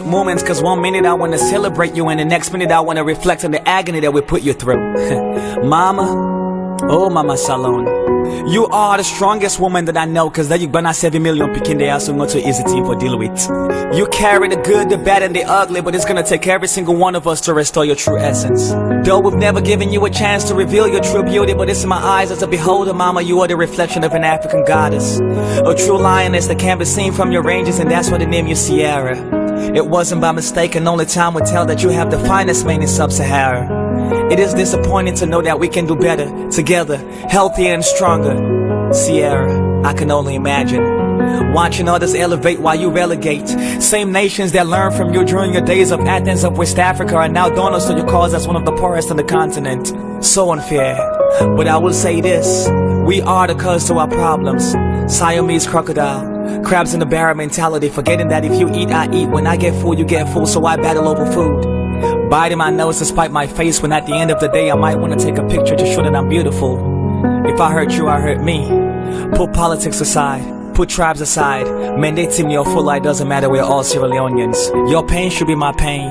moments, cause 1 minute I wanna celebrate you and the next minute I wanna reflect on the agony that we put you through. Mama, oh Mama Salone, you are the strongest woman that I know, cause that you bana 7 million picking they are so not so easy to deal with. You carry the good, the bad and the ugly, but it's gonna take every single one of us to restore your true essence. Though we've never given you a chance to reveal your true beauty, but it's in my eyes as a beholder, Mama, you are the reflection of an African goddess, a true lioness that can't be seen from your ranges, and that's why they name you Sierra. It wasn't by mistake, and only time will tell that you have the finest mane in Sub-Sahara. It is disappointing to know that we can do better, together, healthier and stronger. Sierra, I can only imagine watching others elevate while you relegate. Same nations that learned from you during your days of Athens of West Africa are now donors to your cause as one of the poorest on the continent. So unfair. But I will say this, we are the cause to our problems. Siamese crocodile, crabs in the barrel mentality, forgetting that if you eat, I eat. When I get full, you get full, so I battle over food. Biting my nose despite my face, when at the end of the day I might want to take a picture to show that I'm beautiful. If I hurt you, I hurt me. Put politics aside, put tribes aside. Man, they team your full life, doesn't matter, we're all Sierra Leoneans. Your pain should be my pain.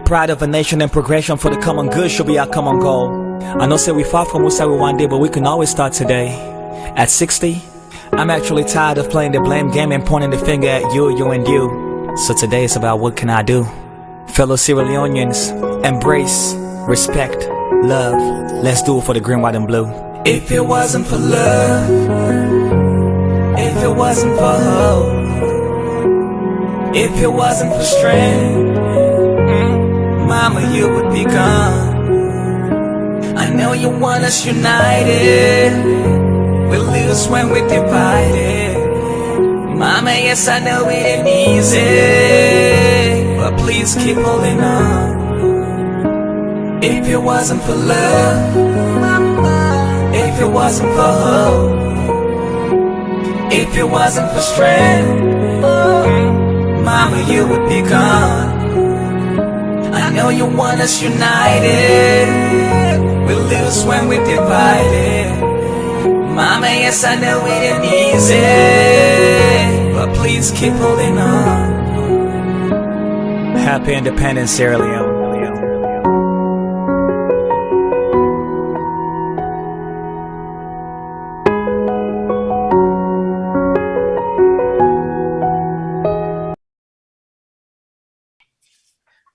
Pride of a nation and progression for the common good should be our common goal. I know say we far from who say we one day, but we can always start today. At 60, I'm actually tired of playing the blame game and pointing the finger at you and you. So today it's about what can I do? Fellow Sierra Leoneans, embrace, respect, love. Let's do it for the green, white and blue. If it wasn't for love, if it wasn't for hope, if it wasn't for strength, Mama, you would be gone. I know you want us united, we lose when we're divided. Mama, yes, I know it ain't easy, but please keep holding on. If it wasn't for love, if it wasn't for hope, if it wasn't for strength, Mama, you would be gone. I know you want us united, we lose when we're divided. Mama, yes, I know it ain't easy, but please keep holding on. Happy Independence, Sierra Leone.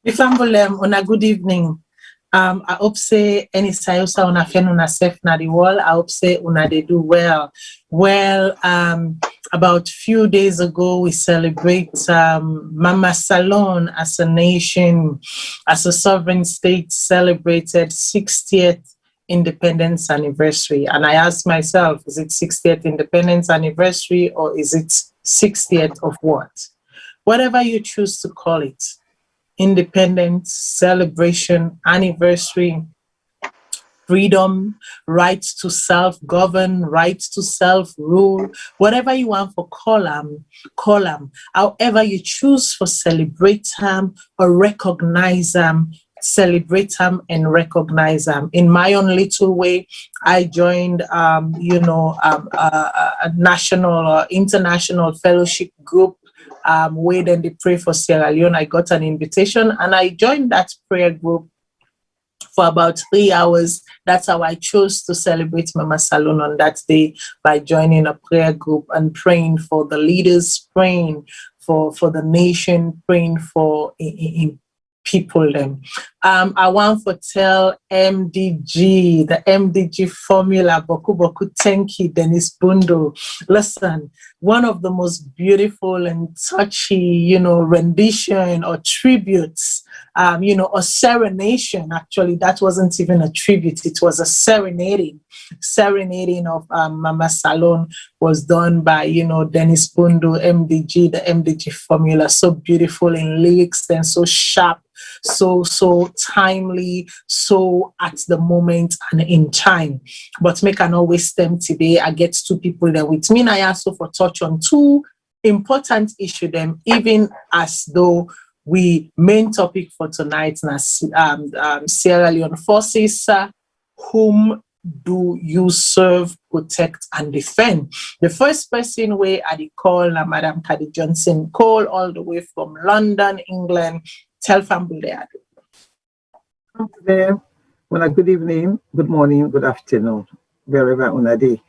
Ifambulem, on a good evening. I hope say any sayosa una fen una safe na the wall. I hope say una they do well. Well, about few days ago we celebrate Mama Salone as a nation, as a sovereign state, celebrated 60th independence anniversary. And I asked myself, is it 60th independence anniversary or is it 60th of what? Whatever you choose to call it. Independence, celebration, anniversary, freedom, rights to self-govern, rights to self-rule, whatever you want for column. However you choose for celebrate them or recognize them, celebrate them and recognize them. In my own little way, I joined, a national or international fellowship group where then they pray for Sierra Leone. I got an invitation and I joined that prayer group for about 3 hours. That's how I chose to celebrate Mama Salone on that day, by joining a prayer group and praying for the leaders, praying for the nation, praying for people them. I want to tell MDG, the MDG formula, Boku Boku Tenki, Dennis Bundo. Listen, one of the most beautiful and touchy, rendition or tributes, or serenation. Actually, that wasn't even a tribute. It was a serenading of Mama Salone was done by, Dennis Bundo, MDG, the MDG formula. So beautiful in lyrics and so sharp, so timely, so at the moment and in time. But make an always them today. I get two people there with me. And I also for touch on two important issues, them even as though we main topic for tonight na Sierra Leone forces whom do you serve, protect, and defend? The first person where I call Madam Caddy Johnson, call all the way from London, England. Tell family there. Today, well, good evening, good morning, good afternoon, wherever on a day.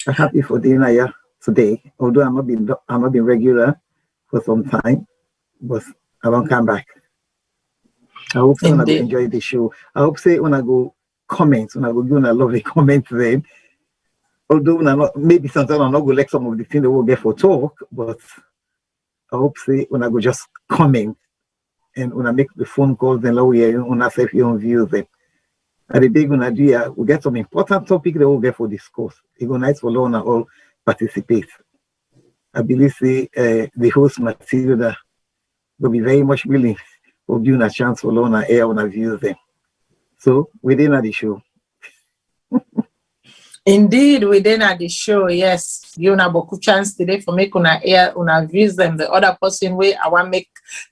I'm happy for the here today. Although I'm not been regular for some time, but I won't come back. I hope so when I go enjoy the show. I hope say when I go comment, when I go give a lovely comment then. Although when I'm not, maybe sometimes I'm not going to like some of the things that we'll get for talk, but I hope say when I go just comment and when I make the phone calls then when I say your own views then. At the big idea, we get some important topic that we'll get for discuss. It's nice for Leone all participate. I believe the host Matilda will be very much willing for giving a chance for Leone air on our views them. So within the show. Indeed, within the show, yes. You have a chance today for make una air, una views them. The other person way I want make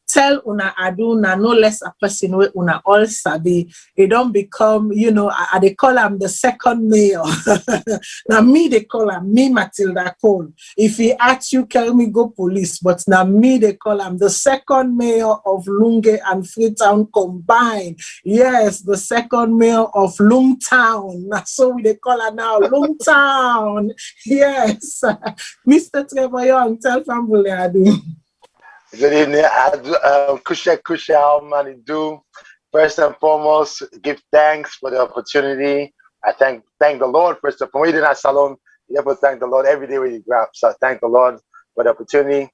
tell una adu na no less a person way una all sabi. It don't become, they call him the second mayor. Now me they call him me Matilda Cole. If he asks you, tell me go police. But now me they call him the second mayor of Lunge and Freetown combined. Yes, the second mayor of Lungtown. So we they call her now Lungtown. Yes. Mr. Trevor Young, tell family I do. Good evening. Kusha, how many do? First and foremost, give thanks for the opportunity. I thank the Lord first of all. We did not Salone. You have to thank the Lord every day when you grab. So thank the Lord for the opportunity.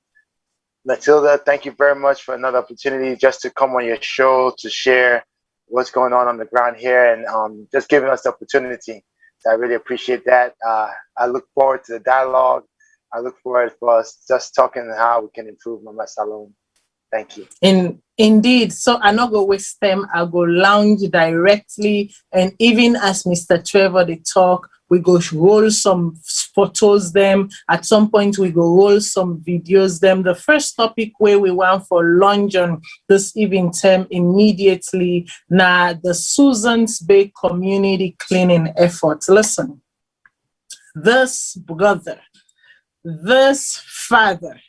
Matilda, thank you very much for another opportunity just to come on your show to share what's going on the ground here and just giving us the opportunity. So I really appreciate that. I look forward to the dialogue. I look forward for us just talking how we can improve Mama Salone. Thank you. Indeed. So I'm not going to waste time. I'll go lounge directly. And even as Mr. Trevor, they talk, we go roll some photos them. At some point, we go roll some videos them. The first topic where we want for lunch on this evening term immediately. Now, the Susan's Bay community cleaning effort. Listen, this brother, this father,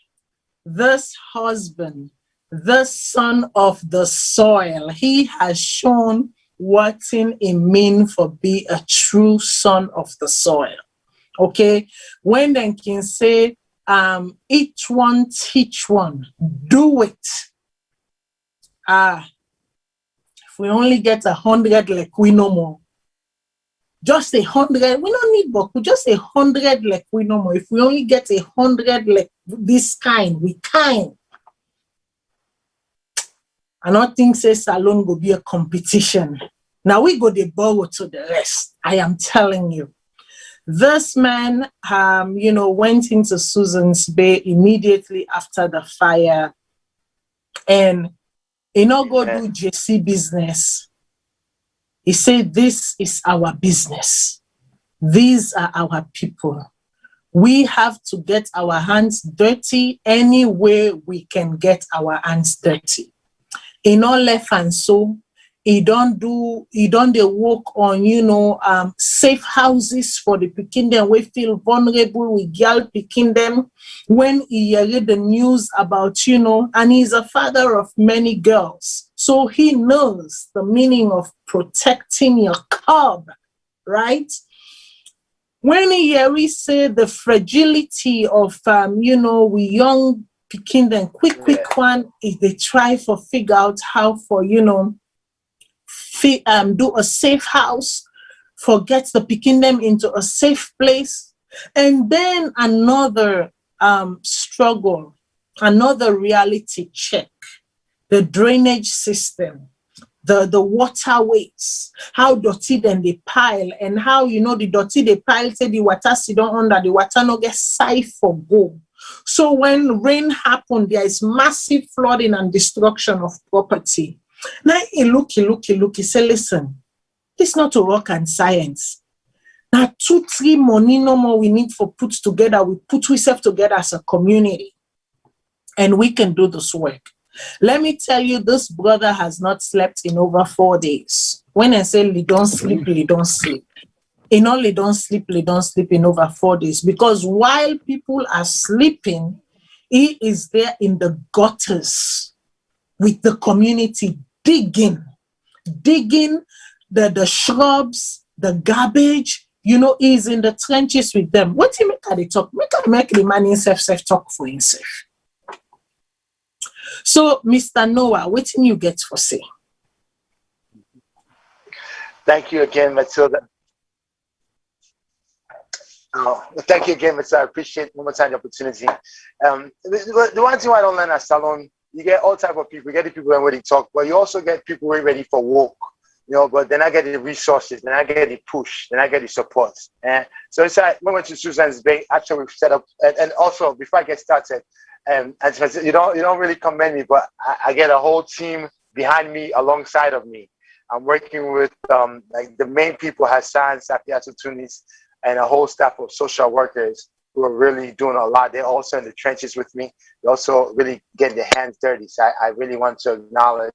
this husband, the son of the soil, he has shown what it means for be a true son of the soil. Okay, when they can say, each one teach one, do it. If we only get 100, like we no more. Just 100, we don't need book. We just 100 like we no more. If we only get 100 like this kind, we kind. I don't think say Salone will be a competition. Now we go the borrow to the rest. I am telling you. This man, went into Susan's Bay immediately after the fire and go do JC business. He said, this is our business. These are our people. We have to get our hands dirty any way we can get our hands dirty. In all left and so, he don't they work on, safe houses for the Pekin them. We feel vulnerable with girl picking them. When he read the news about, and he's a father of many girls. So he knows the meaning of protecting your cub, right? When he say the fragility of, we young picking them quick one, if they try for figure out how for, do a safe house, get the picking them into a safe place. And then another struggle, another reality check, the drainage system, the waterways, how dirty then they pile, and how the dirty they pile, say the water sit down under, the water no get safe for go. So when rain happen, there is massive flooding and destruction of property. Now he look, he say, listen, it's not a rock and science. Now 2-3 money no more we need for put together. We put ourselves together as a community and we can do this work. Let me tell you, this brother has not slept in over 4 days. When I say they don't sleep, they don't sleep. In all, they don't sleep in over 4 days. Because while people are sleeping, he is there in the gutters with the community, digging the shrubs, the garbage. You know, he's in the trenches with them. What he make they talk? Make the man himself talk for himself. So, Mr. Noah, what do you get for say? Thank you again, Matilda. Thank you again, Matilda. I appreciate one more time the opportunity. The one thing I don't learn at Salone, you get all type of people. You get the people who are ready to talk, but you also get people who are ready for work. You know, but then I get the resources, then I get the push, then I get the support. And so it's like when we went to Susan's Bay, actually we've set up, and also before I get started, and you don't really commend me, but I get a whole team behind me, alongside of me. I'm working with like the main people, Hassan, Safiatou Tunis, and a whole staff of social workers who are really doing a lot. They're also in the trenches with me. They're also really getting their hands dirty. So I really want to acknowledge.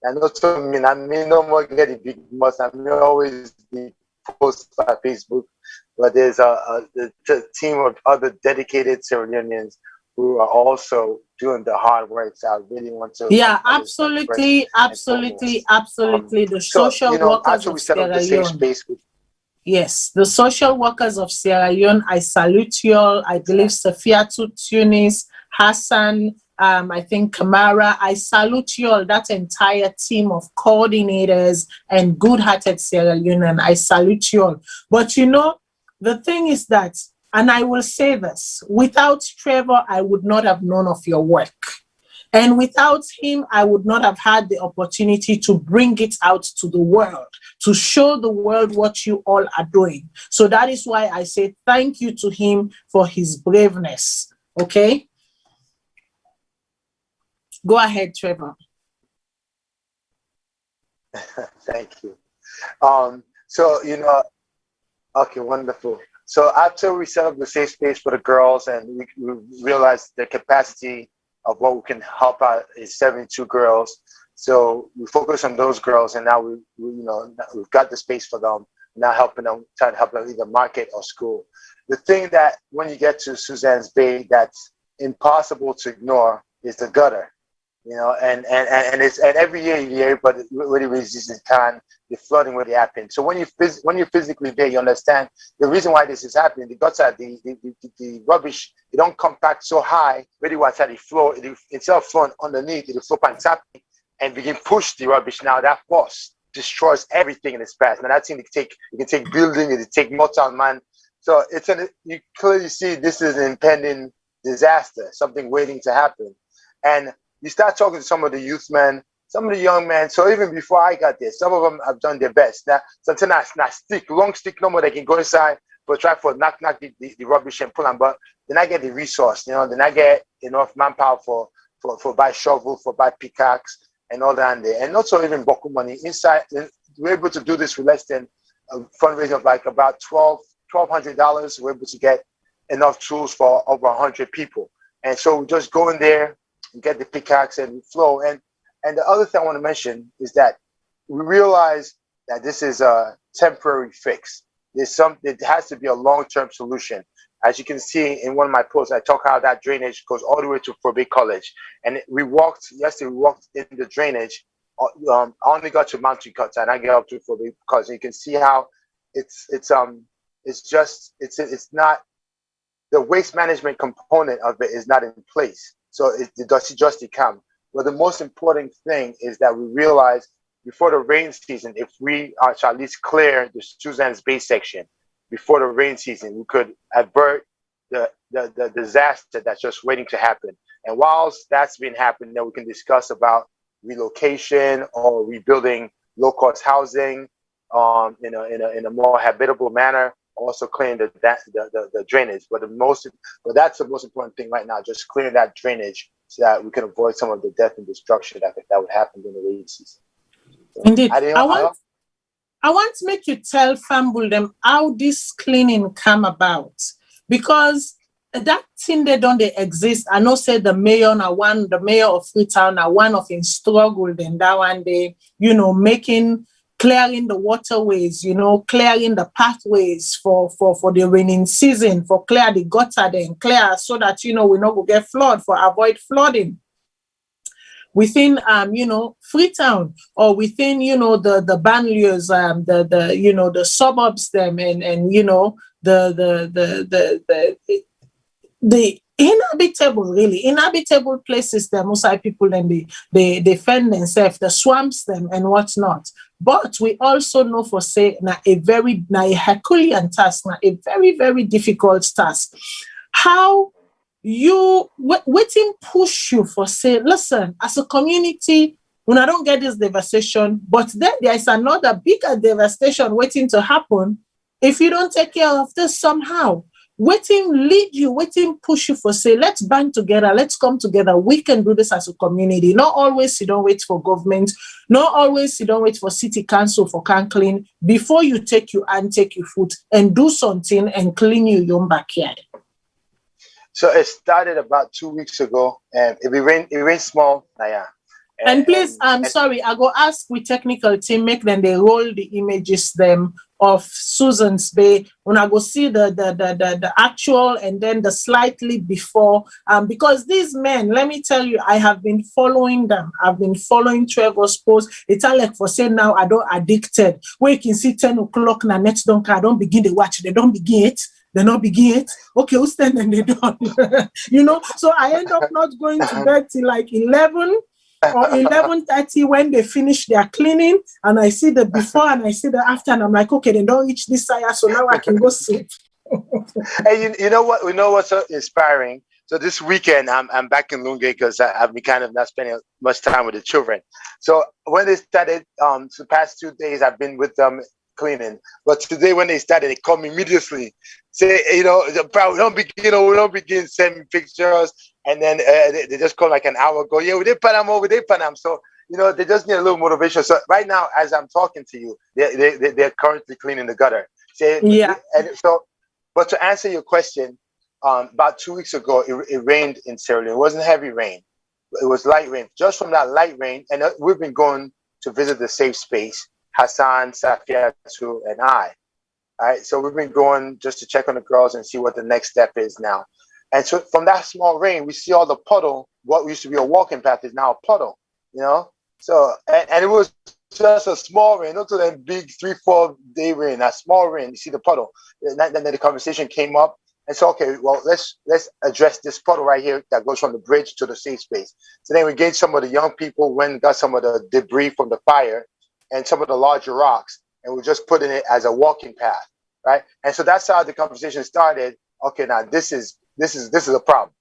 And also, I mean, no more get the big must. I mean, always be post by Facebook, but there's the team of other dedicated Sierra Leoneans who are also doing the hard work. So I really want to. Yeah, absolutely. The social workers of Sierra Leone. Yes, the social workers of Sierra Leone, I salute you all. I believe Safiatou Tunis, Hassan, I think Kamara, I salute you all, that entire team of coordinators and good-hearted Sierra Leonean. I salute you all. But you know, the thing is that, and I will say this, without Trevor, I would not have known of your work. And without him, I would not have had the opportunity to bring it out to the world, to show the world what you all are doing. So that is why I say thank you to him for his braveness. Okay? Go ahead, Trevor. Thank you. So, you know, okay, wonderful. So after we set up the safe space for the girls and we realized the capacity of what we can help out is 72 girls. So we focus on those girls, and now we've got the space for them. Now helping them, trying to help them either market or school. The thing that when you get to Suzanne's Bay, that's impossible to ignore is the gutter. You know, and every year, but really resistant time, the flooding really happens. So when you're physically there, you understand the reason why this is happening. The gutter, the rubbish, it don't compact so high. Really, what's at the floor, instead of flowing underneath, it'll flow and tap and begin push the rubbish. Now that force destroys everything in its path. Now that thing you can take building, it can take mortal man. So you clearly see this is an impending disaster, something waiting to happen, and you start talking to some of the youth men, some of the young men. So even before I got there, some of them have done their best. Now, sometimes not long stick no more. They can go inside, but try for knock the rubbish and pull them. But then I get the resource, you know. Then I get enough manpower for buy shovel, for buy pickaxe, and all that. And also even boku money inside. We're able to do this with less than a fundraising of like about $1,200. We're able to get enough tools for over 100 people. And so we just go in there and get the pickaxe and we flow. And the other thing I want to mention is that we realize that this is a temporary fix. It has to be a long-term solution. As you can see in one of my posts, I talk how that drainage goes all the way to Forbay College. And we walked in the drainage. I only got to Mountain Cuts and I get up to Forbay College. And you can see how it's not, the waste management component of it is not in place. So the dusty just come. But the most important thing is that we realize before the rain season, if we are to at least clear the Suzanne's Bay section before the rain season, we could avert the disaster that's just waiting to happen. And whilst that's been happening, then we can discuss about relocation or rebuilding low-cost housing in a more habitable manner. Also clearing the drainage, but that's the most important thing right now, just clearing that drainage so that we can avoid some of the death and destruction that would happen during the rainy season. So, indeed. I want to make you tell Fambul them how this cleaning come about, because that thing they exist. I know say the mayor of Freetown are one of in struggle then that one day, making clearing the waterways, you know, clearing the pathways for the raining season, for clear the gutter, then clear so that, you know, we not go get flood, for avoid flooding. Within you know, Freetown, or within, you know, the banlieues, the you know, the suburbs them, and you know, the inhabitable places them, most people, and they defend themselves, the swamps them and whatnot. But we also know for say na a Herculean task, na a very, very difficult task. How you waiting push you for say, listen, as a community, when I don't get this devastation, but then there is another bigger devastation waiting to happen if you don't take care of this somehow. Waiting lead you, waiting push you for say, let's band together, let's come together, we can do this as a community. Not always you don't wait for government, not always you don't wait for city council for can clean. Before you take your hand, take your foot and do something and clean your own backyard. So it started about 2 weeks ago, and it rained small, Naya. And please, I'm sorry, I go ask with technical team, make them they roll the images them of Susan's Bay. When I go see the actual and then the slightly before, because these men, let me tell you, I have been following them. I've been following Trevor's post. It's all like for say now I don't addicted. Where you can see 10 o'clock now next don't I don't begin to watch. They don't begin it. They not begin it. Okay, who's stand and they don't. You know, so I end up not going to bed till like 11 or 11:30 when they finish their cleaning, and I see the before and I see the after, and I'm like, okay, they don't reach this side, so now I can go sleep. Hey, you know what? We know what's so inspiring. So this weekend, I'm back in Leone because I've been kind of not spending much time with the children. So when they started, the past 2 days, I've been with them cleaning. But today, when they started, they called me immediately. Say, you know, we don't begin sending pictures, and then they just call like an hour ago. Yeah, we did Panama. So you know, they just need a little motivation. So right now, as I'm talking to you, they're currently cleaning the gutter. Yeah. And so, but to answer your question, about 2 weeks ago, it rained in Sierra Leone. It wasn't heavy rain. It was light rain. Just from that light rain, and we've been going to visit the safe space, Hassan, Safiatu, and I. All right, so we've been going just to check on the girls and see what the next step is now. And so from that small rain, we see all the puddle. What used to be a walking path is now a puddle, you know? So, and it was just a small rain, not to that big 3-4 day rain, that small rain, you see the puddle. Then the conversation came up. And so, okay, well, let's address this puddle right here that goes from the bridge to the safe space. So then we engaged some of the young people, went and got some of the debris from the fire and some of the larger rocks, and we're just putting it as a walking path, right? And so that's how the conversation started. Okay, now this is a problem.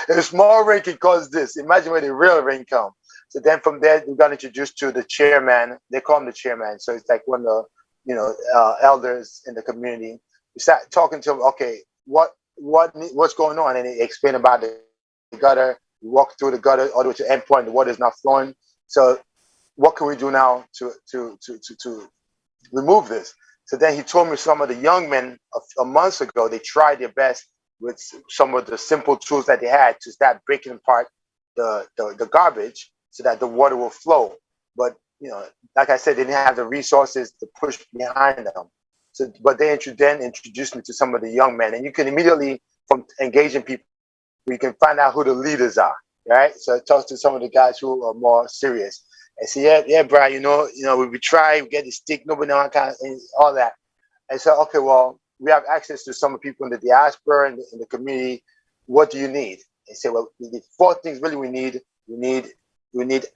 If small rain can cause this, imagine when the real rain comes. So then from there, we got introduced to the chairman. They call him the chairman. So it's like one of the elders in the community. We sat talking to him. Okay, what's going on? And he explained about the gutter. We walked through the gutter all the way to the end point. The water is not flowing. So what can we do now to remove this? So then he told me some of the young men a month ago, they tried their best with some of the simple tools that they had to start breaking apart the garbage so that the water will flow. But, you know, like I said, they didn't have the resources to push behind them. So, but they then introduced me to some of the young men. And you can immediately, from engaging people, you can find out who the leaders are, right? So I talked to some of the guys who are more serious. I said, yeah, Brian, you know, we try, we get the stick, nobody knows all that. And so, okay, well, we have access to some people in the diaspora and in the community. What do you need? They said, well, we need 4 things really we need. We need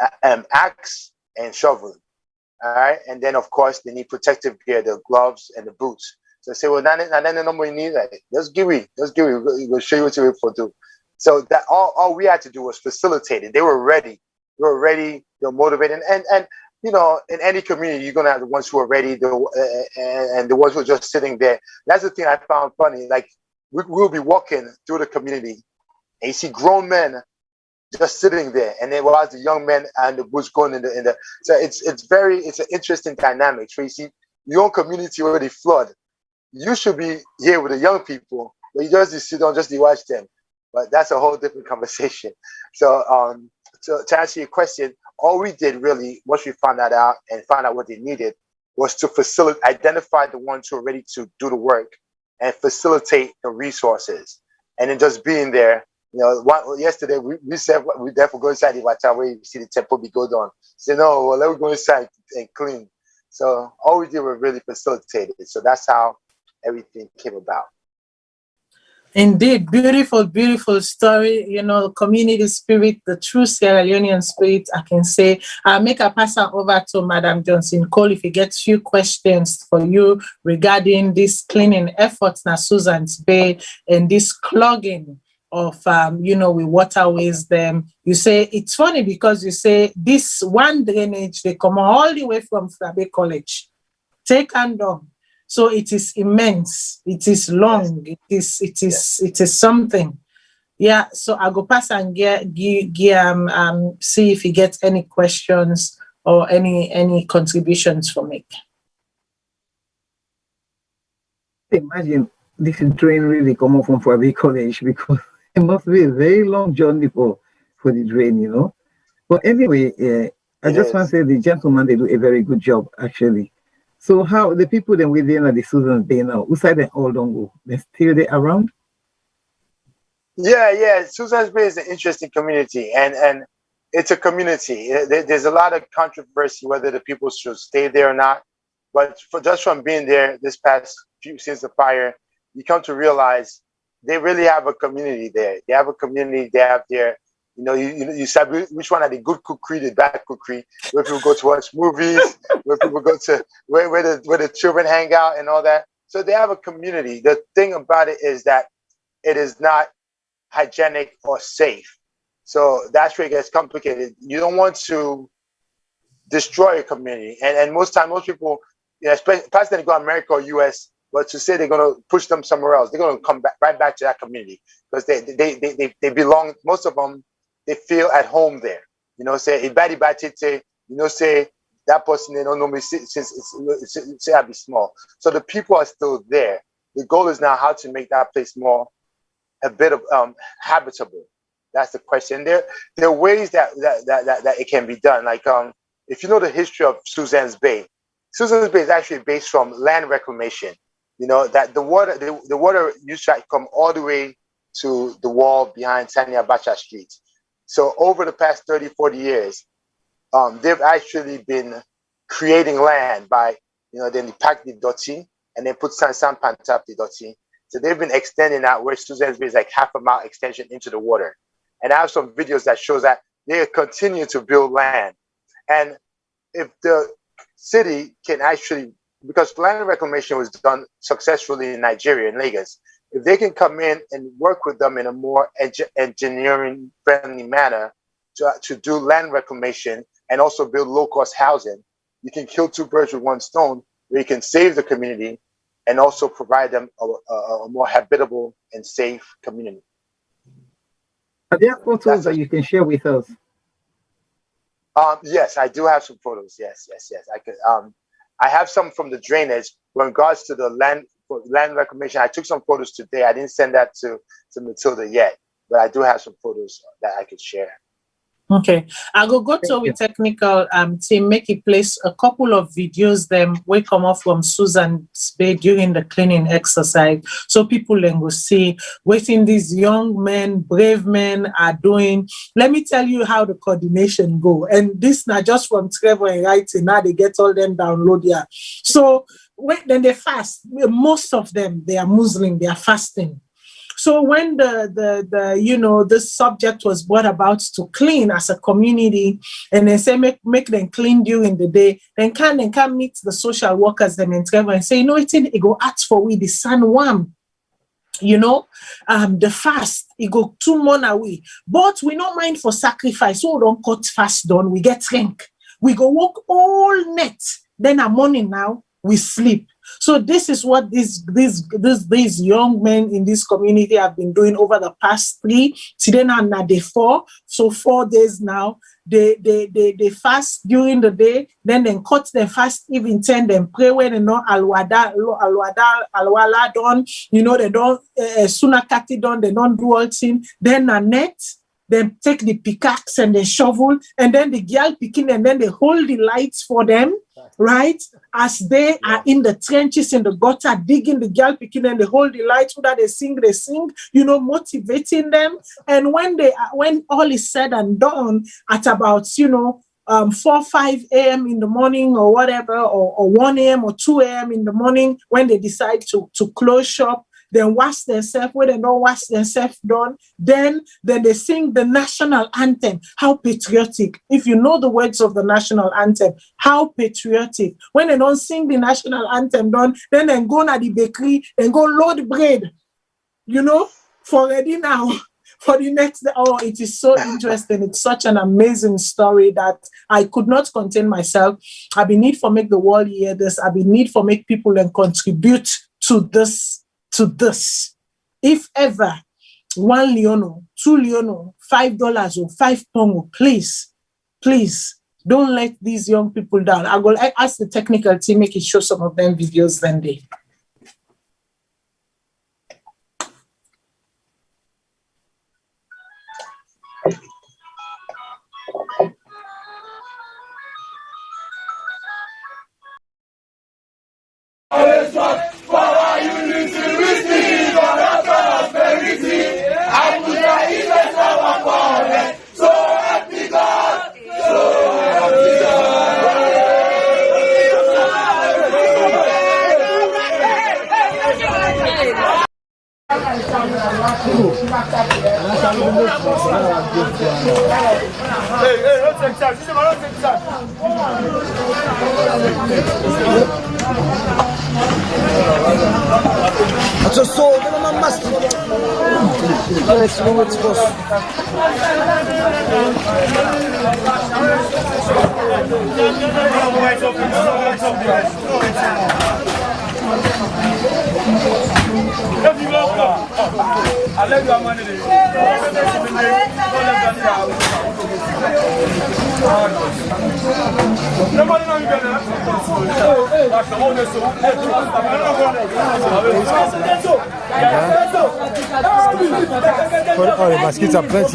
axe and shovel. All right. And then, of course, they need protective gear, the gloves and the boots. So I say, well, then the number you need, like, let's give it. We'll show you what you're for do. So that all we had to do was facilitate it. They were ready. They're motivated. And you know, in any community, you're going to have the ones who are ready and the ones who are just sitting there. That's the thing I found funny. Like, we'll be walking through the community and you see grown men just sitting there. And then while the young men and the bush going in the so it's an interesting dynamic. So you see your own community already flood. You should be here with the young people, but you just sit down, just watch them. But that's a whole different conversation. So to answer your question, all we did really, once we found that out and found out what they needed, was to facilitate, identify the ones who are ready to do the work and facilitate the resources. And then just being there, yesterday we said we therefore go inside the watch where you see the temple be go down. Say no, well, let me go inside and clean. So all we did was really facilitate it. So that's how everything came about. Indeed, beautiful, beautiful story. Community spirit, the true Sierra Leonean spirit, I can say. I'll make a pass over to Madam Johnson Cole if he gets few questions for you regarding this cleaning efforts na Susan's Bay and this clogging of, we waterways them. You say, it's funny because you say this one drainage, they come all the way from Frabe College. Take and down. So it is immense. It is long. Yes. It is something. Yeah. So I go pass and see if he gets any questions or any contributions from it. Imagine this drain really come up from Fabi College because it must be a very long journey for the drain, But anyway, I just want to say the gentlemen, they do a very good job actually. So how the people then within the Susan's Bay now, who side they all don't go? They're still there around? Yeah. Susan's Bay is an interesting community, and it's a community. There's a lot of controversy whether the people should stay there or not. But just from being there this past since the fire, you come to realize they really have a community there. They have a community. They have their, you said which one are the good cookery, the bad cookery, where people go to watch movies, where people go to where the children hang out and all that. So they have a community. The thing about it is that it is not hygienic or safe. So that's where it gets complicated. You don't want to destroy a community. And most people, especially they go to America or US, but to say they're going to push them somewhere else, they're going to come right back to that community because they belong. Most of them, they feel at home there. Say ibadi batite, say that person they don't know me since say I be small. So the people are still there. The goal is now how to make that place more a bit of habitable. That's the question. There are ways that it can be done. Like if you know the history of Susan's Bay is actually based from land reclamation. That the water used to come all the way to the wall behind Sanya Bacha Street. So over the past 30, 40 years, they've actually been creating land by, then they pack the doti and then put sand pan top the doti. So they've been extending out where Susan's Bay is like half a mile extension into the water. And I have some videos that shows that they continue to build land. And if the city can actually, because land reclamation was done successfully in Nigeria, in Lagos, if they can come in and work with them in a more engineering friendly manner to do land reclamation and also build low-cost housing, you can kill two birds with one stone, where you can save the community and also provide them a more habitable and safe community. Are there photos that you can share with us? Yes, I do have some photos. Yes. I could. I have some from the drainage. With regards to the land reclamation, I took some photos today. I didn't send that to Matilda yet, but I do have some photos that I could share. Okay, I go to with technical team, make it place a couple of videos them will come off from Susan's Bay during the cleaning exercise, so people then go see what these young men, brave men are doing. Let me tell you how the coordination go, and this not just from Trevor and writing. Now they get all them download here. So then they fast. Most of them they are Muslim. They are fasting. So when this subject was brought about to clean as a community, and they say make them clean during the day, then can meet the social workers them in Trevor and say, it go ask for we the sun warm. The fast, it go 2 months away. But we don't mind for sacrifice. So we don't cut fast done. We get drink. We go work all night. Then a morning now, we sleep. So this is what these young men in this community have been doing over the past 3. Today now day 4. So 4 days now. They fast during the day, then they cut their fast even 10, then pray when they know alwala done, they don't sunakati done, they don't do all thing. Then a net, They take the pickaxe and the shovel, and then the girl picking, and then they hold the lights for them, right? As they are in the trenches, in the gutter, digging, the girl picking, and they hold the lights. So that they sing, motivating them. And when all is said and done, at about 4, 5 a.m. in the morning or whatever, or 1 a.m. or 2 a.m. in the morning, when they decide to close shop, then wash themselves. When they don't wash themselves done, then they sing the national anthem. How patriotic. If you know the words of the national anthem, how patriotic. When they don't sing the national anthem done, then they go to the bakery and go load bread, for ready now. For the next day. Oh, it is so interesting. It's such an amazing story that I could not contain myself. I be need for make the world hear this. I be need for make people and contribute to this. If ever 1 Leone, 2 Leone, $5 or £5, please don't let these young people down. I ask the technical team make it show some of them videos then they. Les baskets à plein de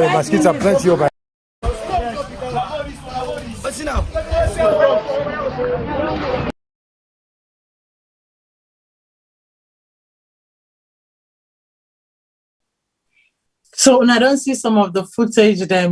les baskets à plein de So when I don't see some of the footage, them,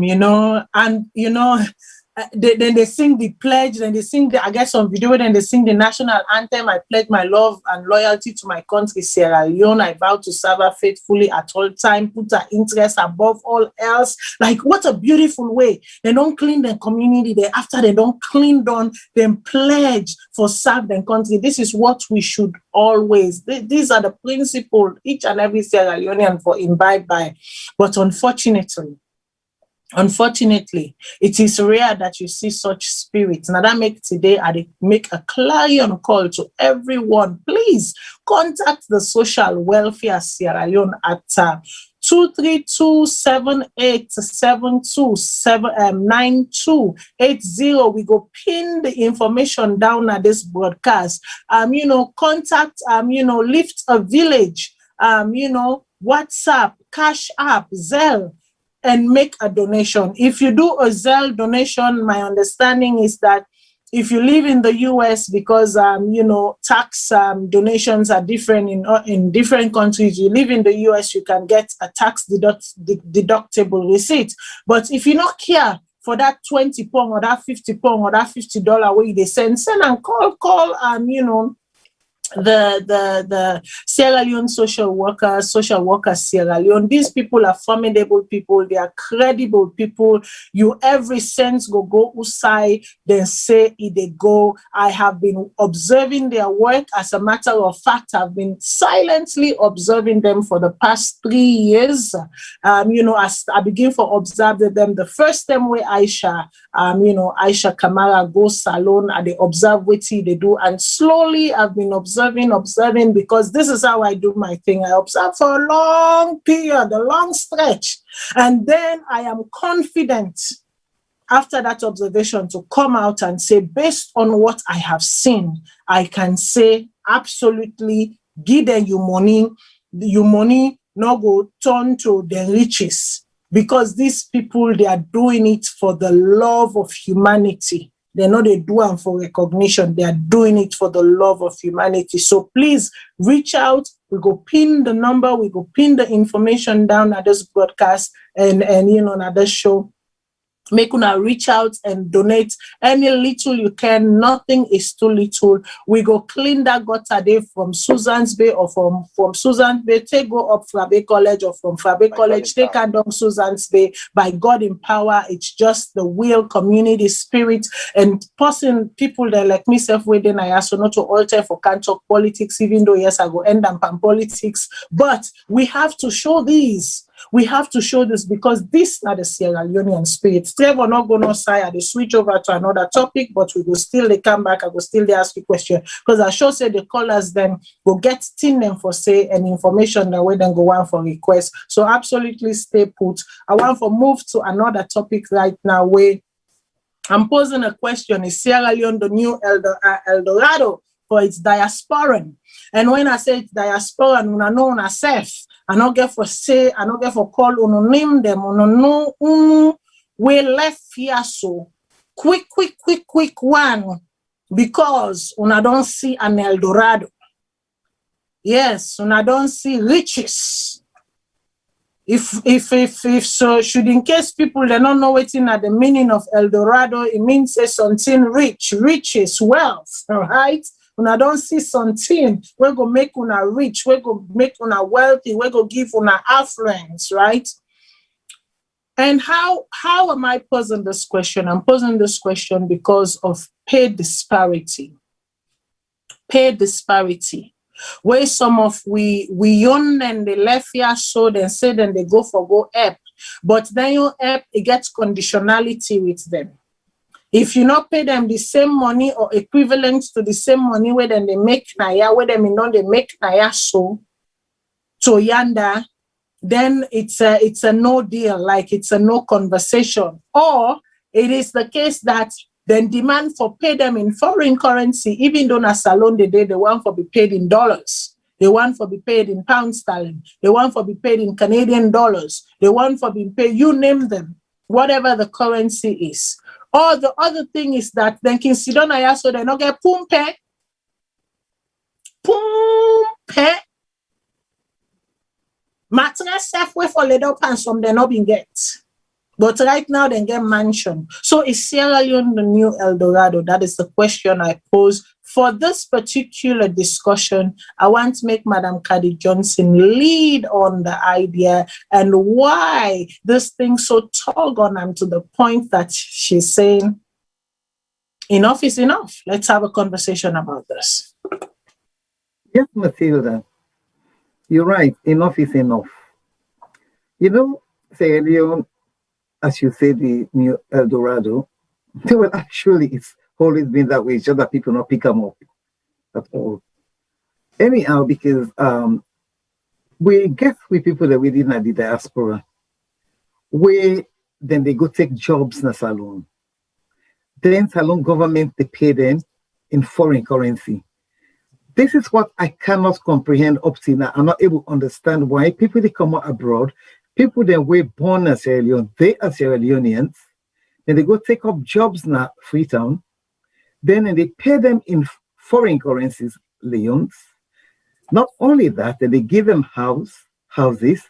then they sing the pledge, then they sing I get some video, then they sing the national anthem. I pledge my love and loyalty to my country, Sierra Leone. I vow to serve her faithfully at all time, put her interests above all else. Like, what a beautiful way. They don't clean their community. After they don't clean down, then pledge for serve their country. This is what we should always. These are the principles each and every Sierra Leonean for imbibe by. But unfortunately, it is rare that you see such spirits. Now that I make a clarion call to everyone. Please contact the Social Welfare Sierra Leone at 232-7872-9280. We go pin the information down at this broadcast. Contact, Lift a Village, WhatsApp, Cash App, Zelle, and make a donation. If you do a Zelle donation, my understanding is that if you live in the US, because tax donations are different in different countries. You live in the US, you can get a tax deductible receipt. But if you not care for that £20 or that £50 or that $50 way they send and call the Sierra Leone social workers Sierra Leone. These people are formidable people. They are credible people. You every sense go usai, then say it they go. I have been observing their work. As a matter of fact, I've been silently observing them for the past 3 years. As I begin to observe them, the first time where Aisha Kamara go Salone and they observe what they do, and slowly I've been observing, because this is how I do my thing. I observe for a long period, a long stretch, and then I am confident after that observation to come out and say, based on what I have seen, I can say absolutely, give them your money no go turn to the riches, because these people, they are doing it for the love of humanity. They're not they do it for recognition. They are doing it for the love of humanity. So please reach out. We go pin the number. We go pin the information down at this broadcast and at this show. Make una reach out and donate any little you can. Nothing is too little. We go clean that gutter day from Susan's Bay, or from Susan's Bay, take go up Frabe College, or from Frabe College, take and down Susan's Bay. By God in power, it's just the will, community spirit, and people that like myself within I ask not to alter for can't talk politics, even though yes, I go end up on politics. But we have to show these. We have to show this, because this is not the Sierra Leonean spirit. Trevor not going to say they switch over to another topic, but we will still they come back. I will still they ask you question, because I sure say the callers then go get them for say and information that way then go on for request. So absolutely stay put. I want to move to another topic right now where I'm posing a question: is Sierra Leone the new El Dorado for its diasporan? And when I say it's diasporan, I know myself. I don't get for say, I don't get for call, uno name them, uno no, we left here so quick one, because una don't see an El Dorado. Yes, una don't see riches. If so, should in case people they don't know what's in at the meaning of El Dorado, it means say something rich, riches, wealth, all right? Una don't see something, we go make una rich, we go make una wealthy, we go give una affluence, right? And how am I posing this question? I'm posing this question because of pay disparity. Pay disparity. Where some of we young and they left here so then say then they go up. But then you up, it gets conditionality with them. If you not pay them the same money or equivalent to the same money where then they make naya, where them they make naya so to yanda, then it's a no deal, like it's a no conversation. Or it is the case that then demand for pay them in foreign currency, even though na Salone they want for be paid in dollars. They want for be paid in pound sterling. They want for be paid in Canadian dollars. They want for be paid, you name them, whatever the currency is. Or the other thing is that then can sit down here so they not get pumpe. Mattress halfway for leather pants from they not been get. But right now they get mansion. So is Sierra Leone the new El Dorado? That is the question I pose. For this particular discussion, I want to make Madam Cady Johnson lead on the idea and why this thing so tug on them to the point that she's saying, enough is enough. Let's have a conversation about this. Yes, Matilda, you're right. Enough is enough. You know, Sierra Leone, as you say, the new El Dorado, well, actually, it's always been that way. It's just that people not pick them up at all. Anyhow, because we get with people that we didn't at the diaspora, where then they go take jobs in Salone. Then Salone government, they pay them in foreign currency. This is what I cannot comprehend up to now. I'm not able to understand why people they come out abroad, people that were born as Sierra Leone, they are Sierra Leoneans, then they go take up jobs now, Freetown, then and they pay them in foreign currencies, Leones. Not only that, then they give them houses.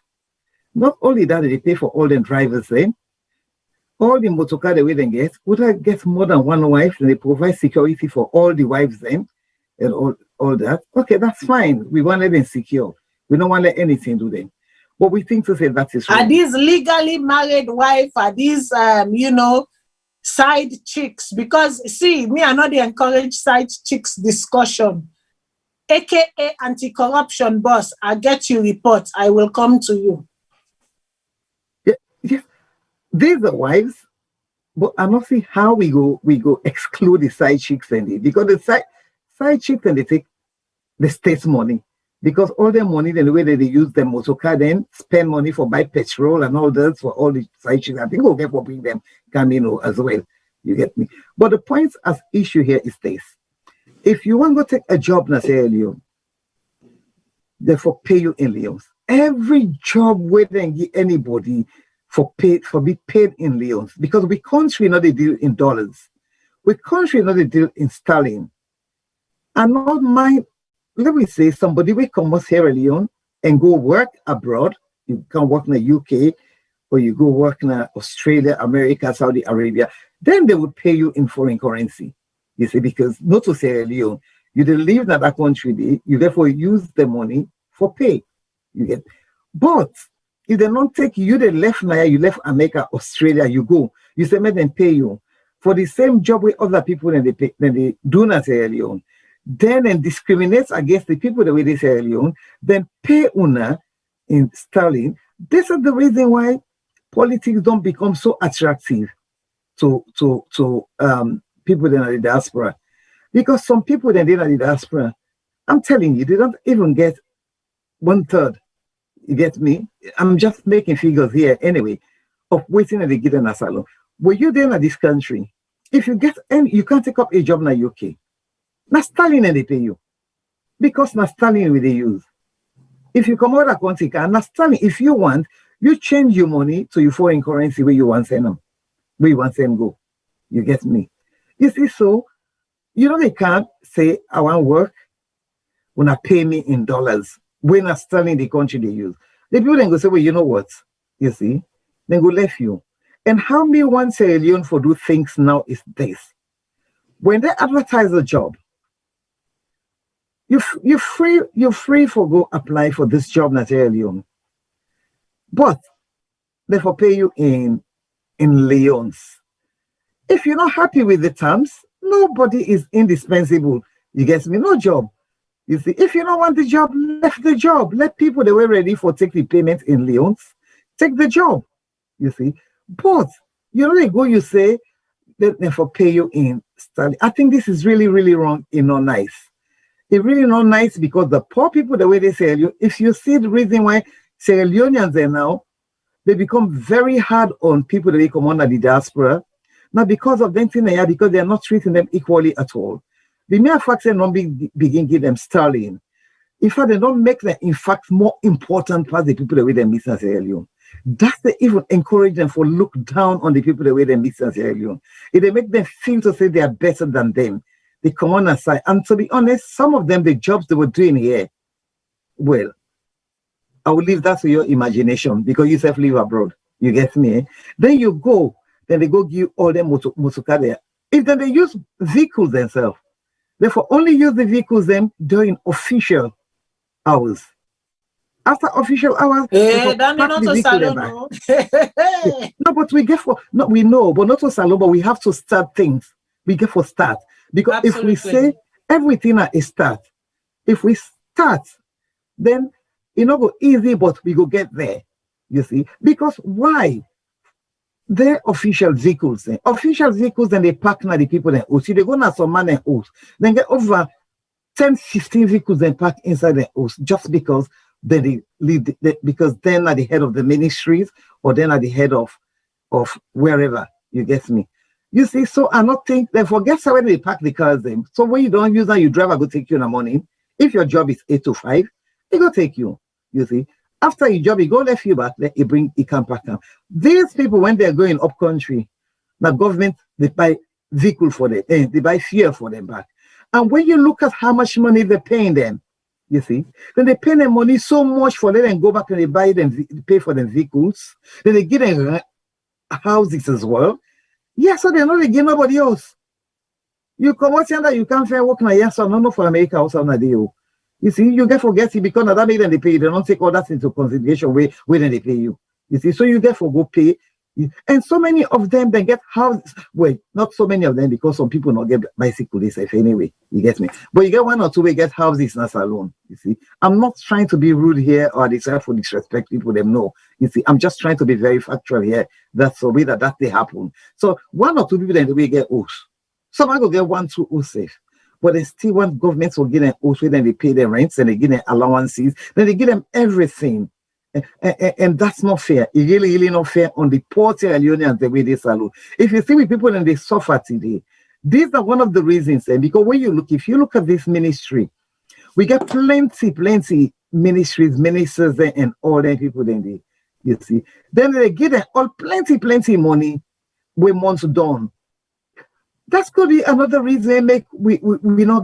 Not only that, they pay for all the drivers then. All the motorcar the way they get, would I get more than one wife, and they provide security for all the wives then, and all that. Okay, that's fine. We want them secure. We don't want to let anything do them. But we think to say that is Are wrong. these legally married wife? Are these, side chicks? Because see, me, I know they encourage side chicks discussion. AKA anti-corruption boss, I get you report. I will come to you. Yeah. These are wives, but I don't see how we go exclude the side chicks and it, because the side chicks and they take the state's money, because all their money, then the way that they use them motor car, then spend money for buy petrol and all that for all the side chicks. I think we'll get for bring them Camino as well. You get me? But the point as issue here is this: if you want to take a job in Sierra Leone, therefore pay you in leons. Every job where they give anybody for be paid in leons, because we country not they deal in dollars. We country not they deal in sterling. And not mind, let me say somebody will come to Sierra Leone and go work abroad. You can work in the UK or you go work in Australia, America, Saudi Arabia. Then they would pay you in foreign currency. You see, because not to Sierra Leone, you didn't live in that country, you therefore use the money for pay. You get, but if they don't take you, they left Nigeria, you left America, Australia, you go, you say, make them pay you for the same job with other people than they do in Sierra Leone. Then and discriminates against the people the way they Sierra Leone, then pay una in sterling. This is the reason why politics don't become so attractive to people that are the diaspora. Because some people that are the diaspora, I'm telling you, they don't even get 1/3. You get me? I'm just making figures here anyway of waiting and they get an asylum. When you're there in this country, if you get any, you can't take up a job in the UK. Now sterling and they pay you. Because now sterling will they use. If you come out of the country, now sterling, if you want, you change your money to your foreign currency where you want to send them. Where you want to send go. You get me? You see, so, they can't say, I want work when I pay me in dollars. When I sterling the country they use. The people then go say, well, you know what? You see? Then go left you. And how me want Sierra Leone for do things now is this. When they advertise a job, you're free for go apply for this job in Sierra Leone. But they for pay you in leons. If you're not happy with the terms, nobody is indispensable. You get me? No job. You see, if you don't want the job, left the job. Let people that were ready for take the payment in leons, take the job. You see, but they go, you say, let them for pay you in sterling. I think this is really, really wrong. It's not nice. It's really not nice because the poor people, the way they say, if you see the reason why Sierra Leoneans are now, they become very hard on people that they come under the diaspora. Not because of them, because they are not treating them equally at all. The mere fact they don't begin give them sterling. In fact, they don't make them, in fact, more important for the people the way they miss in Sierra Leone. That's they even encourage them for look down on the people the way they miss in Sierra Leone. If they make them feel to say they are better than them, they come on aside. And to be honest, some of them, the jobs they were doing here, well, I will leave that to your imagination because you self live abroad. You get me? Eh? Then you go, then they go give all them motocar there. If then they use vehicles themselves, therefore only use the vehicles them during official hours. After official hours, That may not to Salone. No, but we get for no, we know, but not to Salone, but we have to start things. We get for start. Because Absolutely. if we say everything at a start, if we start, then it not go easy, but we go get there. You see? Because why? They're official vehicles. Official vehicles, then they park now the people then host. See, they go now some man and host. Then get over 10, 15 vehicles then park inside the host just because they lead because they're at the head of the ministries or they're at the head of wherever. You get me? You see, so I not think they forget where they park the cars then. So when you don't use that, your driver go take you in the morning. If your job is 8 to 5, he go take you. You see, after your job, he go left you back, then he can park them. These people, when they're going up country, the government, they buy vehicle for them, they buy fuel for them back. And when you look at how much money they're paying them, you see, then they pay them money so much for them and go back and they buy them, pay for them vehicles. Then they give them houses as well. Yeah, so they're not again nobody else. You come out here that you can't fair work now, yes, or no for America or something. You see, you get forget it because that make them they pay. They don't take all that into consideration where then they pay you. You see, so you therefore go pay. And so many of them they get houses. Well, not so many of them because some people not get bicycles anyway. You get me? But you get one or two we get houses in Salone. You see, I'm not trying to be rude here or disrespect people. Them no. You see, I'm just trying to be very factual here. That's the way that they happen. So one or two people then we get oath. Some I go get 1, 2 oath safe. But they still want governments will give them also, then they pay their rents and they give them allowances, then they give them everything. And that's not fair. It's really not fair on the poor Sierra Leoneans the way they salute. If you see with people and they suffer today, these are one of the reasons. Because when if you look at this ministry, we get plenty ministries, ministers and all them people then you see. Then they give them all plenty money when months done. That could be another reason we not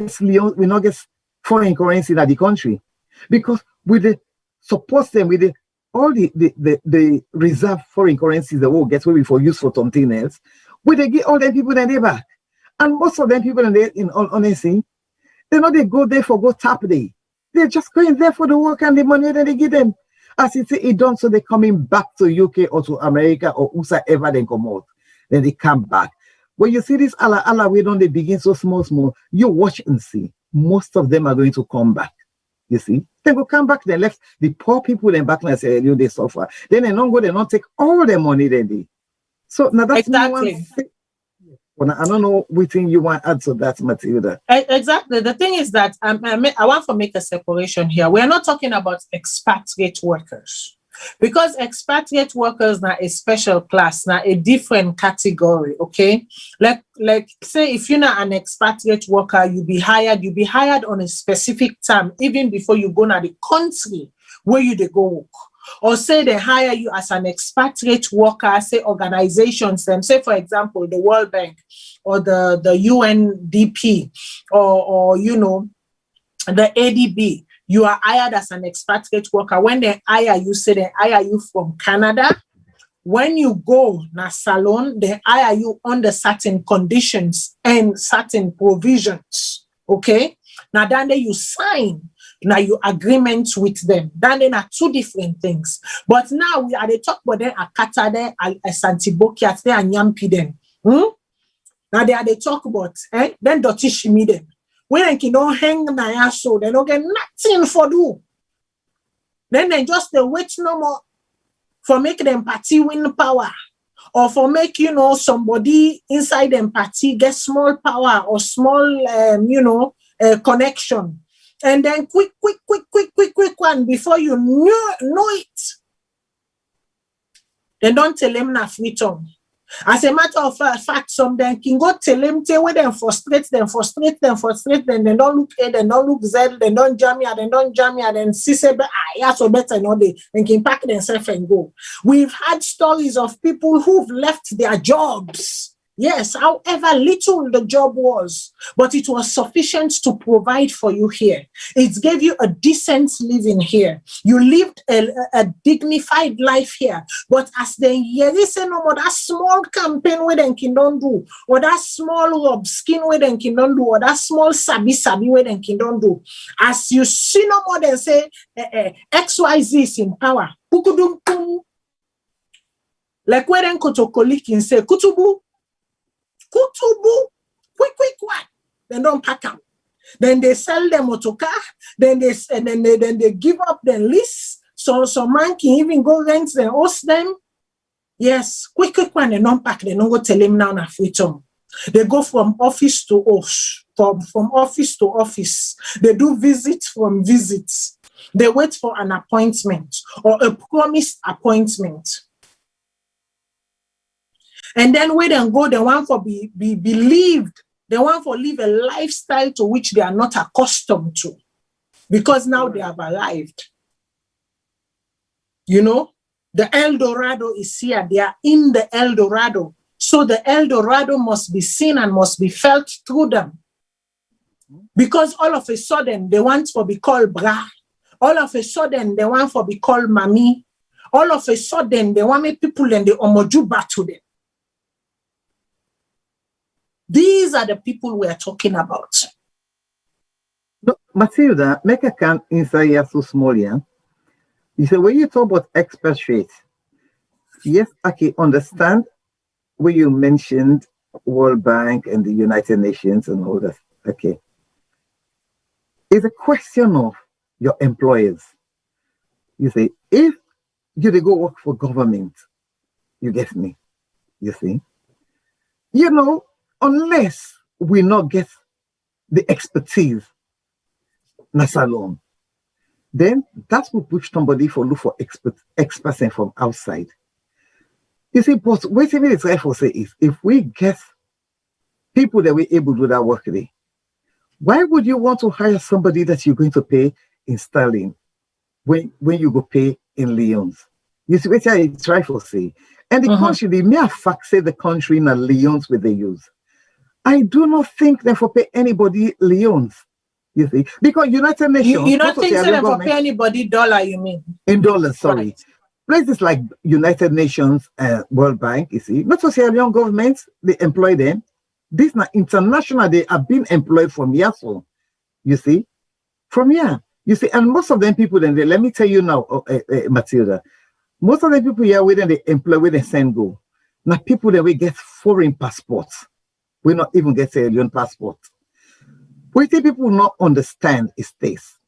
get foreign currency in the country, because with the support them with all the reserve foreign currencies the world gets where we for use for something else, we they get all them people that they back, and most of them people in all honesty, they go there for go tap day. They're just going there for the work and the money that they give them. As you say, it done so they're coming back to UK or to America or whosoever they come out, then they come back. When you see this Allah, we don't they begin so small, you watch and see. Most of them are going to come back. You see? They will come back, they left the poor people then back and say, they suffer. Then they don't go, they don't take all their money then they. So now that's exactly. I don't know what thing you want to add to that, Matilda. Exactly. The thing is that I want to make a separation here. We're not talking about expatriate workers. Because expatriate workers now a special class, now a different category, okay? Like say if you're not an expatriate worker, you be hired on a specific time, even before you go to the country where you they go work. Or say they hire you as an expatriate worker, say organizations, them say for example the World Bank or the UNDP or you know the ADB. You are hired as an expatriate worker. When they hire you, say they hire you from Canada. When you go na Salone, they hire you under certain conditions and certain provisions. Okay? Now then you sign now your agreements with them. Then they are two different things. But now we are the talk about them a Katade, a Santibokiat, they are Nyampi them. Now they are the talk about then Dotishimi them. When they don't hang na ya so, they don't get nothing for do. Then they just they wait no more for make them party win power, or for make somebody inside them party get small power or small connection, and then quick one before you know it. They don't tell them na freedom. As a matter of fact, some them can go tell them, where them frustrate them, they don't look A, they don't look Z, they don't jam ya, then see say, yeah, so better no they can pack themselves and go. We've had stories of people who've left their jobs. Yes, however little the job was, but it was sufficient to provide for you here. It gave you a decent living here. You lived a dignified life here. But as the years say no more, that small campaign where they can don't do, or that small rub skin where they can don't do, or that small sabi where they can don't do. As you see no more, they say XYZ is in power. Like where then Kotokoli can say Kutubu. Quick one. They don't pack them. Then they sell them motorcar. Then they give up their list. So man can even go rent and host them. Yes, quick one. They don't pack. They don't go tell him now na freedom. They go from office to office, from office to office. They do visits from visits. They wait for an appointment or a promised appointment. And then when they go, they want for be believed. They want for live a lifestyle to which they are not accustomed to, because now they have arrived. The El Dorado is here. They are in the El Dorado. So the El Dorado must be seen and must be felt through them. Because all of a sudden, they want for be called bra. All of a sudden, they want for be called mommy. All of a sudden, they want me people and they omojuba to them. These are the people we are talking about. No, Matilda, make a can inside here so small, yeah. You say when you talk about expatriates, yes, I can understand when you mentioned World Bank and the United Nations and all that. Okay. It's a question of your employers. You say, if you go work for government, you get me, you see. You know, unless we not get the expertise, na Salone, then that will push somebody for look for experts from outside. You see, but what it's right for say is, if we get people that we're able to do that work today, why would you want to hire somebody that you're going to pay in sterling when you go pay in Leones? You see, what I try for say. And the country, the mere fact say the country in the Leones with they use. I do not think they for pay anybody Leones. You see, because United Nations. You don't think so they for pay anybody dollar, you mean? In dollars, sorry. Right. Places like United Nations, World Bank, you see, not so Sierra Leone governments, they employ them. This now international, they have been employed from here, so you see, from here, you see, and most of them people, then let me tell you now, Matilda, most of the people here, where they employ, where they send go, now people that we get foreign passports, we not even get Sierra Leone passport. What people not understand is this: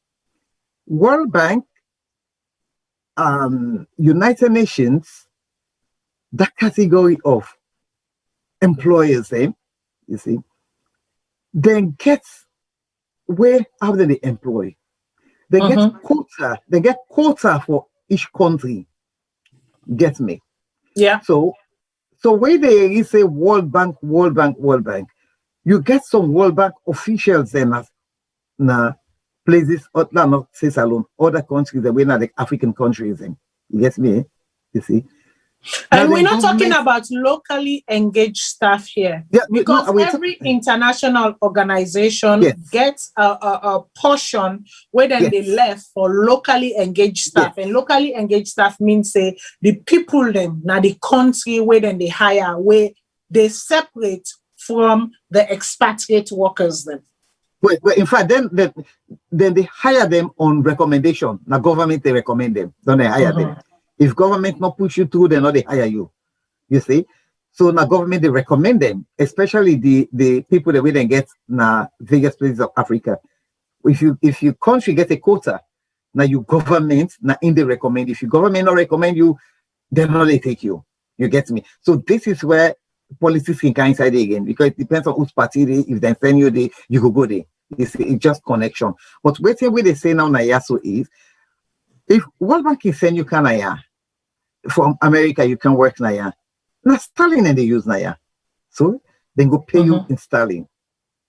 World Bank, United Nations, that category of employers, you see, then get where after they employ. They get quota for each country. Get me? Yeah. So where they say World Bank, you get some World Bank officials then na places, not say Salone, other countries, the way now the African countries, you get me? You see? And we're not talking about locally engaged staff here, because every international organization gets a portion where then they left for locally engaged staff. And locally engaged staff means say the people then, now the country where then they hire, where they separate from the expatriate workers then. Well, in fact, then they hire them on recommendation. Now government, they recommend them, don't they hire them? If government not push you through, they not they hire you. You see? So now government, they recommend them, especially the people that we then get na various places of Africa. If you country get a quota, now you government, now in the recommend. If you government not recommend you, then not they take you. You get me? So this is where politics can come inside again, because it depends on whose party they, if they send you there, you could go there. It's just connection. But what they say now Nayaso is, if World Bank can send you Canaya from America, you can work Naya. Now sterling and they use Naya. So then go pay you in sterling.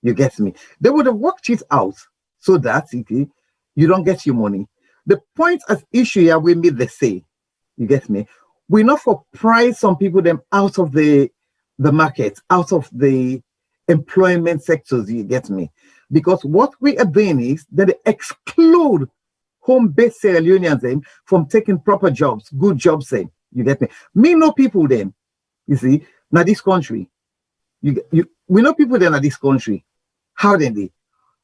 You get me? They would have worked it out so that you don't get your money. The point of issue here we meet the say. You get me? We not for price some people them out of the market, out of the employment sectors, you get me? Because what we are doing is that they exclude home-based Sierra Leoneans from taking proper jobs, good jobs, you get me? Me know people then, you see, now this country, we know people then in this country. How then they?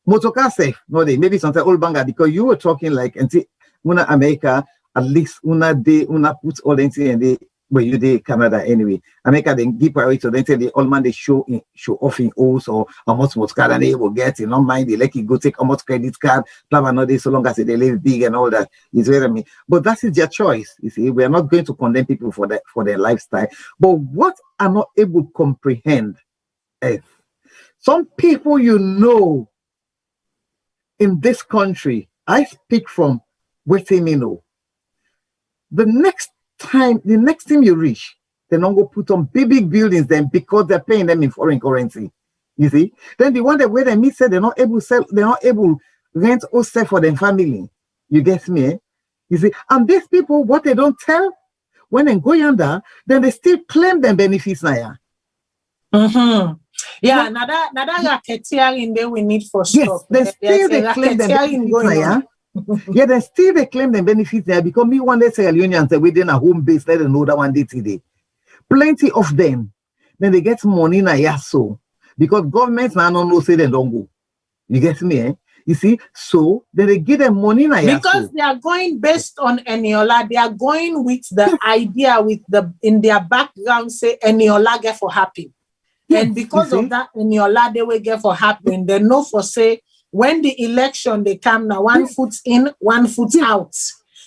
Motoka safe, no they, maybe sometimes old banger, because you were talking like, and see, una America, at least una put all the and they, well, you did Canada anyway. America then give priority, so they say the old man they show off in O's or how much card and they will get, you know, mind they like you go take how much credit card, blah blah blah, so long as they live big and all that. Is what I mean. But that is their choice. You see, we are not going to condemn people for that, for their lifestyle. But what I'm not able to comprehend is some people you know in this country, I speak from within you know. The next time you reach, they don't go put on big buildings then because they're paying them in foreign currency. You see? Then the one that where they meet said they're not able to sell, they're not able to rent or sell for their family. You get me? Eh? You see? And these people, what they don't tell, when they go yonder, then they still claim them benefits now. Yeah, another racketeering there we need for stock. Yes, they claim them benefits. Yeah, then still they claim the benefits there because me one day Sierra Leoneans say within a home base, let them know that one day today. Plenty of them. Then they get money na yaso. because governments now no say they don't go. You get me, eh? You see, so then they give them money now. Because they are going based on Eniola, they are going with the idea with the in their background say Eniola get for happy. Yes, and because you of see? that Eniola they will get for happy. They know for say when the election they come now, one foot in, one foot out.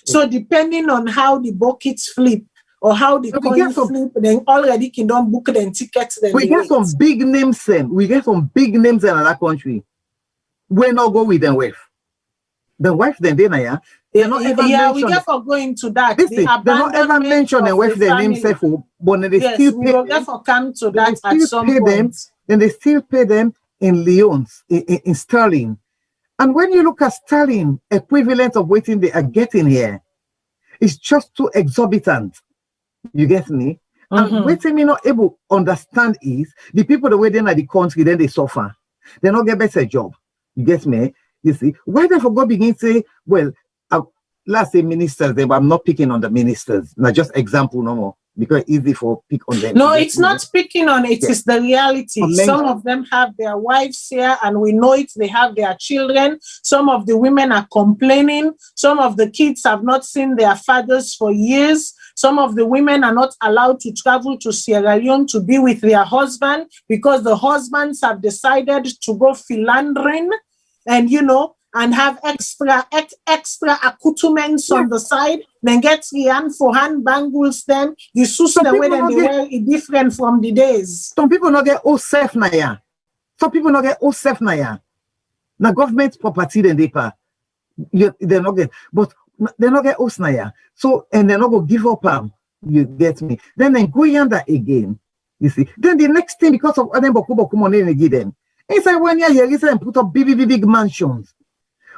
So depending on how the buckets flip or how the We coin get some- flip, then already can don't book them tickets. Then We they get wait. some big names in. We get some big names in another country. We not go with them wife. The wife then yeah. They not ever we mention. get for going to that. Listen, they not ever abandonment mention the of wife their name family. self, but then they Yes, still we pay will them. get for come to Then that they at still some pay them. point. Then they still pay them in Leones, in sterling. And when you look at sterling, equivalent of what they are getting here, it's just too exorbitant. You get me? And what me not able to understand is the people that were there at the country, then they suffer. They not get better job. You get me? You see, why they forgot begin say, well, let's say ministers, but I'm not picking on the ministers. Now just example no more. Because easy for pick on them. No, it's not speaking on it, Yeah. it's the reality. Amazing. Some of them have their wives here, and we know it, they have their children. Some of the women are complaining. Some of the kids have not seen their fathers for years. Some of the women are not allowed to travel to Sierra Leone to be with their husband because the husbands have decided to go philandering and, and have extra accoutrements on the side, then get hand for hand bangles, then you sus the way that they wear it different from the days. Some people not get all safe now. Yeah. Some people not get all safe now. Yeah. Now government property then they pay. They're not get, but they're not get all now. Yeah. So and they're not gonna give up. You get me? Then go yonder again. You see. Then the next thing because of them boku money they give them. Inside 1 year, you and put up big mansions.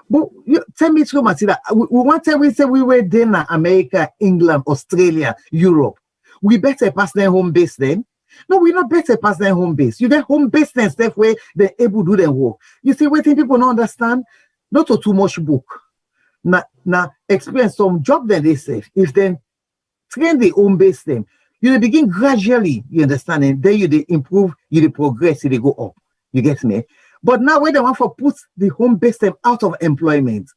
But you tell me true, Matilda. We want to say we were there in America, England, Australia, Europe. We better pass their home base then. No, we not better pass their home base. You get home base and stuff where they're able to do their work. You see, what people don't understand, not to too much book. Now experience some job that they say. If then train the home base them, you begin gradually, you understand, and then you improve, you progress, you go up. You get me? But now when they want to put the home base them out of employment,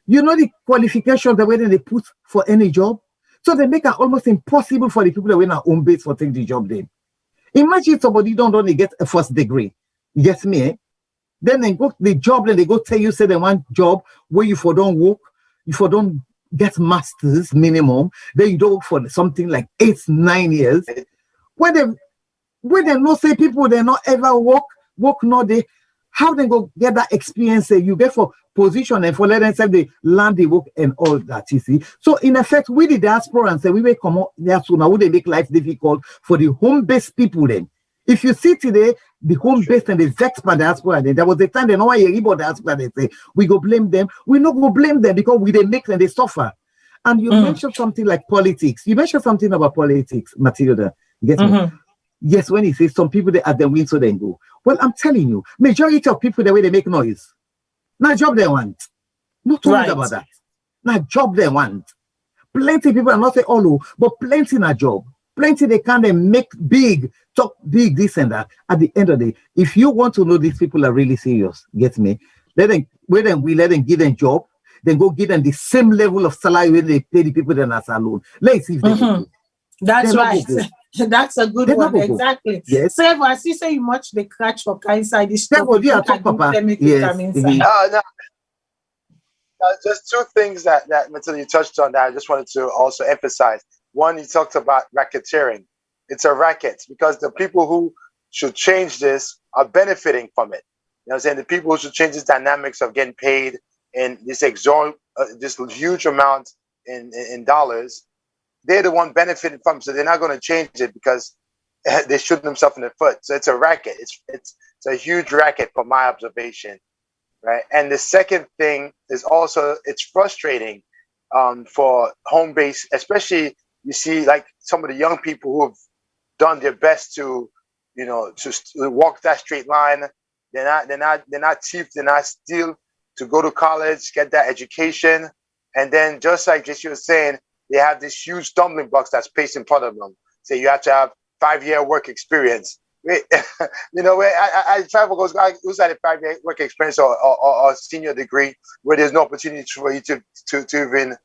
you know the qualification the way they put for any job. So they make it almost impossible for the people that went at home base for take the job then. Imagine somebody don't only get a first degree. You get me? Eh? Then they go the job, then they go tell you, say they want job where you for don't work, you for don't get masters minimum, then you don't work for something like 8-9 years. When they not say people they not ever work no day. How they go get that experience you get for position and for let them say they land the work and all that, you see. So in effect, we the diaspora and say we will come out there soon. Now would they make life difficult for the home-based people then? If you see today, the home-based and the vexed by diaspora, then there was a time they know why you about diaspora, they say we go blame them. We not go blame them because we they make them they suffer. And you mentioned something like politics. You mentioned something about politics, Matilda. Get me? Yes, when he says some people they at the win, so then go. Well, I'm telling you, majority of people the way they make noise. Not job they want. Not worried about that. Not job they want. Plenty people are not say all, but plenty na job. Plenty they can they make big, talk big, this and that. At the end of the day, if you want to know these people are really serious, get me? Let them give them job, then go give them the same level of salary when they pay the people that are Salone. Let's see if they do. That's right. That's a good one. Exactly. Yes. So if I see say you much the catch for inside this stuff. Yes. No. Just two things that Matilda you touched on that I just wanted to also emphasize. One, you talked about racketeering. It's a racket because the people who should change this are benefiting from it. You know what I'm saying? The people who should change this dynamics of getting paid in this this huge amount in dollars, they're the one benefiting from it. So they're not going to change it because they're shooting themselves in the foot. So it's a racket. It's a huge racket from my observation, right? And the second thing is also it's frustrating for home base, especially you see like some of the young people who have done their best to walk that straight line. They're not thief, they're not steal, to go to college, get that education, and then just like Jesse was saying, they have this huge stumbling blocks that's placed in front of them. So you have to have 5-year work experience. you know, where I travel goes, I was at a private work experience or senior degree where there's no opportunity for you to even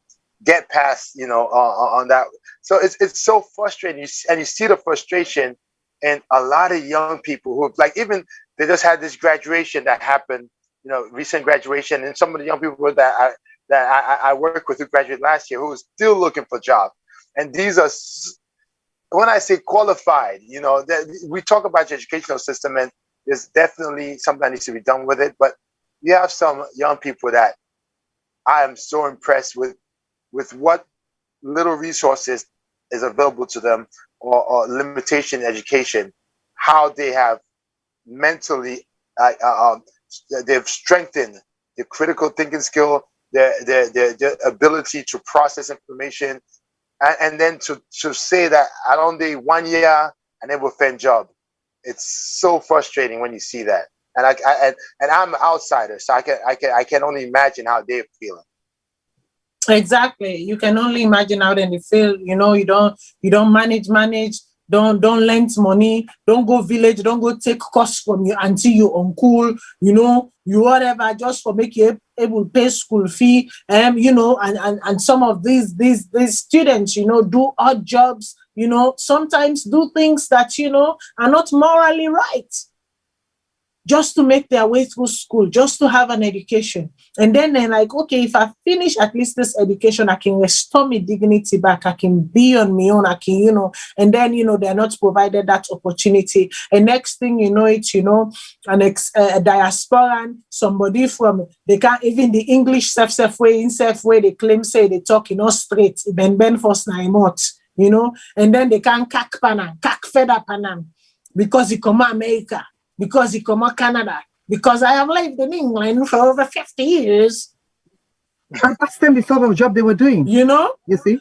get past, you know, on that. So it's so frustrating, and you see the frustration in a lot of young people who, like, even they just had this graduation that happened, you know, recent graduation, and some of the young people that I work with who graduated last year who are still looking for jobs, and these are, when I say qualified, you know, that we talk about the educational system, and there's definitely something that needs to be done with it. But you have some young people that I am so impressed with what little resources is available to them, or limitation in education, how they have mentally, they've strengthened their critical thinking skill, their ability to process information, and then to say that I only 1 year and they will find job. It's so frustrating when you see that, and I'm an outsider, so I can only imagine how they're feeling. Exactly. You can only imagine how they feel. You know, you don't manage, don't lend money, don't go village, don't go take course from your auntie, your uncle, you know, you whatever, just for make you able to pay school fee. You know, and some of these students, you know, do odd jobs, you know, sometimes do things that, you know, are not morally right, just to make their way through school, just to have an education. And then they're like, okay, if I finish at least this education, I can restore my dignity back. I can be on my own. I can, you know, and then, you know, they're not provided that opportunity. And next thing you know, it's, you know, a diasporan, somebody from, they can't even the English self way they claim, say they talk, you know, straight, ben for snaimot, you know, and then they can't kak feda panam because he come America, because he come out Canada, because I have lived in England for over 50 years. And ask them the sort of job they were doing. You know? You see?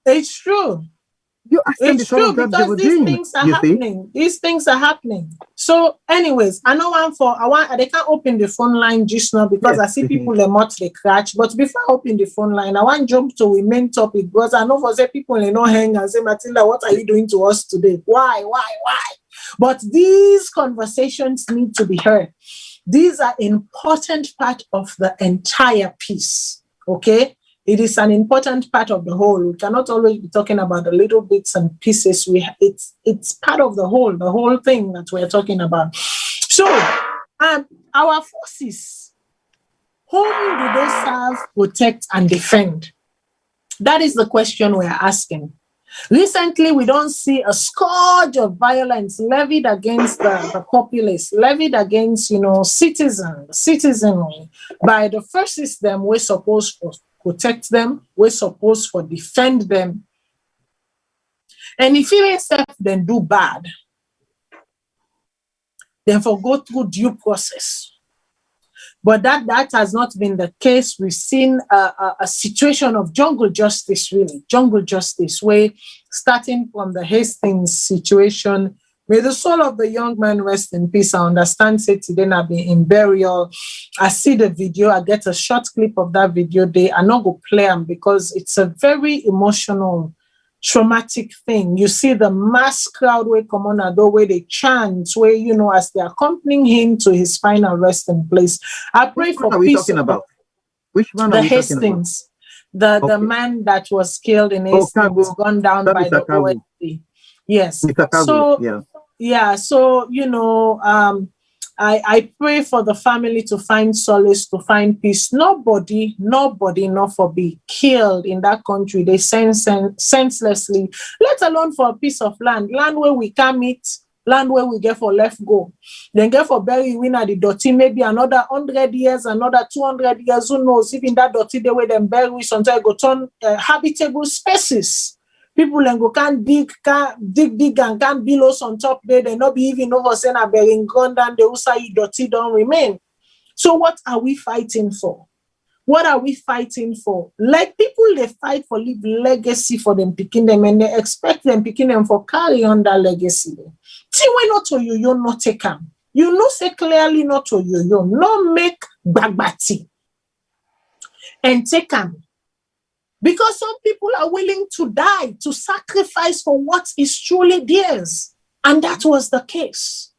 It's true. You ask them the sort of job they were doing. Things are happening. These things are happening. So, anyways, I know they can't open the phone line just now because I see people they mouth they catch. But before I open the phone line, I want to jump to the main topic because I know for say people they know hang and say, Matilda, what are you doing to us today? Why? But these conversations need to be heard. These are important part of the entire piece. Okay? It is an important part of the whole. We cannot always be talking about the little bits and pieces. It's part of the whole thing that we're talking about. So, our forces, whom do they serve, protect, and defend? That is the question we're asking. Recently, we don't see a scourge of violence levied against the populace, levied against, you know, citizenry by the first system. We're supposed to protect them, we're supposed to defend them. And if you yourself then do bad, then for go through due process. But that has not been the case. We've seen a situation of jungle justice, really. Jungle justice, where starting from the Hastings situation, may the soul of the young man rest in peace. I understand say today I've been in burial. I see the video. I get a short clip of that video there. I'm not going to play them because it's a very emotional, traumatic thing. You see the mass crowd where come on the way they chant, where, you know, as they're accompanying him to his final resting place. I pray for peace. Talking about? Which one the are we Hastings, talking about? The man that was killed in Hastings, gunned down by the OSC. Yes. So yeah. So, you know, I pray for the family to find solace, to find peace. Nobody not for be killed in that country. They senselessly, let alone for a piece of land where we can meet, land where we get for left go. Then get for bury win at the dirty, maybe another 100 years, another 200 years, who knows, even that dirty the way them bury sometimes go turn habitable spaces. People then go can't dig and can't build on top there. They not be even over saying a bearing ground and the Usai dirty don't remain. So what are we fighting for? What are we fighting for? Like people, they fight for leave legacy for them picking them, and they expect them picking them for carry on that legacy. See, why not to you not take them? You know, say clearly not to you, no make bagbati and take them. Because some people are willing to die, to sacrifice for what is truly theirs. And that was the case.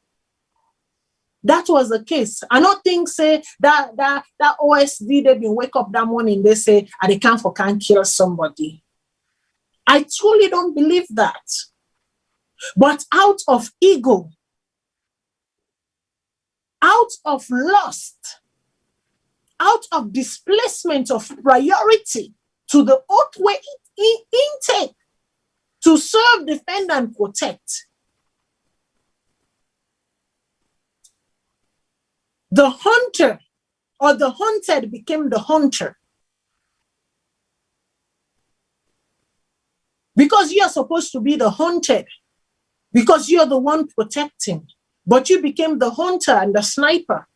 That was the case. I don't think say that OSD, they been wake up that morning, they say, they can't kill somebody. I truly don't believe that. But out of ego, out of lust, out of displacement of priority to the oath way intake to serve, defend, and protect, the hunter or the hunted became the hunter. Because you are supposed to be the hunted, because you're the one protecting, but you became the hunter and the sniper.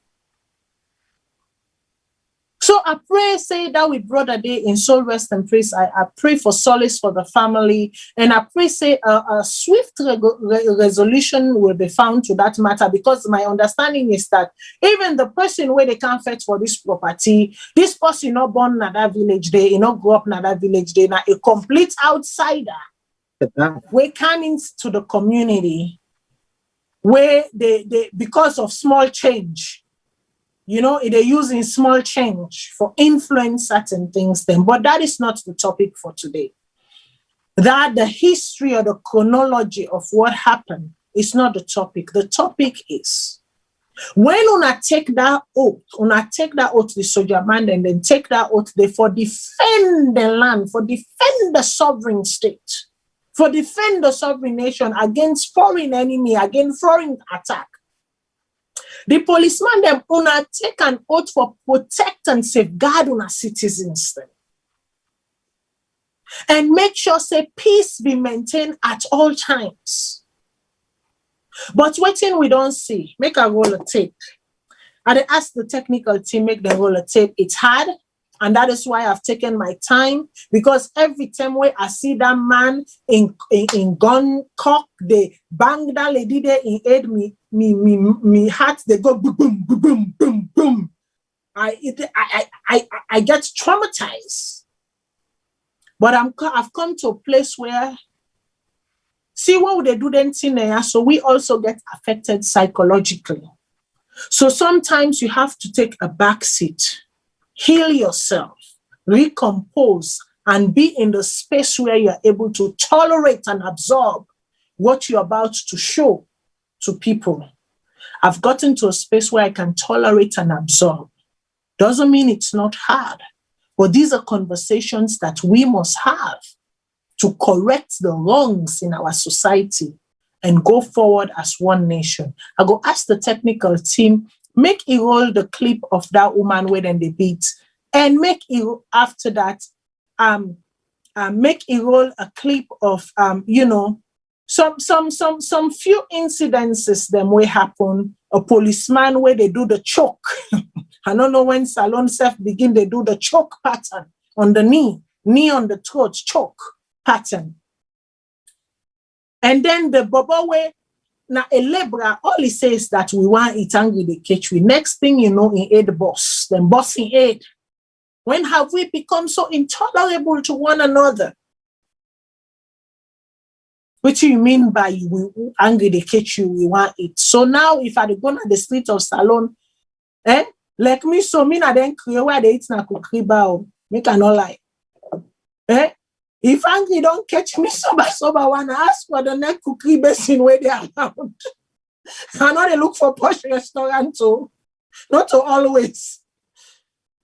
So I pray, say that with Brother Day in soul rest and praise. I pray for solace for the family, and I pray, say a swift resolution will be found to that matter, because my understanding is that even the person where they can't fetch for this property, this person not born in that village day, you not grow up in that village day, now a complete outsider. We come into the community where they because of small change, you know, they're using small change for influence certain things then. But that is not the topic for today. That the history or the chronology of what happened is not the topic. The topic is when una take that oath, the soldier man, and then take that oath there for defend the land, for defend the sovereign state, for defend the sovereign nation against foreign enemy, against foreign attack. The policeman them una take an oath for protect and safeguard una citizens then. And make sure say peace be maintained at all times. But waiting we don't see. Make a roll of tape. I ask the technical team make the roll of tape. It's hard. And that is why I've taken my time, because every time where I see that man in gun cock, they bang that lady there in head, me heart, they go boom, boom, boom, boom, boom, boom. I get traumatized. But I've come to a place where, see what would they do then, so we also get affected psychologically. So sometimes you have to take a back seat. Heal yourself, recompose, and be in the space where you're able to tolerate and absorb what you're about to show to people. I've gotten to a space where I can tolerate and absorb. Doesn't mean it's not hard, but these are conversations that we must have to correct the wrongs in our society and go forward as one nation. I go ask the technical team, make it roll the clip of that woman where then they beat, and make it after that, make it roll a clip of some few incidences them will happen. A policeman where they do the choke. I don't know when Salone self begin they do the choke pattern on the knee on the throat, choke pattern. And then the baba way. Now, a labourer, all he says that we want it angry, they catch we. Next thing you know, in aid boss, then boss in aid. When have we become so intolerable to one another? What do you mean by we angry, they catch you, we want it? So now, if I go to the street of Salone, like me, so me na then create where they eat na kukriba, me cannot lie. If angry don't catch me sober, wanna ask for the next cookie basin where they are around. I know they look for posh restaurant too. Not to always.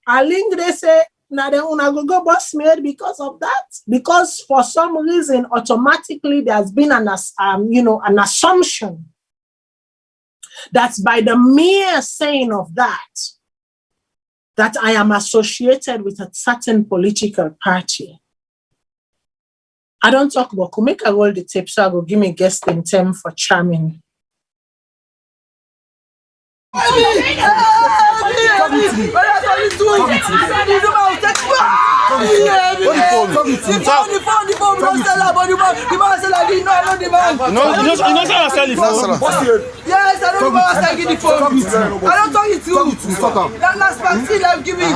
I think they say, now they wanna go boss made because of that. Because for some reason, automatically there's been an assumption that by the mere saying of that I am associated with a certain political party. I don't talk about could make a roll the tape, so I will give me a guest in term for charming. Yes, I don't go outside give the phone. I don't talk it through. That last vaccine I've given.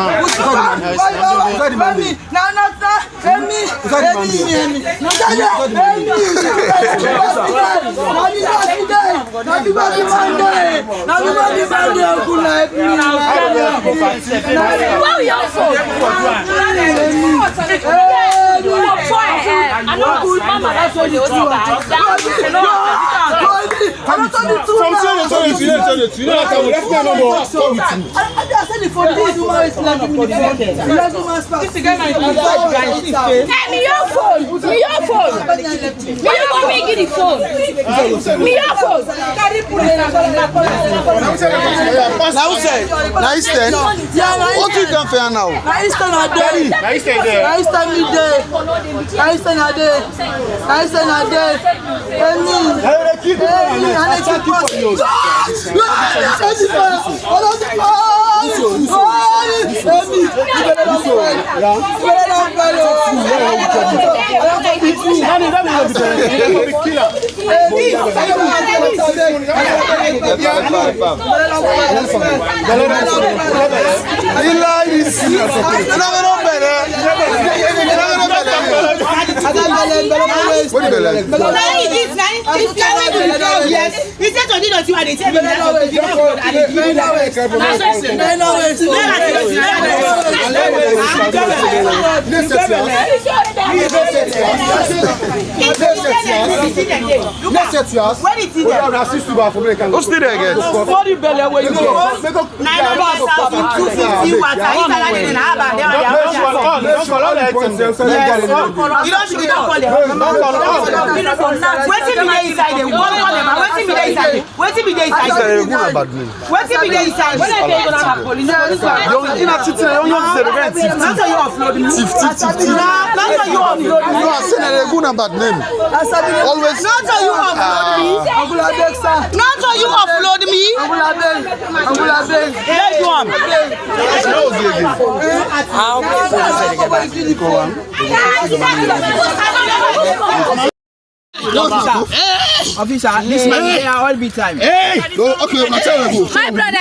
Officer, this man here all be time. Hey! Okay, my turn to go. My brother,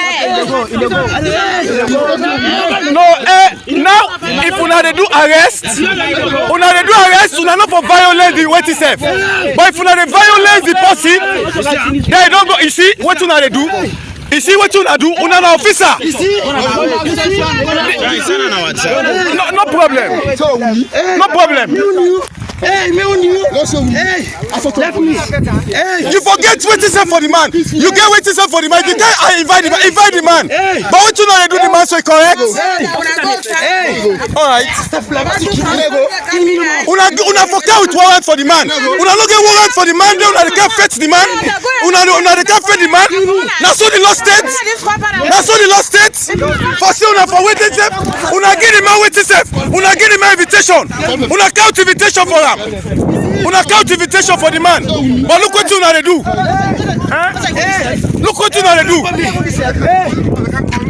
No, now, if una dey do arrest, una not for violence the wait itself. But if una dey violence the person, they don't go, you see, what una dey do? You see what una do? Una na officer. No problem. No problem. Hey, me on you. Hey, left me. Hey, you forget what is for the man. You get what is for the man. You can't invite the man. But what you know they do the man so correct. All right. Una forget with warrant for the man. Una no get warrant for the man. Una can't fetch the man. Una can't fetch the man. Now so the lost state. Now so the lost state. For sure una for waiting step. Una give the man waiting step. Una give the man invitation. Una count invitation for him. Una count invitation for the man. But look what you know they do. Look what you know they do.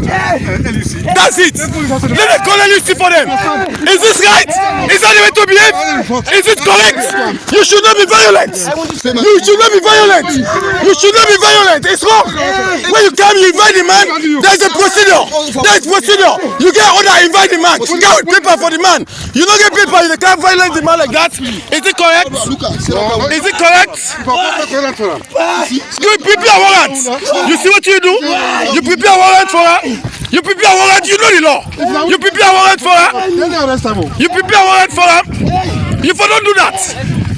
That's it. Let the colonel see for them. Is this right? Is that the way to behave? Is it correct? You should not be violent. You should not be violent. You should not be violent. It's wrong. When you come, you invite the man. There's a procedure. There's procedure. You get order, invite the man. You get paper for the man. You don't get paper, you can't violate the man like that. Is it correct? Is it correct? You prepare a warrant. You see what you do? You prepare a warrant for her. You prepare a warrant, you know the law. You prepare a warrant for her. You prepare a warrant for her. You don't do that.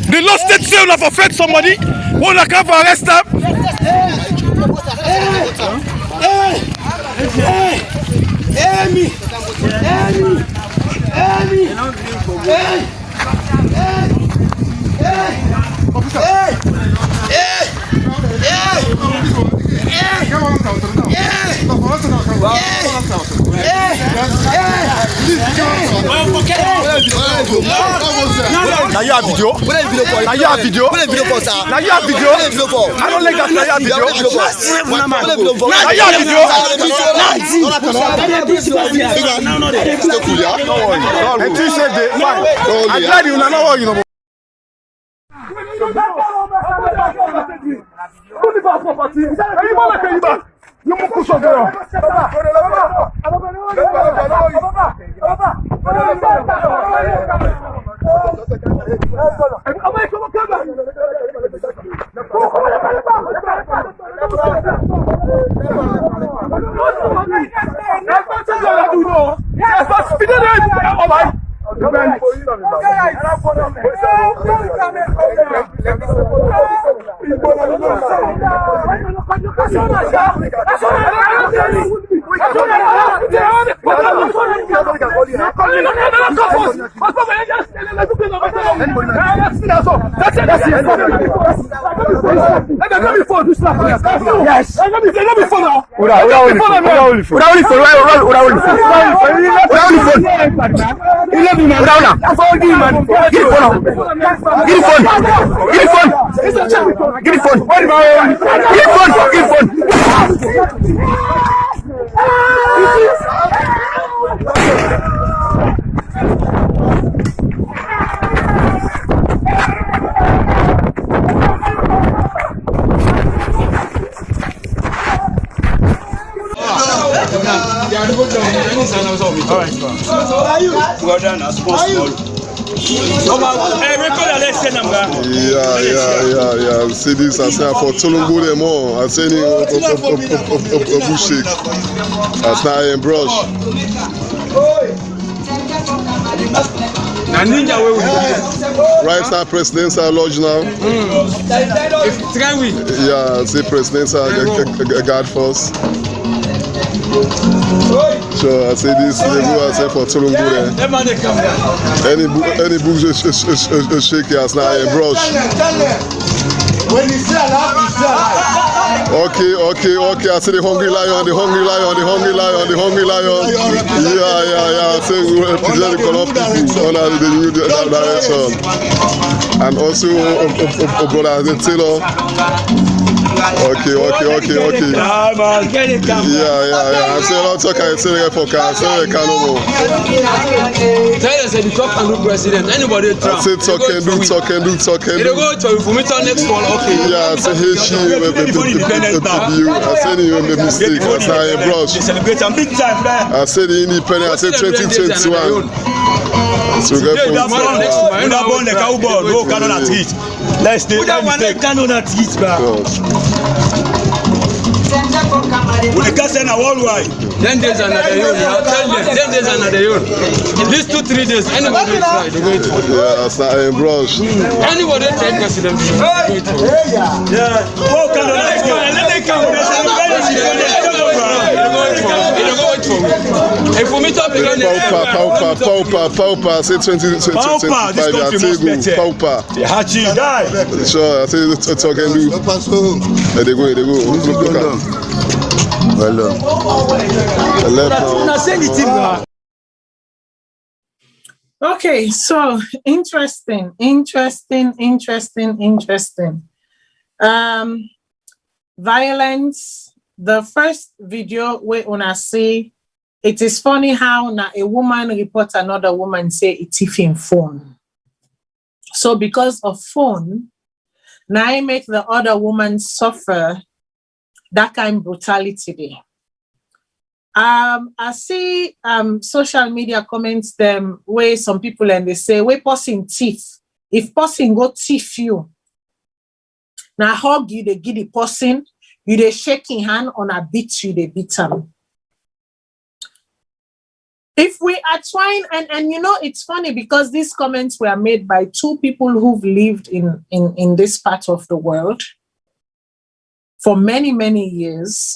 The law states say you for fed somebody. When I come for arrest them. Now you have video. Now you have video. Now you have video. I don't like that. Now you have video. Now you have video. And you said they fine. I'm glad you know what you know. fast property. Anyone like anybody. You must push on girl. Yeah. See this, I say for Tolongo them all. I say a bush shake. That's not a brush. Right now, presidential lodge now. Yeah, say presidential guard force. Sure, I say this, they go, I say for Tolongo there. Any book shake as now a brush. When you say alive, you say alive. Okay. I see the hungry lion. Yeah. I say we represent the color people under the new direction. And also, brother, the tailor. Okay. Yeah. I say not talk. I say the for car. I say the canoe. Tell us the talk and do president. Anybody try. I say talk and do. You go to information next one. Okay. Yeah, I say hey she. I said you made a mistake. I say a brush. I said the independent. I said 2021. So we get from let's stay. We can send a worldwide. 10 days another year. Tell them 10 days another year. These 2-3 days, anybody try, they wait for. Yeah, that's not a brush. Anybody try president, wait for. Yeah. What kind of life? Let them come. If we meet up again, Pauper, say 2025. Pauper. Hachi die. Sure, I say talk and do. They go. Look at. Well done. Okay, so interesting. Violence. The first video we wanna see, it is funny how now a woman reports another woman say it's in phone. So because of phone, now I make the other woman suffer that kind of brutality there. I see social media comments them where some people and they say, we person thief. If person go thief you, now hug you, they give the person, you they shaking hand on a beat you, they beat them. If we are trying, and you know, it's funny because these comments were made by two people who've lived in this part of the world for many, many years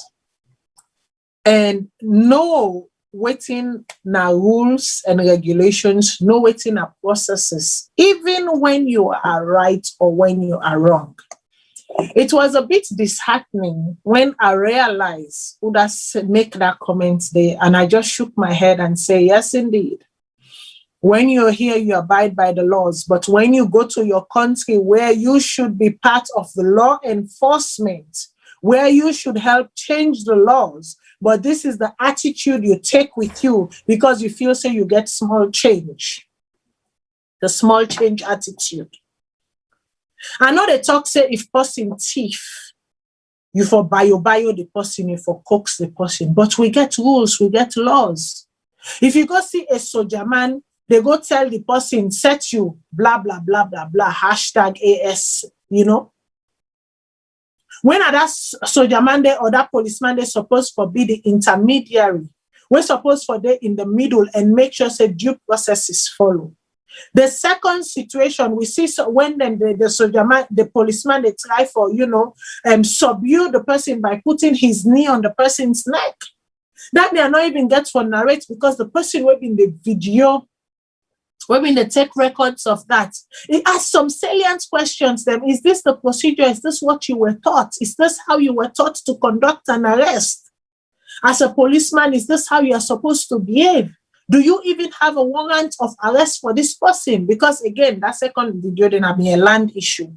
and know waiting now rules and regulations, know waiting now processes, even when you are right or when you are wrong. It was a bit disheartening when I realized who does make that comment there, and I just shook my head and say, yes, indeed. When you're here, you abide by the laws, but when you go to your country where you should be part of the law enforcement, where you should help change the laws, but this is the attitude you take with you because you feel so you get small change. The small change attitude. I know they talk say if person thief, You for bio the person, you for coax the person. But we get rules, we get laws. If you go see a soldier man, they go tell the person, set you, blah, blah, blah, blah, blah, hashtag AS, you know. When that soldier man there or that policeman, they're supposed to be the intermediary. We're supposed to be in the middle and make sure that due process is followed. The second situation we see, so when then the soldier man, the policeman, they try for, subdue the person by putting his knee on the person's neck. That they are not even get for narrate because the person will be in the video, when they take records of that, it asks some salient questions. Them, is this the procedure? Is this what you were taught? Is this how you were taught to conduct an arrest? As a policeman, is this how you are supposed to behave? Do you even have a warrant of arrest for this person? Because again, that second video then have been a land issue.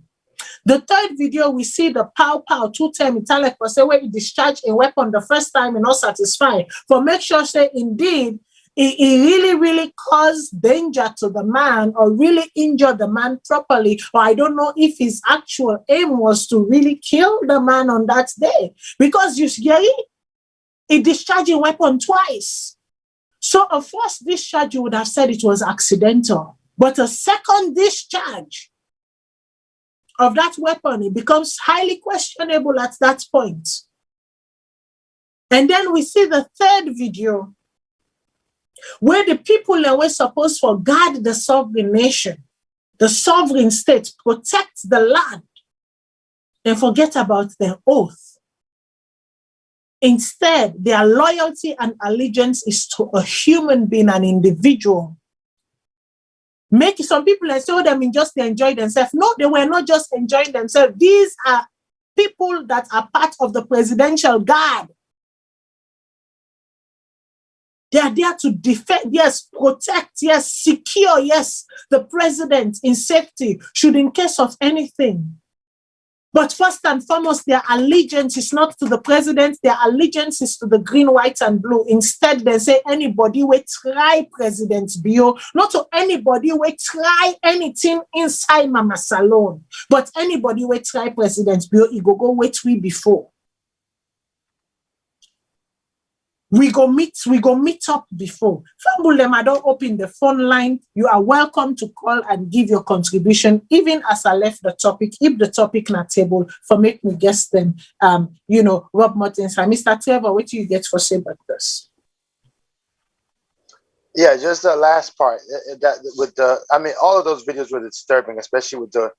The third video, we see the pow 2-time italic for say where he discharged a weapon the first time and not satisfied. For make sure say indeed it really caused danger to the man or really injured the man properly, or I don't know if his actual aim was to really kill the man on that day. Because you see, he discharged a weapon twice. So a first discharge, you would have said it was accidental. But a second discharge of that weapon, it becomes highly questionable at that point. And then we see the third video, where the people that were supposed to guard the sovereign nation, the sovereign state, protect the land, and forget about their oath. Instead, their loyalty and allegiance is to a human being, an individual. Make some people and say, them just enjoy themselves. No, they were not just enjoying themselves. These are people that are part of the presidential guard. They are there to defend, yes, protect, yes, secure, yes, the president in safety, should in case of anything. But first and foremost, their allegiance is not to the president, their allegiance is to the green, white, and blue. Instead, they say anybody will try President Bio, not to anybody will try anything inside Mama Salone, but anybody will try President Bio, he go wait we before. We go meet up before. Fambulem, I don't open the phone line. You are welcome to call and give your contribution, even as I left the topic. If the topic na table, for make me guess them. Rob Martins. Mr. Trevor, what do you get for say about this? Yeah, just the last part. All of those videos were disturbing, especially with the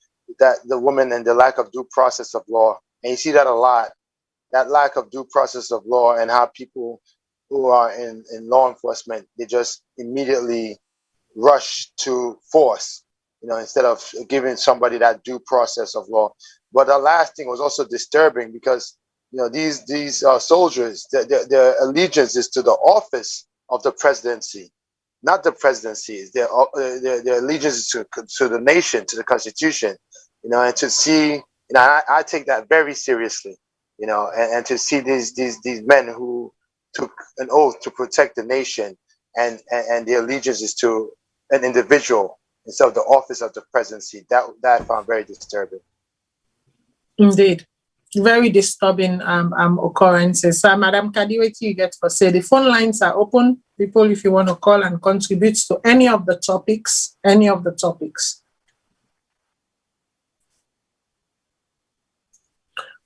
woman and the lack of due process of law. And you see that a lot. That lack of due process of law and how people who are in law enforcement, they just immediately rush to force, instead of giving somebody that due process of law. But the last thing was also disturbing because, these soldiers, their allegiance is to the office of the presidency, not the presidency. Their allegiance is to the nation, to the Constitution, and to see, I take that very seriously. And to see these men who took an oath to protect the nation and their allegiance is to an individual instead of the office of the presidency, that I found very disturbing. Indeed. Very disturbing occurrences. Madam Kadi, what you get for say? The phone lines are open. People, if you want to call and contribute to any of the topics.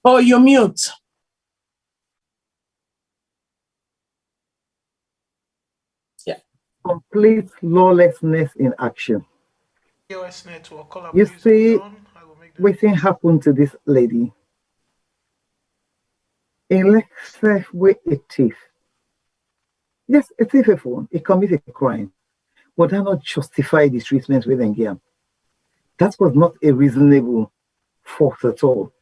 Oh, you're mute. Yeah. Complete lawlessness in action. You see, what thing happened to this lady? In let's say with a thief. Yes, a thief phone. He committed a crime. But that not justify the treatment with them. That was not a reasonable force at all.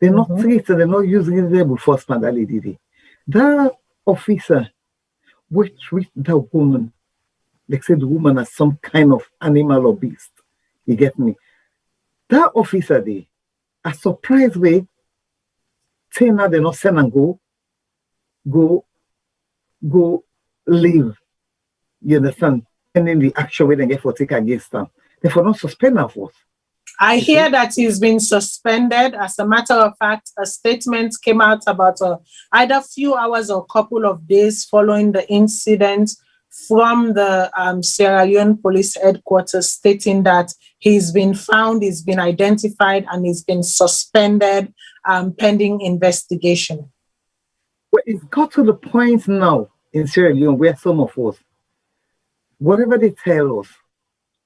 They're not treated, they're not using reasonable force modality. That officer will treat that woman, they say the woman as some kind of animal or beast. You get me? That officer there, a surprise way, saying now they not send and go leave. You understand? And then the action way they get for take against them. Therefore not suspend her force. I hear that he's been suspended. As a matter of fact, a statement came out about either few hours or couple of days following the incident from the Sierra Leone police headquarters, stating that he's been found, he's been identified, and he's been suspended pending investigation. Well, it's got to the point now in Sierra Leone where some of us, whatever they tell us,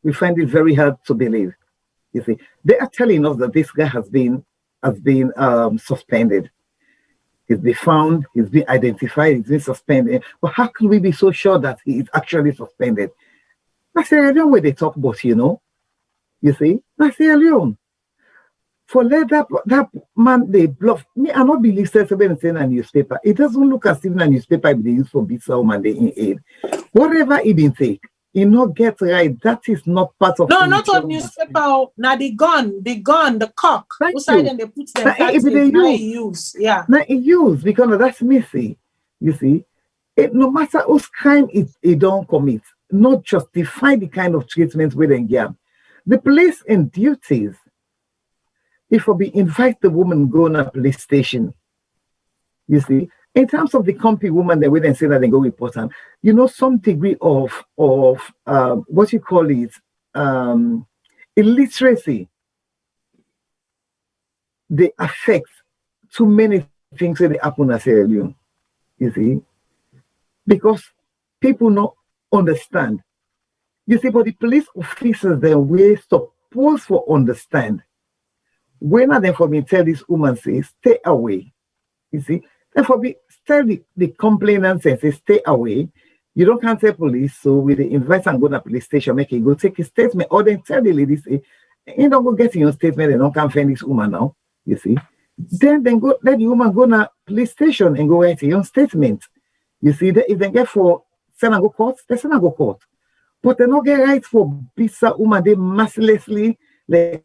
we find it very hard to believe. You see, they are telling us that this guy has been suspended. He's been found, he's been identified, he's been suspended. But how can we be so sure that he is actually suspended? That's Sierra Leone where they talk about, you see, that's Sierra Leone. For let that man, they bluff me. I not believe somebody saying a newspaper. It doesn't look as if a newspaper they use for visa woman they in aid. Whatever he been take, he not get right. That is not part of. No, not on newspaper. Now the gun, the cock. Outside and they put them. That's they use. Yeah. Now he use because that's messy. You see, no matter whose crime it don't commit, not justify the kind of treatment we then get. The police in duties. If we invite the woman go on a police station, you see, in terms of the company woman, they wait and say that they go report her. Some degree of what you call it, illiteracy. They affect too many things that happen in Sierra Leone, you see, because people not understand. You see, but the police officers, they were supposed to understand. When are they for me tell this woman say stay away? You see, therefore we tell the complainant say stay away. You don't can't tell police, so we invite and go to the police station, make it go take a statement, or then tell the lady say, you don't go get in your statement and don't come find this woman now. You see, then go let the woman go to police station and go write your statement. You see, if they get for send and go court, they send and go court, but they not get right for visa woman. They mercilessly like.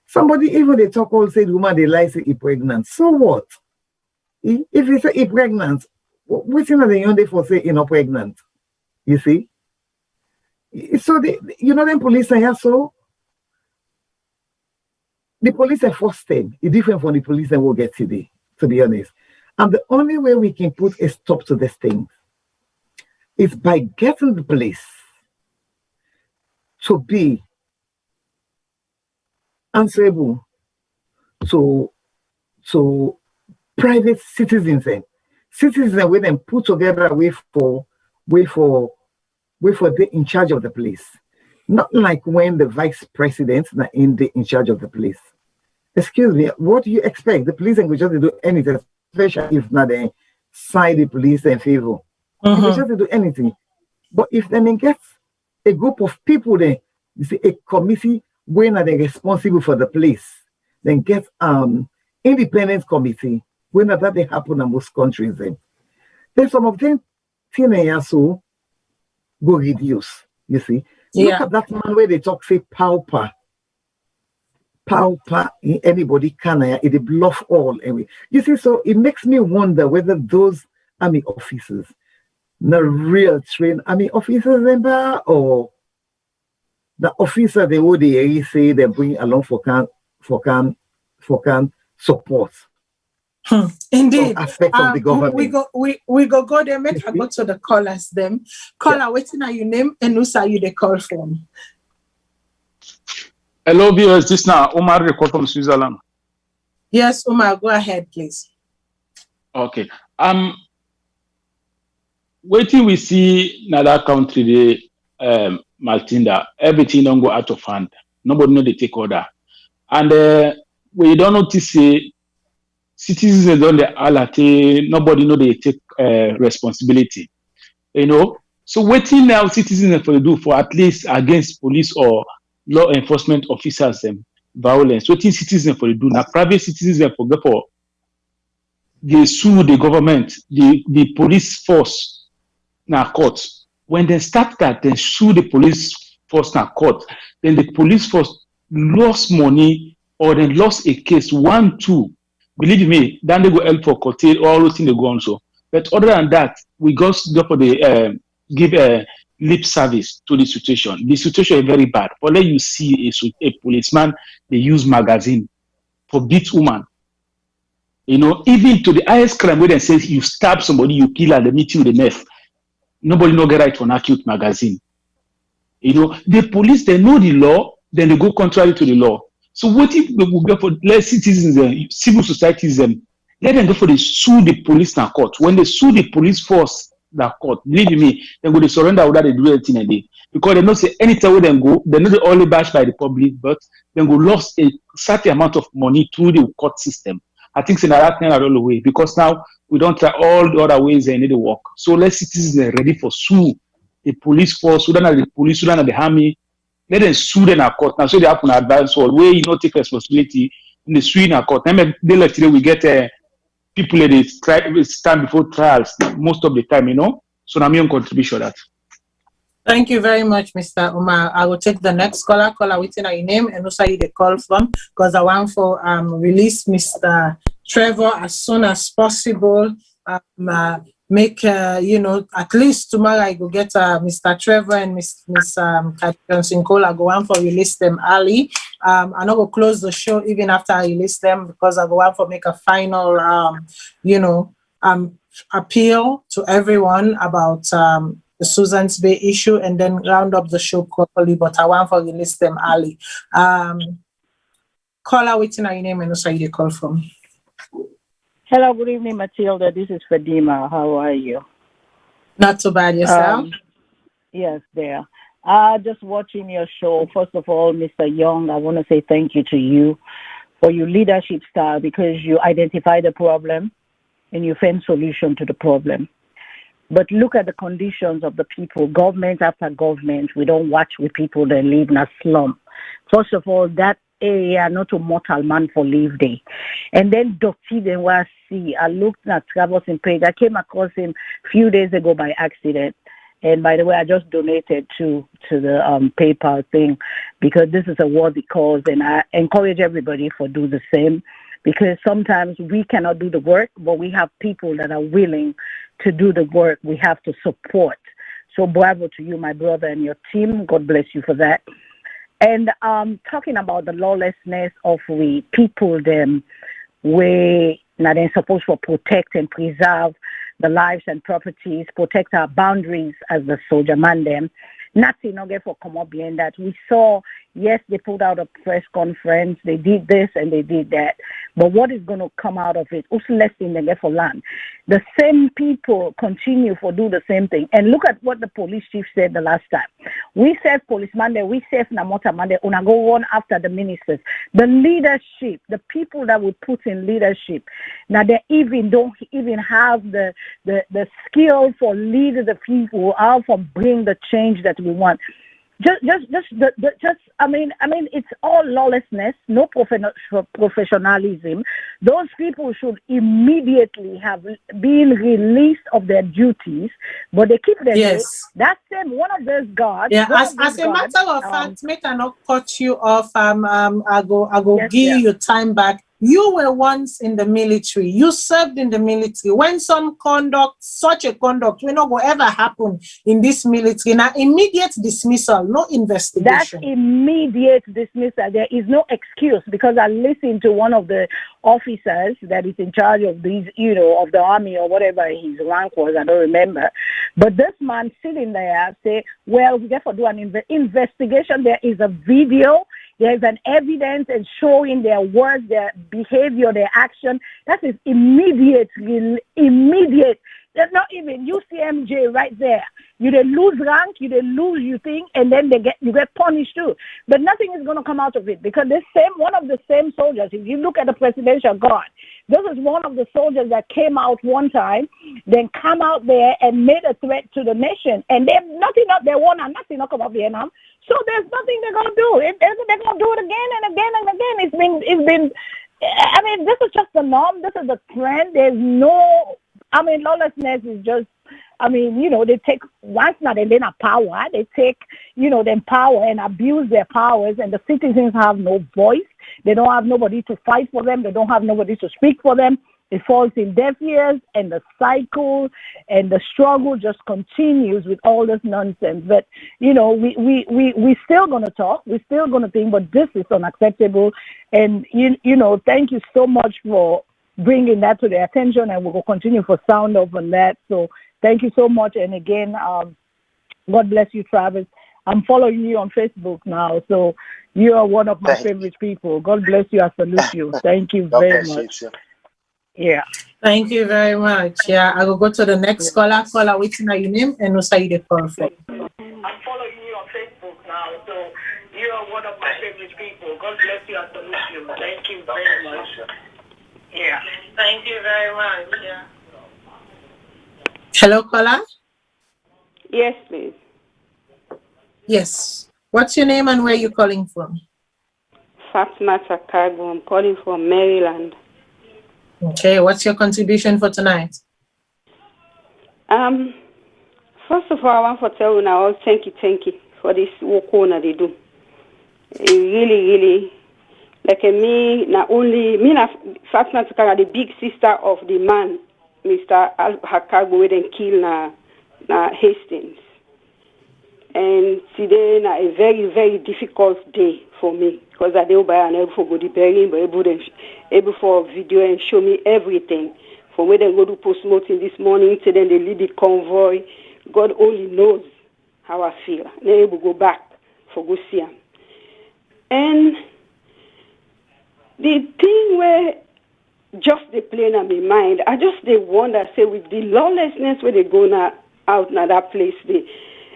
Somebody even they talk all say the woman they lie say he pregnant. So what? If they say he pregnant, what's in the young day for say he not pregnant? You see? So them police are here, so the police are forced them. It's different from the police that we'll get today, to be honest. And the only way we can put a stop to this thing is by getting the police to be answerable to private citizens and citizens where them put together way for they in charge of the police. Not like when the vice president are in charge of the police. Excuse me, what do you expect? The police ain't just do anything, especially if not they side the police in favor. They just do anything. But if they get a group of people there, you see a committee when are they responsible for the police, then get independent committee when that they happen in most countries. Then some of them 10 years so go reduce. You see, look at that man where they talk say pauper, anybody can it bluff all anyway. You see, so it makes me wonder whether those army officers, the real trained army officers, remember, or the officer they would say they bring along for can support. Indeed. Aspects of the government. We go there. Make I go to the callers them. Caller, waiting are your name and who's are you the call from? Hello, viewers. This now Omar record from Switzerland. Yes, Omar, go ahead, please. Okay. Waiting we see in other country the Maltinda, everything don't go out of hand. Nobody know they take order. And we don't notice citizens don't they alert, nobody know they take responsibility. So waiting now citizens for do for at least against police or law enforcement officers violence. Waiting citizens for do now private citizens for they sue the government, the police force now court. When they start that, they sue the police force now court. Then the police force lost money or they lost a case, 1, 2. Believe me, then they go help for court, all those things they go on so. But other than that, we go for the give lip service to the situation. The situation is very bad. But let you see a policeman, they use magazine for beat woman. You know, even to the highest crime where they say you stab somebody, you kill her, they meet you with a knife. Nobody no get right for an acute magazine. You know, the police, they know the law, then they go contrary to the law. So what if we go for let citizens, civil societies, let them go for the sue the police in court. When they sue the police force the court, believe me, they go to surrender without they do anything a day. Because they know say anytime where they go, they're not only bashed by the public, but they go lost a certain amount of money through the court system. I think it's another thing all the way because now we don't try all the other ways they need to work. So let citizens ready for sue the police force, Sudan and the police, Sudan and the army. Let them sue them at court now, so they have an advance or where you not take responsibility in the suing at court. Then today we get people that they stand before trials most of the time, you know. So I'm your contribution to that. Thank you very much, Mr. Umar. I will take the next caller within your name and also you the call from because I want for release Mr. Trevor as soon as possible. Make you know, at least tomorrow I go get Mr. Trevor and Miss Sinkola. I go on for release them early. I not go close the show even after I release them because I go on for make a final you know appeal to everyone about the Susan's Bay issue and then round up the show properly. But I want for release them early. Caller within your name and also you call from. Hello, good evening, Matilda. This is Fadima. How are you? Not too bad, yourself? Yes, there. Just watching your show. First of all, Mr. Young, I want to say thank you to you for your leadership style because you identify the problem and you find solution to the problem. But look at the conditions of the people, government after government. We don't watch with people that live in a slum. First of all, that area not a mortal man for leave day. And then Dr. Denwa see, I looked at Travis page. I came across him a few days ago by accident. And by the way, I just donated to the PayPal thing because this is a worthy cause and I encourage everybody to do the same because sometimes we cannot do the work, but we have people that are willing to do the work. We have to support. So bravo to you, my brother, and your team. God bless you for that. And talking about the lawlessness of we people, them, we not supposed to protect and preserve the lives and properties, protect our boundaries as the soldier man them. Nothing no get for come up behind that. We saw, yes, they put out a press conference, they did this and they did that. But what is going to come out of it? Also less than they get for land. The same people continue to do the same thing. And look at what the police chief said the last time. We save policeman there, we save Namota Mande, una go on after the ministers. The leadership, the people that we put in leadership, now they even don't even have the skill for lead the people, how to bring the change that we want. I mean, it's all lawlessness, no professionalism. Those people should immediately have been released of their duties, but they keep them. Yes. That's them. One of those guards. Yeah. As a matter of fact, make I not cut you off. I go yes, give you time back. You were once in the military. You served in the military. When some conduct, such a conduct, will not go ever happen in this military. Now, immediate dismissal, no investigation. That's immediate dismissal. There is no excuse because I listened to one of the officers that is in charge of these, you know, of the army or whatever his rank was. I don't remember. But this man sitting there say, well, we have to do an investigation. There is a video. There's an evidence and showing their words, their behavior, their action. That is immediate. There's not even UCMJ right there. You they lose rank, you they lose you think, and then you get punished too. But nothing is going to come out of it because one of the same soldiers. If you look at the presidential guard, this is one of the soldiers that came out one time, then come out there and made a threat to the nation, and then nothing up there won and nothing not come up Vietnam. So there's nothing they're going to do. They're going to do it again and again and again. It's been. I mean, this is just the norm. This is the trend. There's no. I mean, lawlessness is just. I mean, you know, they take once now they have power. They take, you know, them power and abuse their powers, and the citizens have no voice. They don't have nobody to fight for them. They don't have nobody to speak for them. it falls in deaf ears, and the cycle and the struggle just continues with all this nonsense. But, we still going to talk. We're still going to think, but this is unacceptable. And, thank you so much for bringing that to their attention, and we'll continue for sound off on that. So thank you so much. And again, God bless you, Travis. I'm following you on Facebook now, so you are one of my favorite people. God bless you. I salute you. Thank you very much. Yeah. Thank you very much. Yeah, I will go to the next caller. Caller, waiting at your name and also you the call for. I'm following you on Facebook now, so you are one of my favorite people. God bless you. I salute you. Thank you very much. Yeah. Thank you very much. Yeah. Hello, caller? Yes, please. Yes. What's your name and where are you calling from? Fatima Chicago. I'm calling from Maryland. Okay, what's your contribution for tonight? First of all, I want to tell you now, thank you for this work they do. It really, like me, not only me, Fatima Chicago, the big sister of the man, Mr. Al-Hakago, where they kill na Hastings. And today na a very, very difficult day for me because I don't buy an able for go to burying, but able for video and show me everything. From where they go to post-mortem this morning to then they lead the convoy. God only knows how I feel. And then able go back for go see him. And the thing where just the plane on my mind, I just they wonder, say with the lawlessness where they go now out now that place there.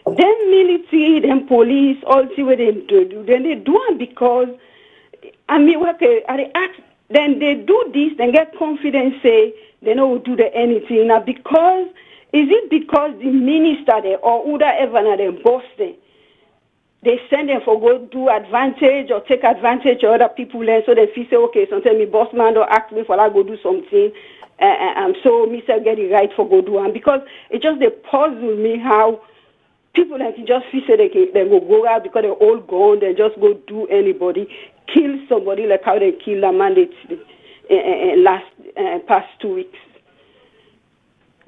Them military, them police, all see what they do. Then they do it because, then they do this, then get confidence, say, they know do the anything. Now, because, is it because the minister there, or whoever now them boss there, they send them for go do advantage or take advantage of other people there, so they feel say, okay, sometimes me boss man don't ask me for I go do something, so me say get it right for go do, and because it just they puzzle me how people like just feel say they go out because they're all gone, they just go do anybody, kill somebody like how they kill a man past 2 weeks.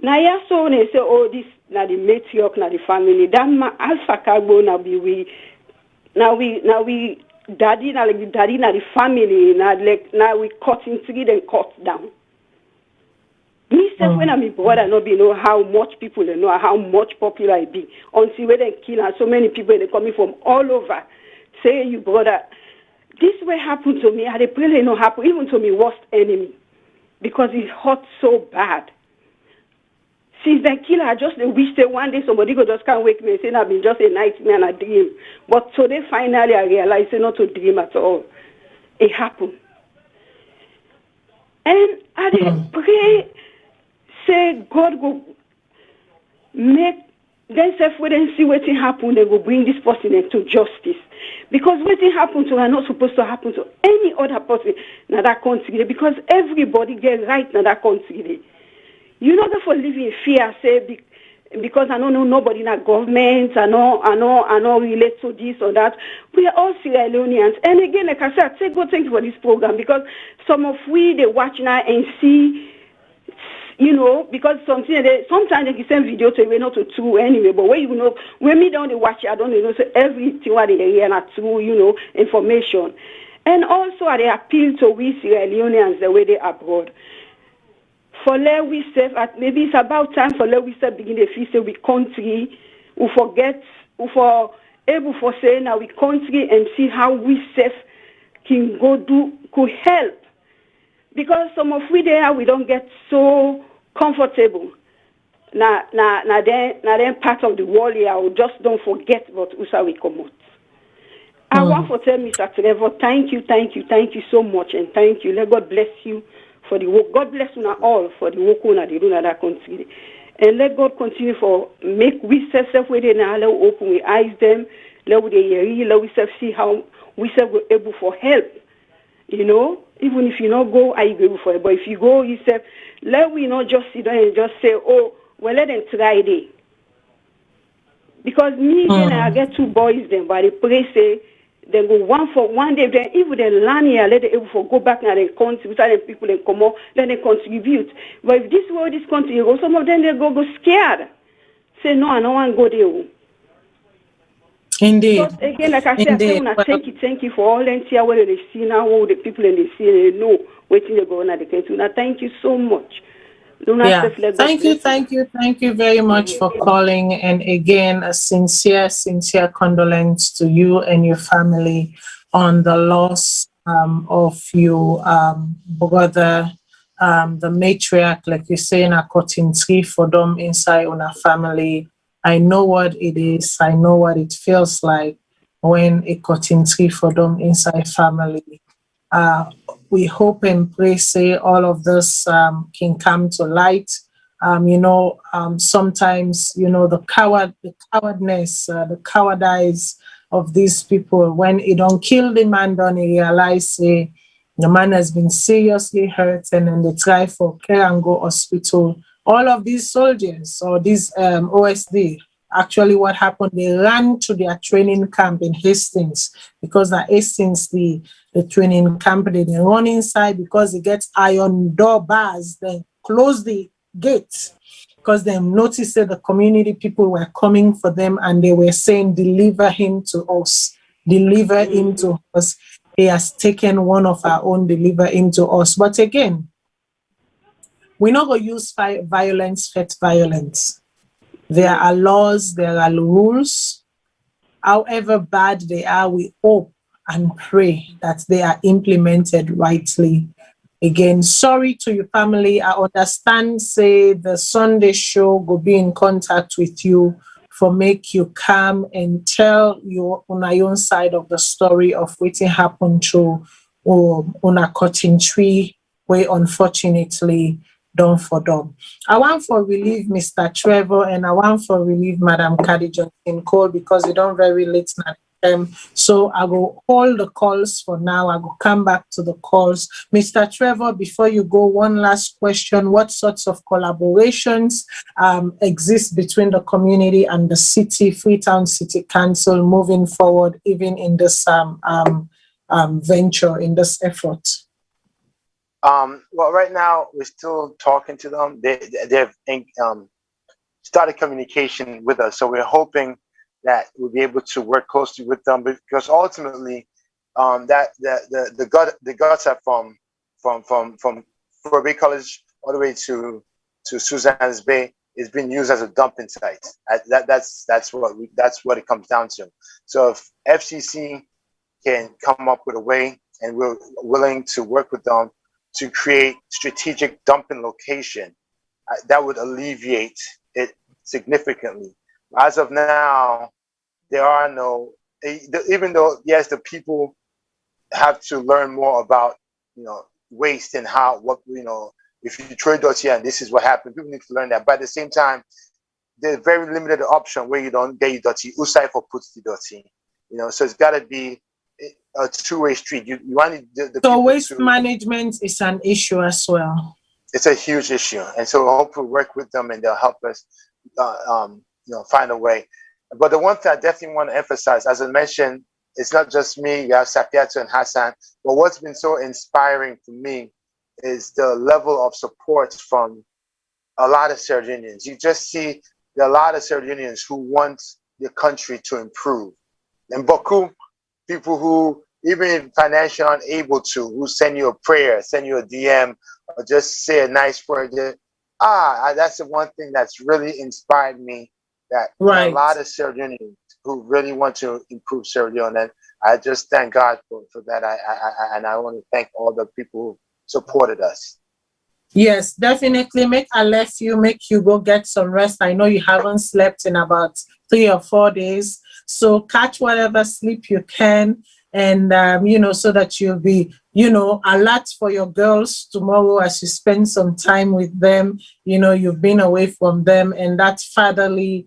Now yeah, so they say, oh, this now the matriarch, now the family, that Alpha Carbo now be we daddy now like the daddy now the family now we cut in three then cut down. Me say when I'm brother not be know how much people they know how much popular I be until when they kill and so many people they coming from all over say you brother this way happened to me and they pray they not happen even to me worst enemy because it hurt so bad. Since they kill I just wish that one day somebody could just can't wake me and say I've been just a nightmare and a dream. But today finally I realized it's not a dream at all. It happened. And I pray say God go make themselves wait and see what happen. They will bring this person into justice because what happen to her not supposed to happen to any other person in that country because everybody gets right in that country. You know that for living in fear, say because I don't know nobody in our government, I know relate to this or that. We are all Sierra Leoneans. And again, like I said, say God thank you for this program because some of we they watch now and see. You know, because sometimes they can send video to you, not to true anyway, but when you know, when me down they watch it, I don't know, so everything what they hear not true, information. And also they appeal to we Sierra Leoneans the way they abroad. For let we serve at maybe it's about time for let we serve begin the feast with country, who forget, who for able for saying now we country and see how we serve can go do could help. Because some of we there we don't get so comfortable. Now then part of the world here, I just don't forget about Usa we come out. I want to tell Mr. Trevor, thank you so much and thank you. Let God bless you for the work. God bless you all for the work on the do that country. And let God continue for make we self with it now, let open we eyes them, let we hear, let we see how we self were able for help. You know, even if you not go, I agree for it. But if you go yourself, let we not just sit down and just say, oh, well, let them try it. Because me, then I get two boys then, but they pray say, Then go one for one day. Then if they land here, let them able to go back and then contribute. And people they come out, then they contribute. But if this world is country, you go, some of them they go scared. Say no, I don't want to go there. Indeed. But again, like I said, Indeed. I thank you for all them here where they see now, all the people in the see, they know waiting to go on at the country. Now, thank you so much. Yeah. Thank you very much for calling. And again, a sincere condolence to you and your family on the loss of your brother, the matriarch, like you say, in a cutting tree for them inside on a family. I know what it is. I know what it feels like when a cutting tree for them inside family. We hope and pray, say all of this can come to light. Sometimes, the cowardness, the cowardice of these people, when it don't kill the man, don't realize the man has been seriously hurt, and then they try for care and go hospital. All of these soldiers or these OSD, actually what happened, they ran to their training camp in Hastings, because at Hastings, the training camp, they run inside because they get iron door bars, then close the gates, because they noticed that the community people were coming for them and they were saying, deliver him to us, deliver him to us. He has taken one of our own, deliver him to us. But again, we're not going to use violence, fight violence. There are laws, there are rules. However bad they are, we hope and pray that they are implemented rightly. Again, sorry to your family. I understand, say, the Sunday show will be in contact with you for make you come and tell your on your own side of the story of what happened to on a cutting tree, where unfortunately done for them. I want for relieve Mr. Trevor, and I want for relieve Madam Caddy Johnson Cole, because you don't very late now. So I will hold the calls for now. I will come back to the calls. Mr. Trevor, before you go, one last question. What sorts of collaborations exist between the community and the city, Freetown City Council, moving forward, even in this venture, in this effort? Well, right now we're still talking to them. They've started communication with us, so we're hoping that we'll be able to work closely with them, because ultimately, the guts are from Fort Bay College all the way to Susan's Bay is being used as a dumping site. That's what it comes down to. So if FCC can come up with a way, and we're willing to work with them to create strategic dumping location, that would alleviate it significantly. As of now, there are no, even though, yes, the people have to learn more about, waste and if you throw dirty and this is what happened, people need to learn that. But at the same time, there's very limited option where you don't get your dirty. Usai for puts the dirty, so it's got to be a two-way street. You want the so waste management is an issue as well. It's a huge issue, and so hopefully work with them and they'll help us, find a way. But the one thing I definitely want to emphasize, as I mentioned, it's not just me. You have Safiato and Hassan. But what's been so inspiring for me is the level of support from a lot of Sardinians. You just see there are a lot of Sardinians who want the country to improve, and beaucoup people who, even financially unable to, who send you a prayer, send you a DM, or just say a nice word. That's the one thing that's really inspired me. That right. A lot of Sardinians who really want to improve Sierra Leone, and I just thank God for that. I want to thank all the people who supported us. Yes, definitely. Make you go get some rest. I know you haven't slept in about 3 or 4 days, so catch whatever sleep you can, and so that you'll be alert for your girls tomorrow as you spend some time with them. You've been away from them, and that fatherly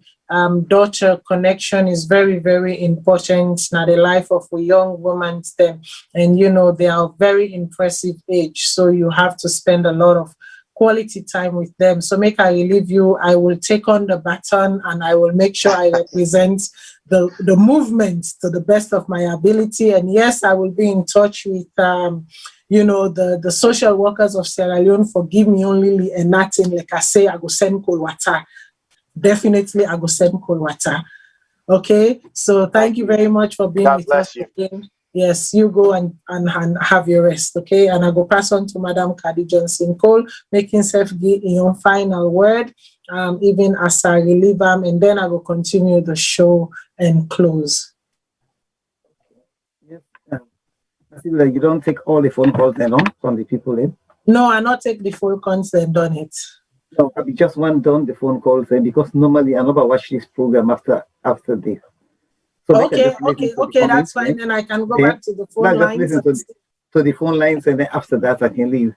daughter connection is very, very important in the life of a young woman. Them, and they are very impressive age, so you have to spend a lot of quality time with them. So make I leave you, I will take on the baton and I will make sure I represent the movement to the best of my ability. And yes, I will be in touch with the social workers of Sierra Leone. Forgive me only nothing. Like I say, I go send cold water. Definitely I go send cold water. Okay. So thank you very much for being with us again. Yes, you go and have your rest, okay? And I go pass on to Madam Kadi Johnson Cole, making self give your final word, even as I relieve them, and then I will continue the show and close. Yes. I feel like you don't take all the phone calls then on from the people in. No, I not take the full consent on it. No, I just want done the phone calls because normally I never watch this program after this. So okay, that's fine. Then I can go back to the phone lines. To the phone lines, and then after that I can leave.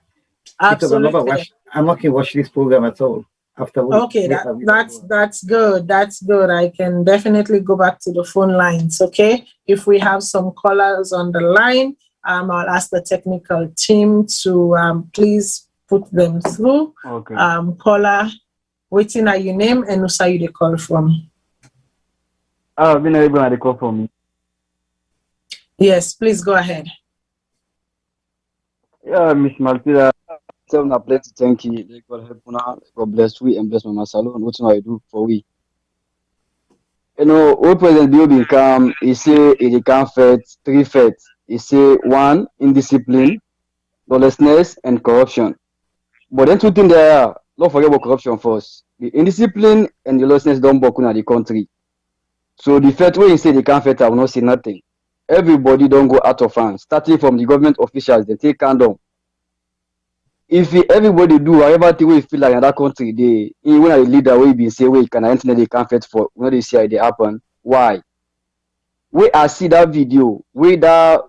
Absolutely. Because I'm not going to watch this program at all. Afterwards. Okay, that's good. That's good. I can definitely go back to the phone lines. Okay, if we have some callers on the line, I'll ask the technical team to please put them through. Okay. Caller, waiting at your name and who say you the call from. I've been able to call from me. Yes, please go ahead. Yeah, Miss Malpira, tell a plenty thank you. God help you. God bless we and bless Mama Salone. What I do for we. You know, what President Bill come, he say he can't fight 3 fights. He say 1, indiscipline, lawlessness, and corruption. But then 2 things there, don't forget about corruption first. The indiscipline and the lawlessness don't work in the country. So the first way you say they can't fight, I will not say nothing. Everybody don't go out of hand. Starting from the government officials, they take condom. If everybody do whatever thing we feel like in that country, when a leader will be say, wait, can I enter they can't fight for when they see how they happen? Why? Where I see that video, where that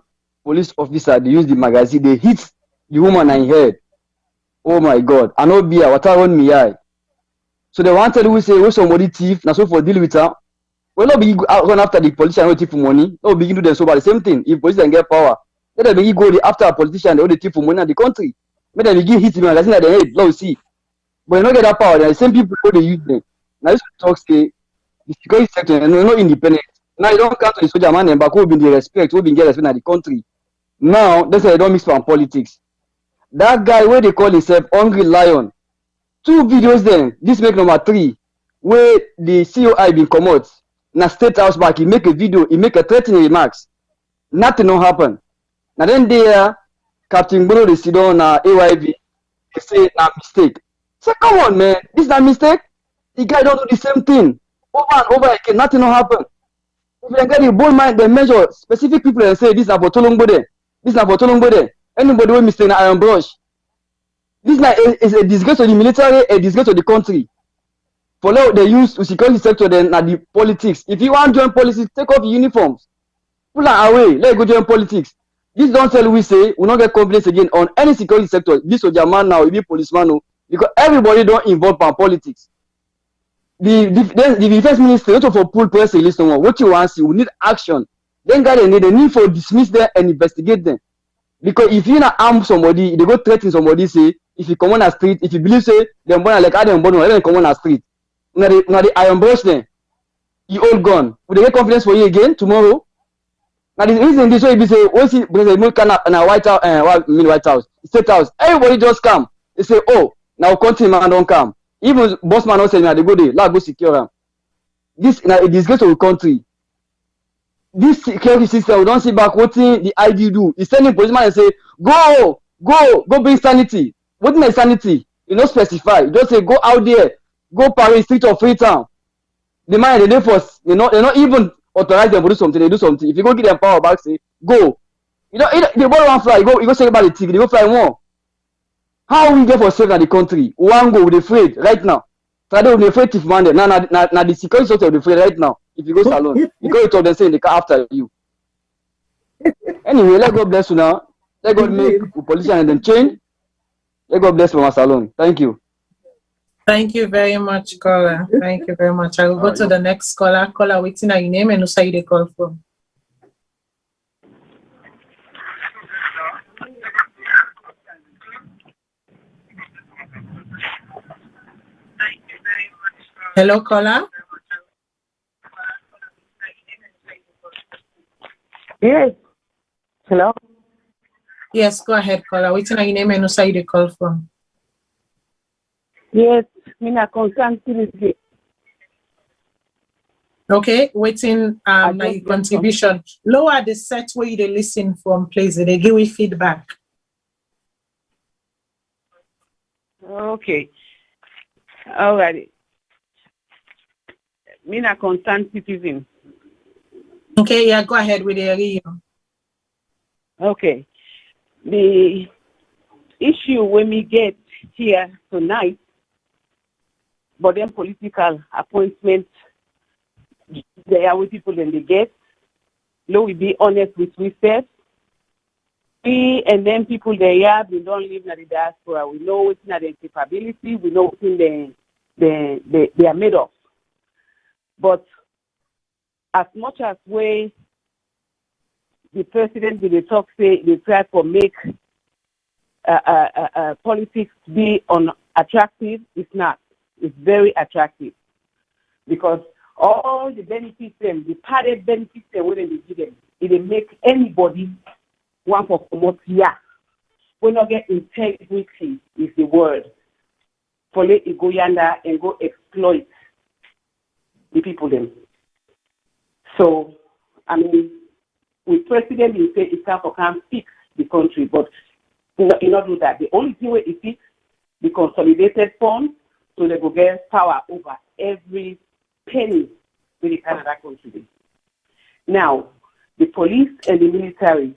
police officer they use the magazine, they hit the woman in head. Oh my God! I know be what I want me eye. So they want to tell you say, oh somebody thief, now so for deal with her. Well, not be run after the politician who thief for money. No begin to do them so, but the same thing. If police then get power, let them begin go after a politician they thief for money in the country. Let them begin hit the magazine at the head. Now see, but you don't get that power. The same people who they use them. Now this talk say the security sector and not independent. Now you don't come to the soldier man and back who been the respect, who been get respect in the country. Now that's why they don't mix from politics. That guy where they call himself Hungry Lion. 2 videos then. This make number 3, where the COI been come out. Na State House back, he make a video, he make a threatening remarks. Nothing no happen. Now then there, Captain Bruno they sit down na AYV, they say na mistake. Say come on man, this not mistake. The guy don't do the same thing over and over again. Nothing no happen. If they get the bold mind, they measure specific people and say this is about Tolongbo there. This is about Tolongbo there. Anybody will mistake na iron brush. This is a disgrace to the military, a disgrace to the country. For now, they use the security sector then at the politics. If you want to join politics, take off your uniforms. Pull them away. Let go join politics. This don't tell we say we not get complaints again on any security sector. This soldier man now, be policeman now, because everybody don't involve in politics. The defense minister not for pull press release no more. What you want to see, we need action. Then guys they need for dismiss them and investigate them. Because if you not arm somebody, they go threaten somebody, say if you come on a street, if you believe say them born like them born, let them come on a street. Now the iron brush then, you all gone. Will they get confidence for you again tomorrow? Now the reason this way be say, once you President can in a White House, White House, State House, everybody just come. They say, oh, now country man don't come. Even boss man don't say, now they go there, let go secure them. This now a disgrace to the country. This security system, we don't see back what the ID do. He's sending policeman and say, go bring sanity. What is sanity? You don't specify. You just say, go out there. Go Paris, street of Freetown. The man they force, they're not even authorized them to do something. They do something. If you go give them power back, say go. You know, they borrow one fly. You go say about the TV. They go fly more. How we get for safe in the country? One go with afraid right now. So they will be afraid if man. Now the security sector will be afraid right now. If you go Salone, you go to them say they come after you. Anyway, let God bless you now. Let God make the politician and then change. Let God bless Mama Salone. Thank you. Thank you very much, caller. Thank you very much. I will go to the next caller. Caller, waiting at your name and who say they call from. Hello, caller. Yes. Hello. Yes, go ahead, caller. What's your name and who you call from? Yes, Mina concerned seriously. Okay, waiting my contribution. Lower the set where they listen from, please. They give you feedback. Okay. All right. Mina concerned citizen. Okay, yeah, go ahead with the review. Okay. The issue when we get here tonight, but then political appointments, they are with people and they get. Let we be honest with ourselves. We and then people they have, we don't live in the diaspora. We know what's in their capability. We know what they are made of. But as much as the president will talk, say they try to make politics be unattractive, it's not. It's very attractive because all the benefits them, the padded benefits them, when they give them, it make anybody want for promote. Yeah, we not get integrity is the word. For let it go yonder and go exploit the people them. So I mean, with president, he say it's time for can fix the country, but he not do that. The only thing where he fix the consolidated fund, so they go get power over every penny in the Canada country. Now, the police and the military,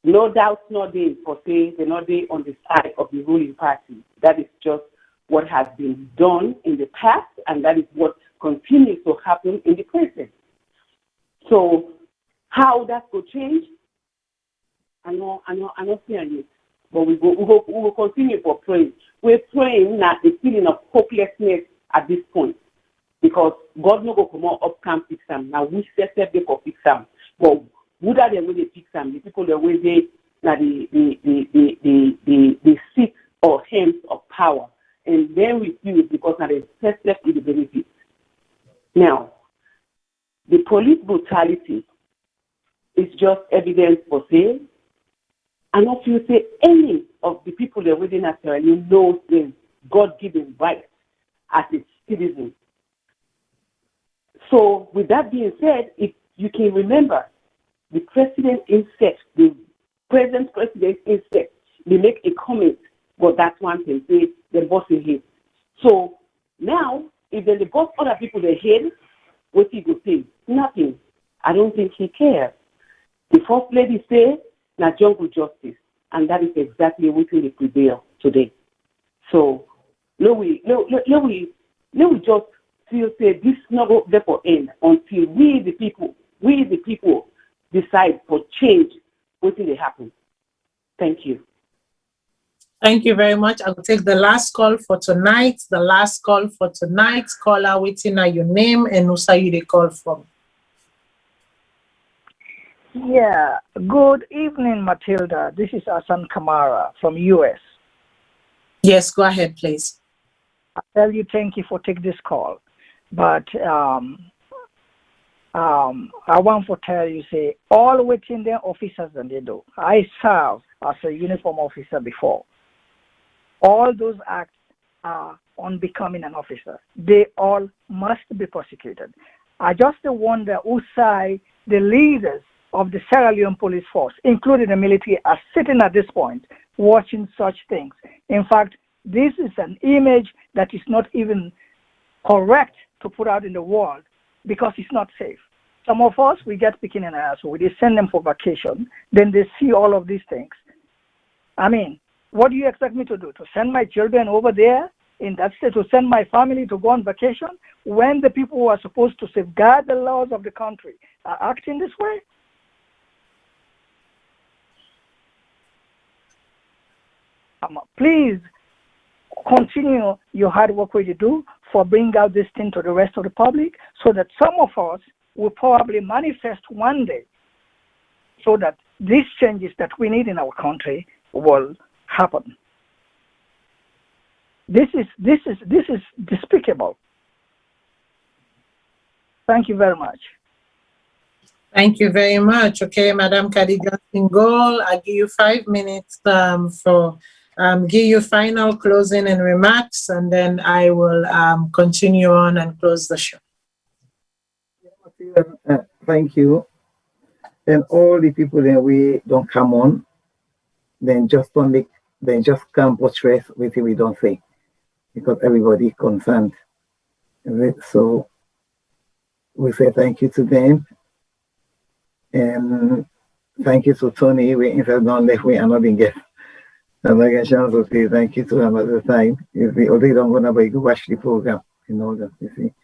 no doubt, not they for say they're not they on the side of the ruling party. That is just what has been done in the past, and that is what continues to happen in the present. So, how that could change, I know fearing it, but we will continue for praying. We're praying that the feeling of hopelessness at this point, because God no go come up can fix them. Now we set them for fix them, but would are the way they fix them? The people the way they now the seat or hands of power, and then we feel it because now they set left with the benefits. Now, the police brutality is just evidence for sale. And if you say any of the people that within Australia, you know them God-given right as a citizen. So with that being said, if you can remember, the president himself, the present president himself, they make a comment, but that one can say the boss is him. So now, if then the boss other people they hate, what he go say? Nothing. I don't think he cares. The first lady said, "Na jungle justice," and that is exactly what will prevail today. So, let we just feel say this not go there for end until we the people decide for change. What will happen? Thank you. Thank you very much. I will take the last call for tonight. Caller, waiting at your name and who say you the call from. Yeah, good evening, Matilda. This is Asan Kamara from US. Yes, go ahead, please. I tell you, thank you for taking this call. But I want to tell you, say, all within their officers and they do. I served as a uniform officer before. All those acts are on becoming an officer. They all must be prosecuted. I just wonder who side the leaders of the Sierra Leone police force, including the military, are sitting at this point watching such things. In fact, this is an image that is not even correct to put out in the world because it's not safe. Some of us, we get picking an ass, so we send them for vacation, then they see all of these things. I mean, what do you expect me to do? To send my children over there in that state, to send my family to go on vacation when the people who are supposed to safeguard the laws of the country are acting this way? Please continue your hard work what you do for bringing out this thing to the rest of the public so that some of us will probably manifest one day so that these changes that we need in our country will happen. This is despicable. Thank you very much. Thank you very much. Okay, Madam Khadija Singol, I give you 5 minutes for give you final closing and remarks, and then I will continue on and close the show. Thank you. And all the people that we don't come on, then just come portray with we don't say, because everybody concerned. So we say thank you to them. And thank you to Tony. We inside don't let we are not being get another chance to say thank you to another time. You see, or they don't gonna be go watch the program, you know that, you see.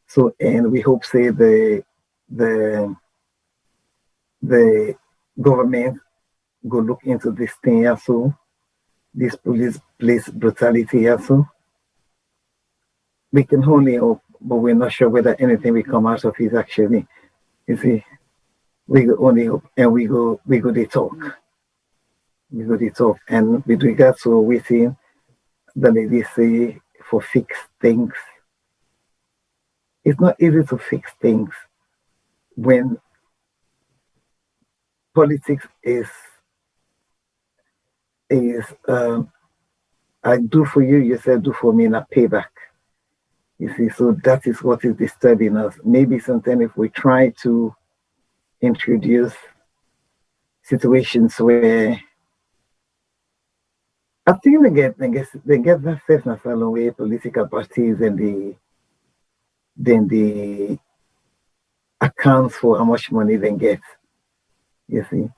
So and we hope say the government go look into this thing also, this police brutality also. We can only hope, but we're not sure whether anything will come out of it actually. You see. We go only hope, and we go to talk. We go to talk, and with regards to waiting, the lady say for fix things. It's not easy to fix things when politics is I do for you, you said do for me, not payback. You see, so that is what is disturbing us. Maybe sometimes if we try to introduce situations where I think they get that sense in Salone where political parties and the accounts for how much money they get. You see.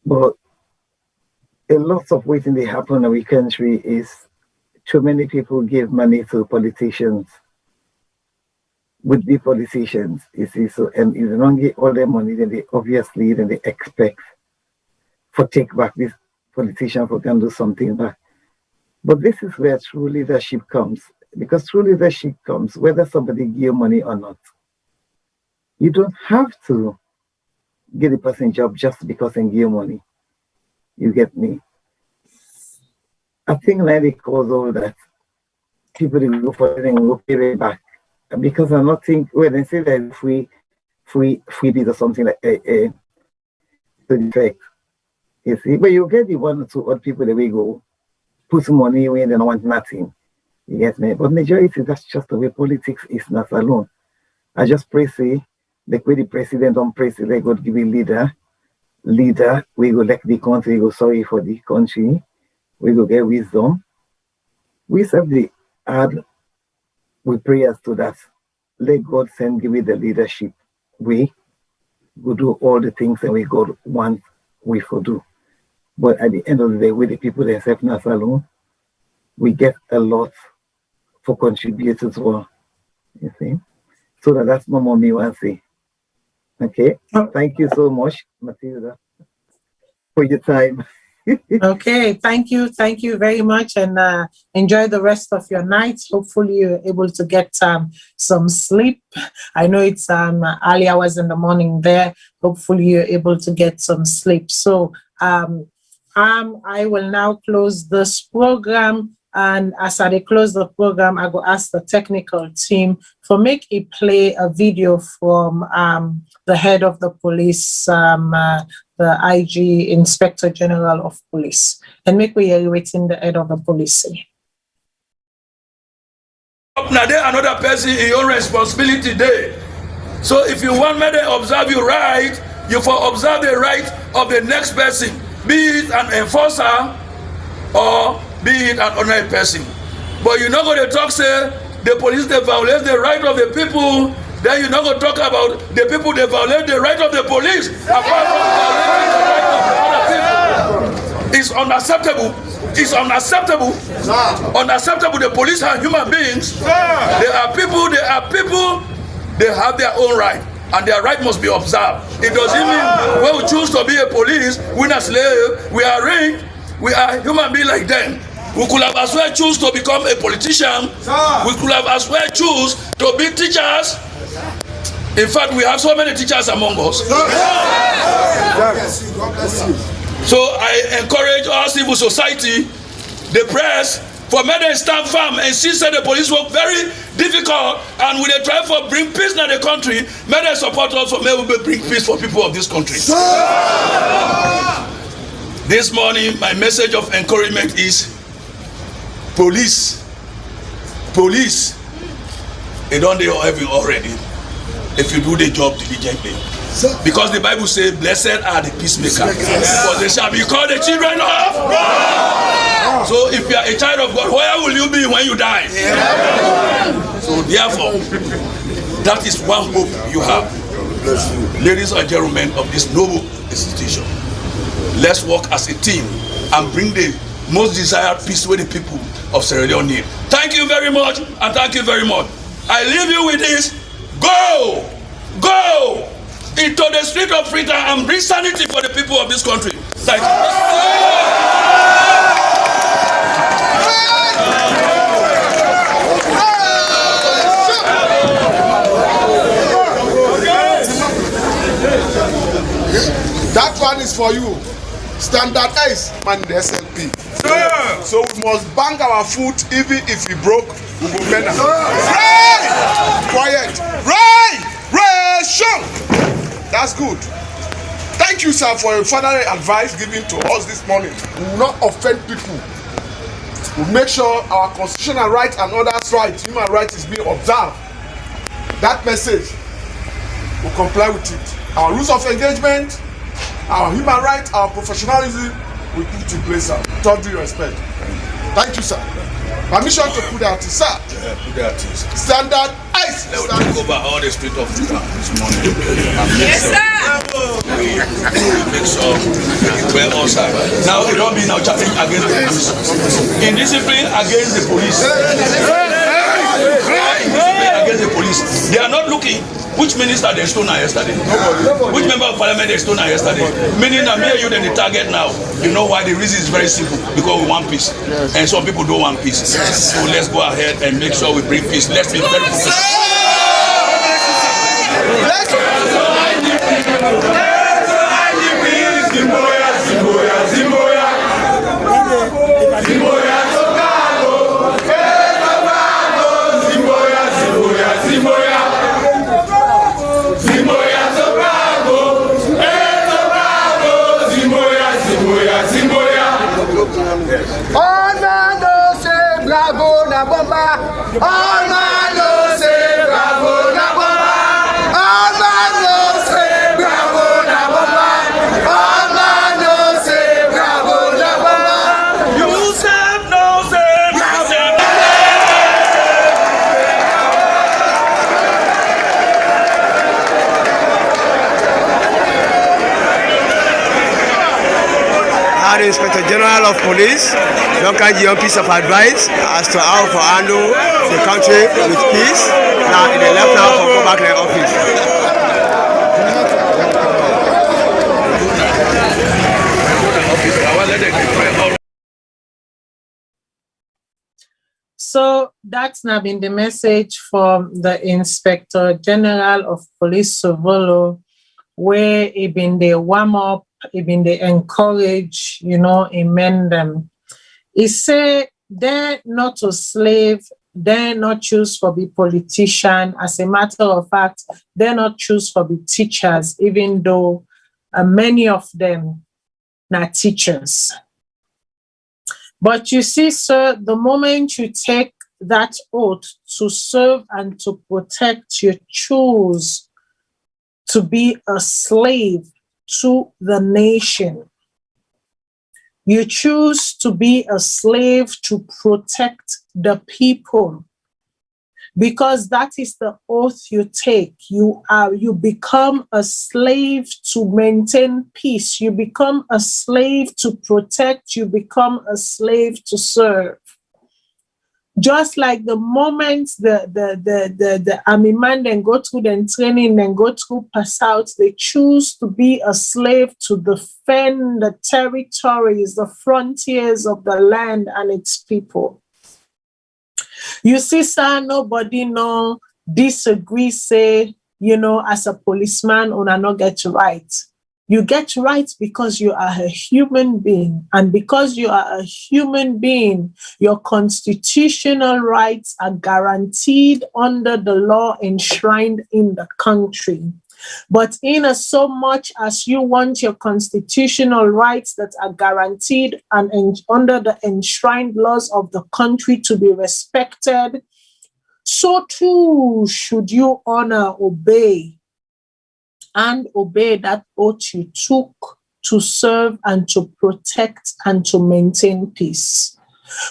But a lot of what they happen in our country is too many people give money to politicians. Would be politicians, you see, so and if they don't get all their money, then they expect for take back this politician for can do something back. But this is where true leadership comes, because true leadership comes whether somebody give you money or not. You don't have to get a person job just because they give you money. You get me? I think like because all that people go for it and go pay it back. Because I not think when they say that free bid or something like to the effect. You see, but you get the 1 or 2 odd people that we go put some money away and they don't want nothing. You get me? But majority, that's just the way politics is not alone. I just pray say the way the president don't pray say they go give a leader, we go let the country go sorry for the country, we go get wisdom. We serve the hard. We pray as to that. Let God send give me the leadership. We will do all the things that we God want we for do. But at the end of the day, with the people that serve in Salone, we get a lot for contributors as well. You see? So that's no more me want to say. Okay. Thank you so much, Matilda, for your time. Okay, thank you very much, and enjoy the rest of your night. Hopefully you're able to get some sleep. I know it's early hours in the morning there. Hopefully you're able to get some sleep. So I will now close this program, and as I close the program, I go ask the technical team for make it play a video from the head of the police, the IG, Inspector General of Police, and make we hear waiting the head of the police. Now there another person in your responsibility there. So if you want me to observe you right, you for observe the right of the next person, be it an enforcer or be it an ordinary person. But you're not going to talk say the police they violate the right of the people. Then you're not going to talk about the people that violate the right of the police. Apart from violating the right of the other people. It's unacceptable. It's unacceptable. Unacceptable. The police are human beings. They are people. They have their own right. And their right must be observed. It doesn't mean when we choose to be a police, we're not slave, we are ring, we are human beings like them. We could have as well choose to become a politician. We could have as well choose to be teachers. In fact, we have so many teachers among us. So I encourage our civil society, the press, For men they stand firm and see say the police work very difficult and we they try for bring peace in the country. Men they support us for men will bring peace for people of this country. This morning my message of encouragement is police, they don't do heaven already if you do the job diligently. Because the Bible says, blessed are the peacemakers, for they shall be called the children of God. So if you are a child of God, where will you be when you die? So therefore, that is one hope you have. Ladies and gentlemen of this noble institution, let's work as a team and bring the most desired peace with the people of Sierra Leone need. Thank you very much, and thank you very much. I leave you with this. Go into the street of freedom and bring sanity for the people of this country. Thank you. That one is for you. Standardize man the SLP. So we must bang our foot even if we broke, we will bend our Ray! Quiet. Ration! That's good. Thank you, sir, for your further advice given to us this morning. We will not offend people. We'll make sure our constitutional rights and others' rights, human rights, is being observed. That message, we'll comply with it. Our rules of engagement, our human rights, our professionalism, we put in place, sir. With all due respect. Thank you, sir. Permission to put that, sir. Yeah, put that. Standard ice. They will take over all the street of Judah this morning. Yes, sir. Make sure we're all side. Now it don't be now challenge against the police. Indiscipline against the police. Indiscipline against the police. They are not looking. Which minister they stone yesterday? Nobody. Which member of parliament they stone yesterday? Meaning that me and you then the target now. You know why? The reason is very simple. Because we want peace. And some people don't want peace. So let's go ahead and make sure we bring peace. Let's be very All man no say bravo na bomba. All man no say bravo na bomba. All man no say bravo na bomba. All man no say bravo na bomba. You say no say bravo. The Inspector General of Police, don't give you a piece of advice as to how to handle the country with peace. Now, in the left now for go back to the office. So that's now been the message from the Inspector General of Police Sovolo, where he been the warm up, he been the encourage, amend them. He say they're not a slave, they're not choose for be politician. As a matter of fact, they're not choose for be teachers, even though many of them are teachers. But you see, sir, the moment you take that oath to serve and to protect, you choose to be a slave to the nation. You choose to be a slave to protect the people, because that is the oath you take. You become a slave to maintain peace. You become a slave to protect. You become a slave to serve. Just like the moment the army man then go through the training, then go through pass out, they choose to be a slave to defend the territories, the frontiers of the land and its people. You see, sir, nobody no disagree, say, as a policeman, una not get right. You get rights because you are a human being. And because you are a human being, your constitutional rights are guaranteed under the law enshrined in the country. But in as so much as you want your constitutional rights that are guaranteed and under the enshrined laws of the country to be respected, so too should you honor, obey that oath you took to serve and to protect and to maintain peace.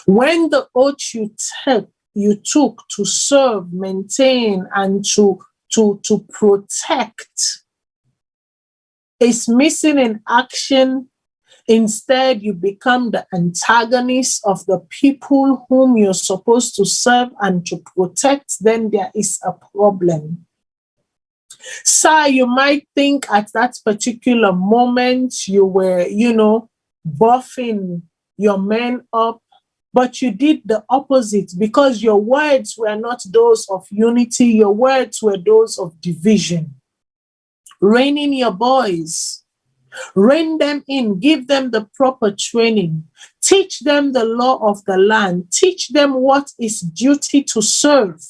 When the oath you took to serve, maintain, and to protect is missing in action, instead you become the antagonist of the people whom you're supposed to serve and to protect, then there is a problem. Sir, you might think at that particular moment you were, buffing your men up, but you did the opposite because your words were not those of unity. Your words were those of division. Rein in your boys. Rein them in. Give them the proper training. Teach them the law of the land. Teach them what is duty to serve.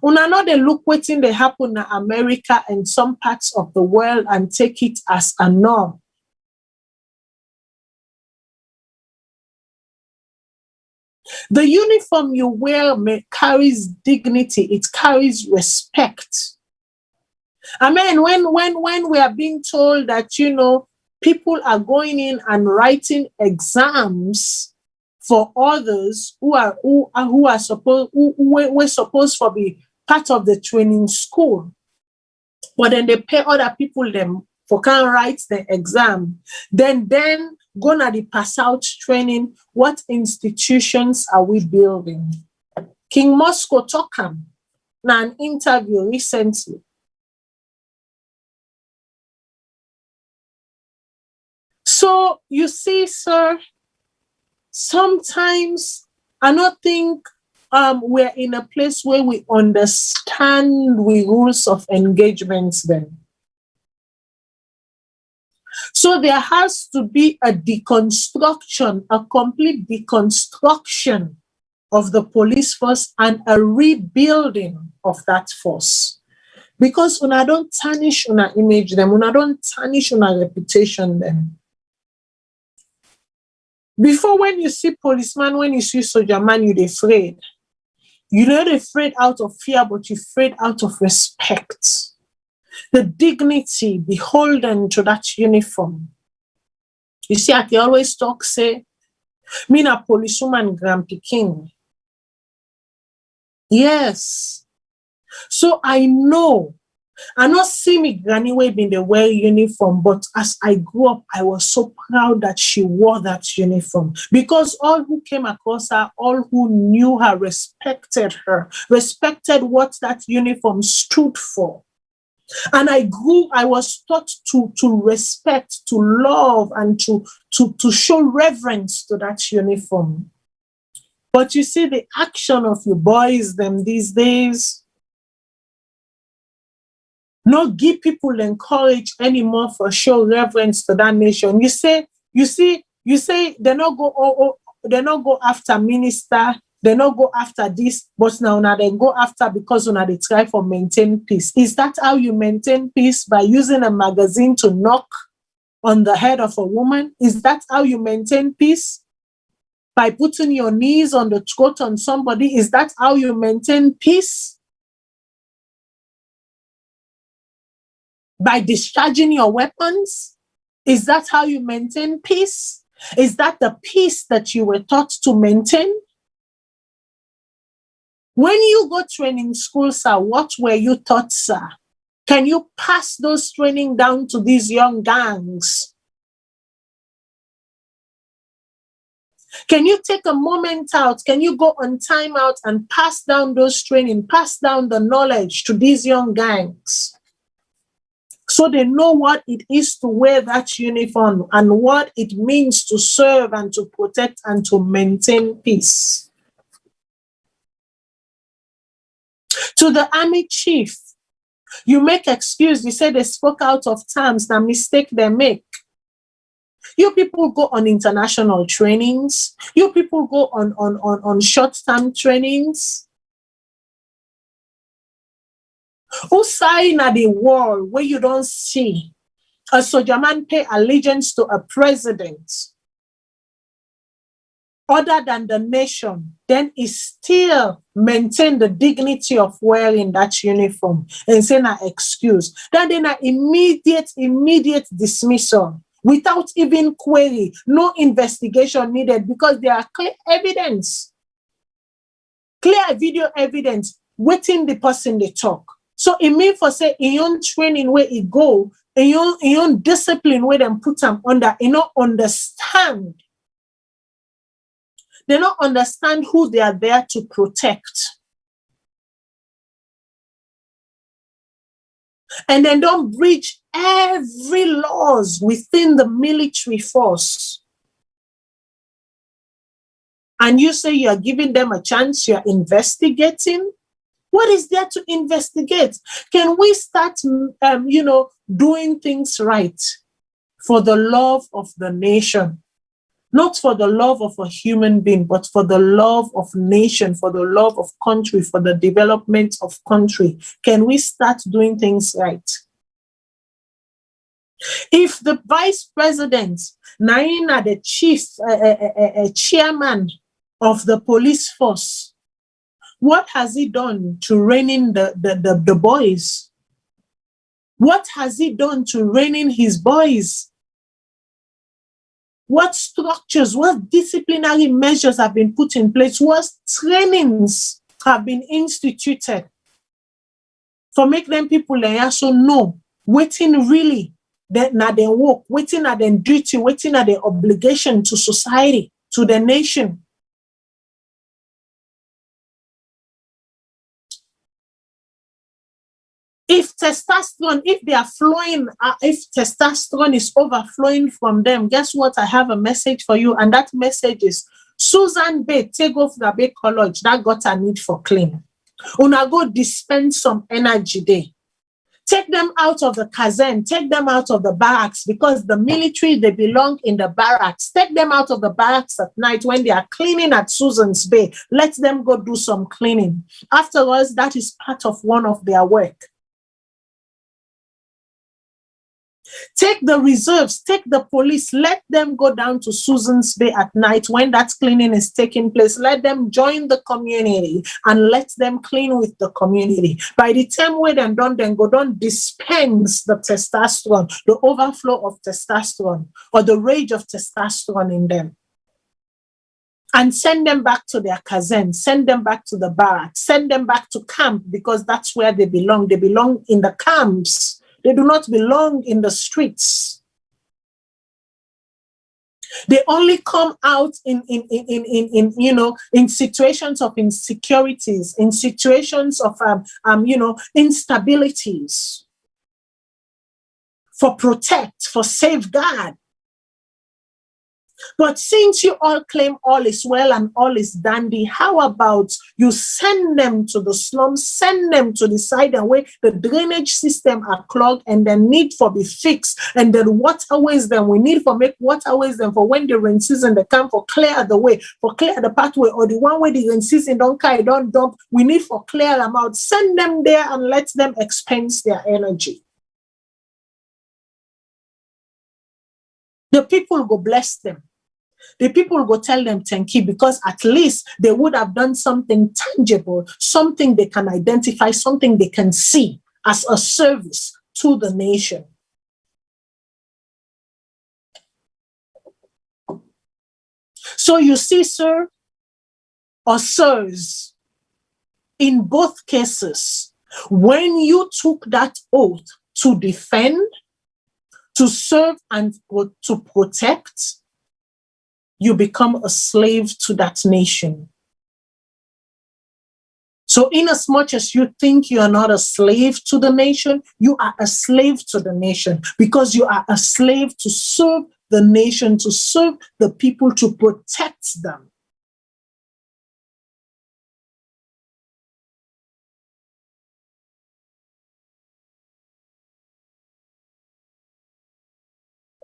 Una know they look wetin dey happen in America and some parts of the world and take it as a norm. The uniform you wear carries dignity. It carries respect. I mean, when we are being told that, people are going in and writing exams for others who were supposed to be part of the training school, but then they pay other people them for can't write the exam. Then gonna the pass out training. What institutions are we building? King Moscow talk in an interview recently. So you see, sir, sometimes I don't think we're in a place where we understand the rules of engagement then. So there has to be a deconstruction, a complete deconstruction of the police force and a rebuilding of that force. Because una don't tarnish una image them, una don't tarnish una reputation them. Before, when you see policeman, when you see soldier man, you're afraid. You're not afraid out of fear, but you're afraid out of respect. The dignity beholden to that uniform. You see, I can always talk, say, me na policewoman Grand Peking. Yes. So I not see me granny way in the wear uniform, but as I grew up, I was so proud that she wore that uniform because all who came across her, all who knew her, respected what that uniform stood for. And I was taught to respect, to love, and to show reverence to that uniform. But you see the action of your boys them these days, not give people encourage anymore for show reverence to that nation. You say they not go after minister, they not go after this, but now they go after because they try for maintain peace. Is that how you maintain peace? By using a magazine to knock on the head of a woman? Is that how you maintain peace? By putting your knees on the throat on somebody? Is that how you maintain peace? By discharging your weapons? Is that how you maintain peace? Is that the peace that you were taught to maintain? When you go training school, sir, what were you taught, sir? Can you pass those training down to these young gangs? Can you take a moment out? Can you go on time out and pass down those training, pass down the knowledge to these young gangs? So they know what it is to wear that uniform and what it means to serve and to protect and to maintain peace. To the army chief, You make excuse. You say they spoke out of terms, the mistake they make. You people go on international trainings. You people go on short-term trainings. Who sign at the war where you don't see a soldier man pay allegiance to a president other than the nation, then he still maintain the dignity of wearing that uniform and say an excuse. Then an immediate dismissal without even query, no investigation needed because there are clear evidence, clear video evidence waiting the person they talk. So it means for say in your training where it go, in your discipline where them put them under, you know, understand. They don't understand who they are there to protect. And then don't breach every laws within the military force. And you say you're giving them a chance, you're investigating. What is there to investigate? Can we start, doing things right for the love of the nation? Not for the love of a human being, but for the love of nation, for the love of country, for the development of country. Can we start doing things right? If the vice president, Naina, the chief, chairman of the police force, what has he done to rein in the boys? What has he done to rein in his boys? What structures, what disciplinary measures have been put in place? What trainings have been instituted for make them people they also know waiting really that now they work, waiting at their duty, waiting at their obligation to society, to the nation. If testosterone, if they are flowing, if testosterone is overflowing from them, guess what? I have a message for you. And that message is, Susan Bay, take off the Bay College, that got a need for clean. Una go dispense some energy there. Take them out of the caserne, take them out of the barracks, because the military, they belong in the barracks. Take them out of the barracks at night when they are cleaning at Susan's Bay. Let them go do some cleaning. After all, that is part of one of their work. Take the reserves, take the police, let them go down to Susan's Bay at night when that cleaning is taking place. Let them join the community and let them clean with the community. By the time we're done, then go down, dispense the testosterone, the overflow of testosterone or the rage of testosterone in them. And send them back to their caserne, send them back to the barracks, send them back to camp, because that's where they belong. They belong in the camps. They do not belong in the streets. They only come out in situations of insecurities, in situations of instabilities, for protect, for safeguard. But since you all claim all is well and all is dandy, how about you send them to the slums, send them to the side and where the drainage system are clogged and then need for be fixed, and then waterways then we need for make waterways then for when the rain season they come for clear the way, for clear the pathway, or the one where the rain season don't carry, don't dump, we need for clear them out. Send them there and let them expense their energy. The people will bless them. The people will tell them thank you, because at least they would have done something tangible, something they can identify, something they can see as a service to the nation. So you see, sir or sirs, in both cases, when you took that oath to defend, to serve, and to protect, you become a slave to that nation. So in as much as you think you are not a slave to the nation, you are a slave to the nation, because you are a slave to serve the nation, to serve the people, to protect them.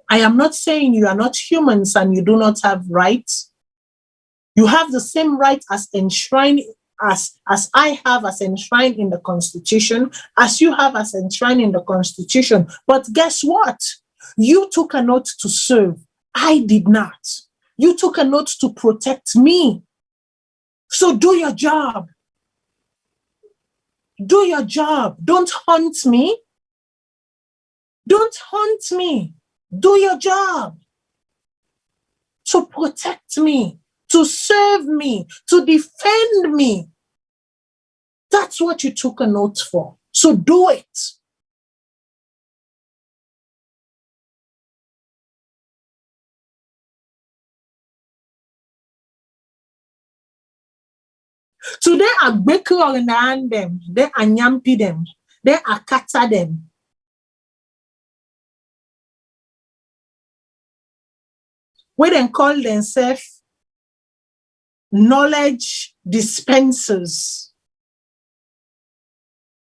I am not saying you are not humans and you do not have rights. You have the same right as enshrined as I have as enshrined in the Constitution, as you have as enshrined in the Constitution. But guess what? You took an oath to serve. I did not. You took an oath to protect me. So do your job. Do your job. Don't hunt me. Don't hunt me. Do your job. To protect me, to serve me, to defend me. That's what you took an oath for. So do it. Today, I break on them, they are nyampi them, they are kata them. We then call themselves knowledge dispensers.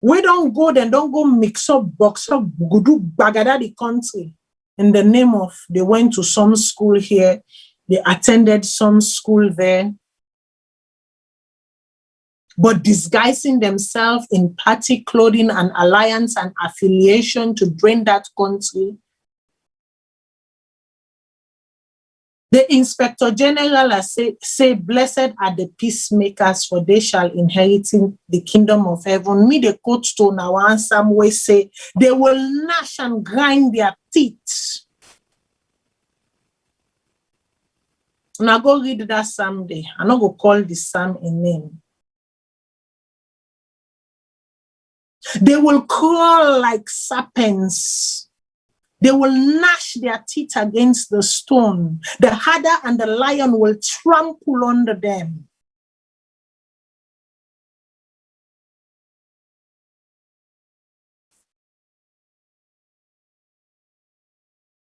We don't go mix up, box up, do bagada the country in the name of they went to some school here, they attended some school there, but disguising themselves in party clothing and alliance and affiliation to drain that country. The Inspector General has say, blessed are the peacemakers, for they shall inherit the kingdom of heaven. Me, the quote to now and some way say, they will gnash and grind their teeth. Now go read that psalm there. I'm not going to call the psalm a name. They will crawl like serpents. They will gnash their teeth against the stone. The adder and the lion will trample under them.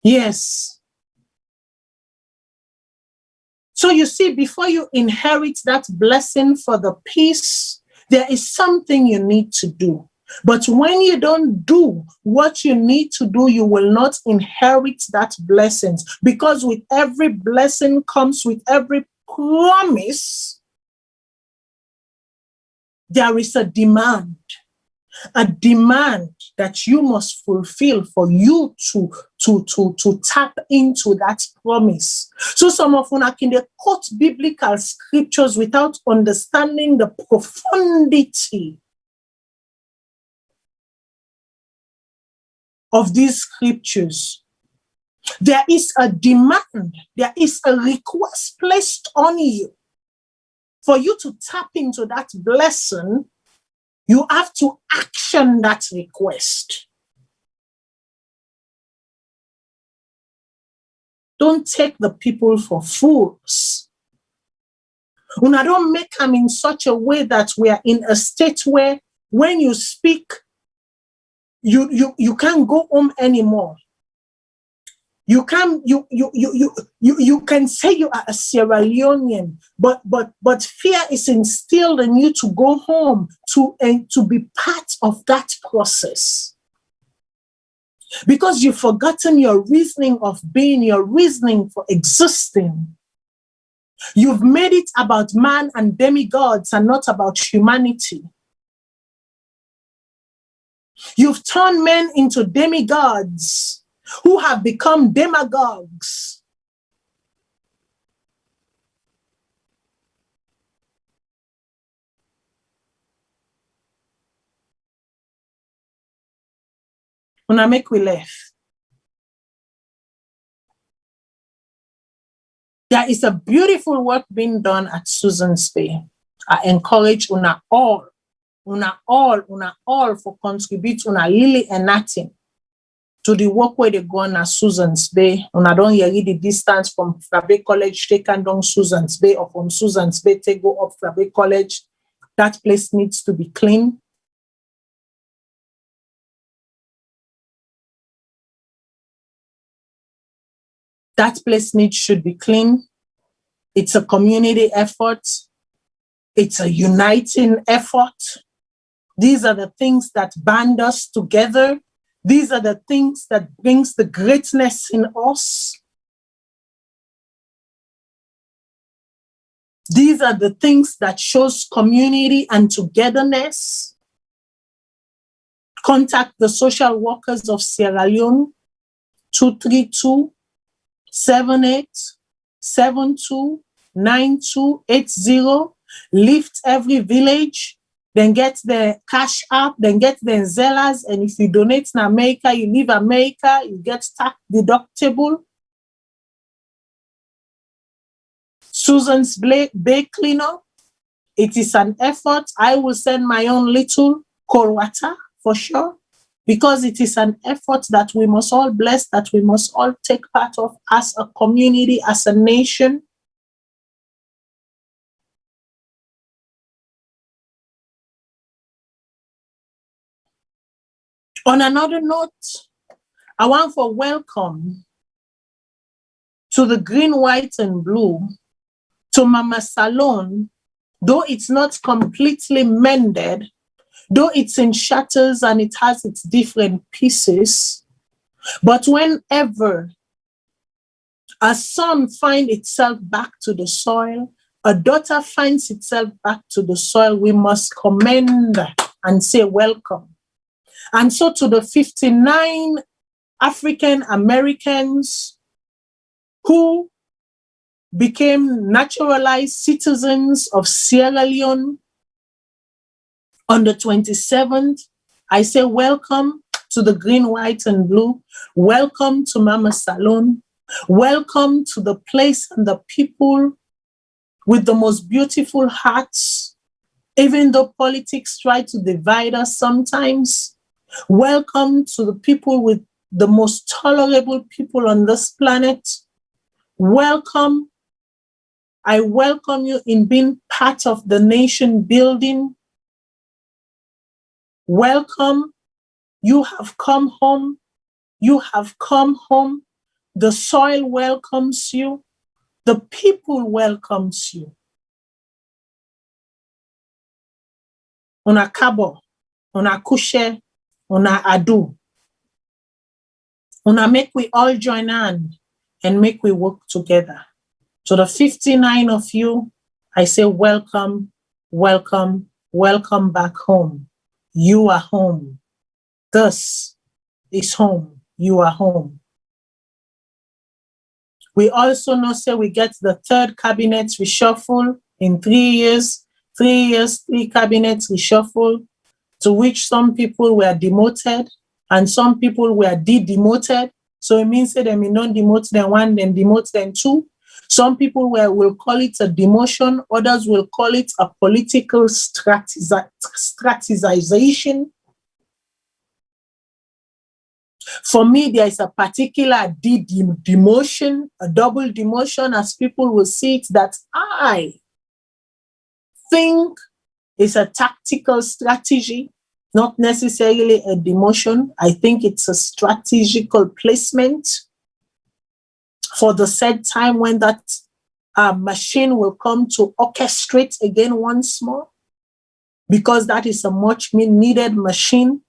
Yes. So you see, before you inherit that blessing for the peace, there is something you need to do. But when you don't do what you need to do, you will not inherit that blessing. Because with every blessing comes with every promise, there is a demand that you must fulfill for you to tap into that promise. So some of you can quote biblical scriptures without understanding the profundity of these scriptures. There is a demand, there is a request placed on you. For you to tap into that blessing, you have to action that request. Don't take the people for fools. Una don't make them in such a way that we are in a state where when you speak, you can't go home anymore. You can say you are a Sierra Leonean, but fear is instilled in you to go home to be part of that process. Because you've forgotten your reasoning of being, your reasoning for existing. You've made it about man and demigods and not about humanity. You've turned men into demigods who have become demagogues. When I make we laugh, there is a beautiful work being done at Susan's Bay. I encourage una all for contribute una lily and nothing to the work where they go on at Susan's Bay. Una don't hear the distance from Frabe College, take and down Susan's Bay, or from Susan's Bay, take go up Frabe College. That place needs to be clean. That place should be clean. It's a community effort. It's a uniting effort. These are the things that band us together. These are the things that brings the greatness in us. These are the things that shows community and togetherness. Contact the social workers of Sierra Leone, 232-7872-9280. Lift every village, then get the cash app, then get the Zellas, and if you donate in America, you leave America, you get tax deductible. Susan's Bay Cleaner, it is an effort. I will send my own little cold water for sure, because it is an effort that we must all bless, that we must all take part of as a community, as a nation. On another note, I want to welcome to the green, white, and blue, to Mama Salone, though it's not completely mended, though it's in shatters and it has its different pieces, but whenever a son finds itself back to the soil, a daughter finds itself back to the soil, we must commend and say welcome. And so to the 59 African Americans who became naturalized citizens of Sierra Leone on the 27th, I say welcome to the green, white, and blue. Welcome to Mama Salone. Welcome to the place and the people with the most beautiful hearts, even though politics try to divide us sometimes. Welcome to the people with the most tolerable people on this planet. Welcome. I welcome you in being part of the nation building. Welcome. You have come home. You have come home. The soil welcomes you. The people welcomes you. Una kabo, una kushe, una adu. Una make we all join hand and make we work together. To the 59 of you, I say welcome, welcome, welcome back home. You are home. This is home. You are home. We also know, say, we get the third cabinet reshuffle in 3 years. 3 years, 3 cabinets reshuffle, to which some people were demoted and some people were de-demoted. So it means that they may not demote them one, then demote them two. Some people will call it a demotion. Others will call it a political strategization. For me, there is a particular demotion, a double demotion, as people will see it, that I think is a tactical strategy, not necessarily a demotion. I think it's a strategical placement for the said time when that machine will come to orchestrate again once more, because that is a much needed machine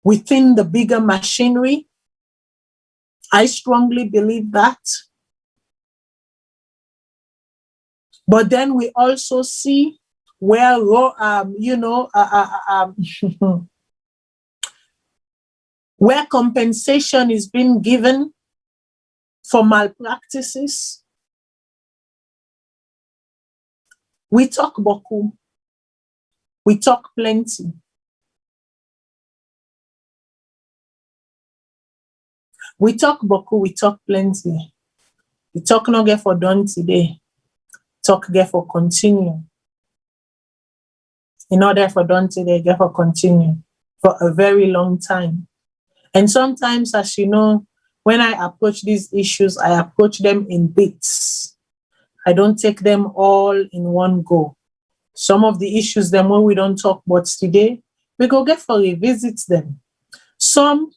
within the bigger machinery. I strongly believe that. But then we also see where, where compensation is being given for malpractices. We talk beaucoup. We talk plenty. We talk beaucoup, we talk plenty. We talk not get for done today. Talk get for continue. In order for done today, get for continue for a very long time. And sometimes, as you know, when I approach these issues, I approach them in bits. I don't take them all in one go. Some of the issues, them when we don't talk about today, we go get for revisit them. Some,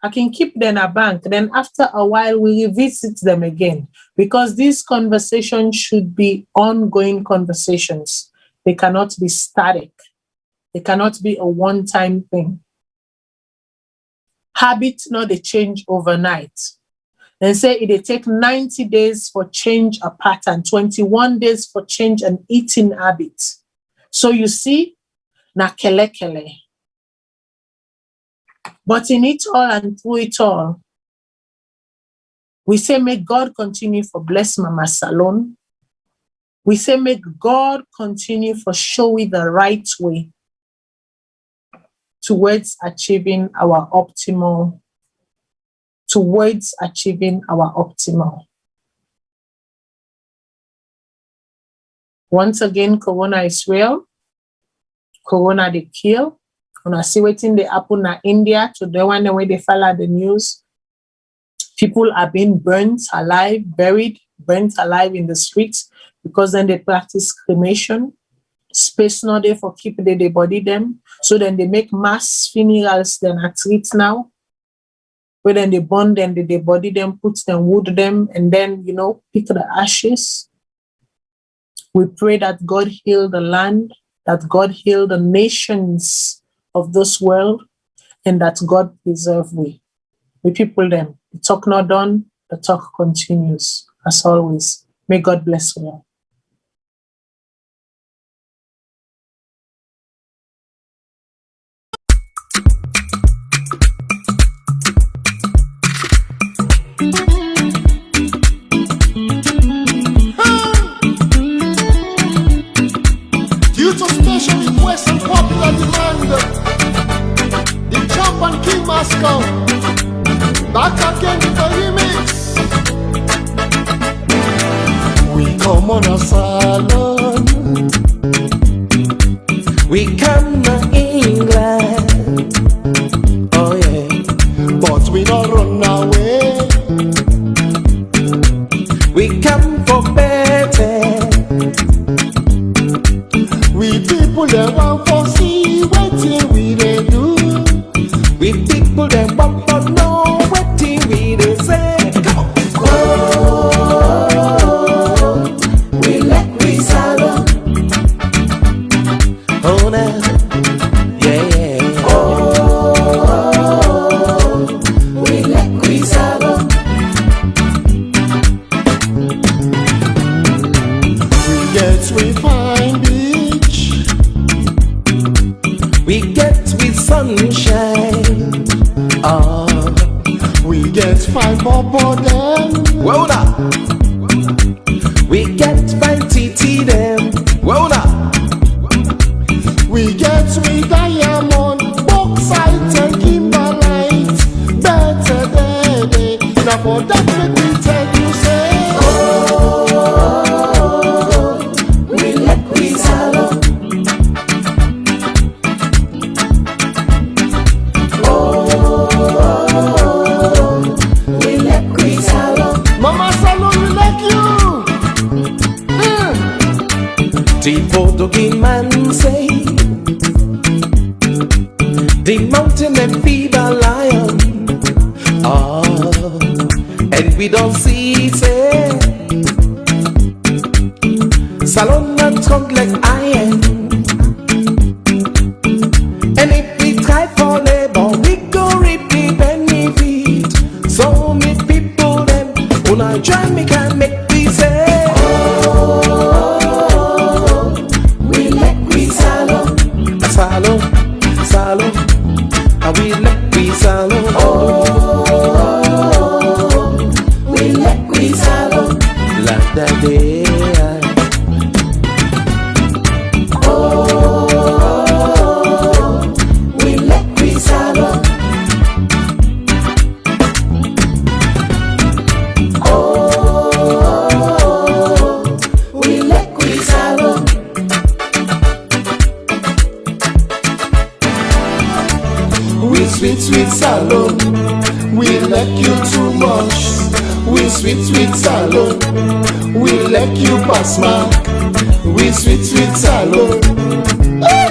I can keep them in a bank. Then after a while, we revisit them again, because these conversations should be ongoing conversations. They cannot be static. They cannot be a one-time thing. Habits not they change overnight. They say it take 90 days for change a pattern, 21 days for change an eating habit. So you see, na kele kele. But in it all and through it all, we say, may God continue for bless Mama Salone. We say, may God continue for show you the right way towards achieving our optimal. Once again, Corona is real. Corona they kill. When I see what they happen in India, to the one way they follow the news, people are being burnt alive, burnt alive in the streets because then they practice cremation. Space not there for keep the body them. So then they make mass funerals then at streets now. Where then they burn them, they body them, put them, wood them, and then, pick the ashes. We pray that God heal the land, that God heal the nations of this world, and that God preserve we. We people them. The talk not done, the talk continues. As always, may God bless you all. Due to special request and popular demand, the Champ and King must come. Back again with the remix. We come on a salon. We come to England. Oh yeah. But we don't run away. We come for better. We people that want for see waiting we they do. We people that want for know waiting we they say. Oh, we like we salon. Oh now, yeah. Oh, we like we salon. We get we fine beach. We get we sunshine. We get fine bobo them. Well now. We get fine TT them. Well now. We get we diamond, bauxite and kimberlite. Better than now for that make we tell you say. Oh, we like we salon. Mama Salone, we like you. The Portuguese man say, the mountain and feed a lion. And we don't see say, Salone and trunk like iron. And if we try for labor, we go reap the benefit. So many people them, when I join me can make me say, oh, we like we salon. Salon, salon, we like we salon. Oh, we like we salon. Like that day. Sweet Salone, we like you too much. We sweet Salone, we like you pass mark. We sweet Salone. Hey!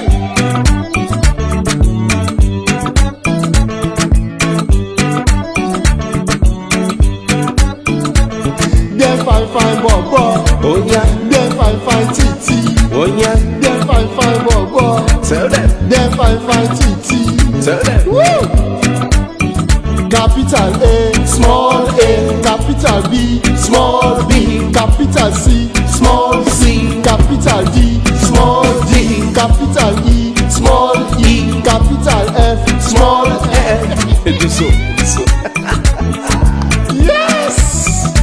Them fine bobo, oh yeah. Them fine titi, oh yeah. Them fine bobo, tell them. Them fine titi, tell them. Woo! E, capital F, small F. Yes!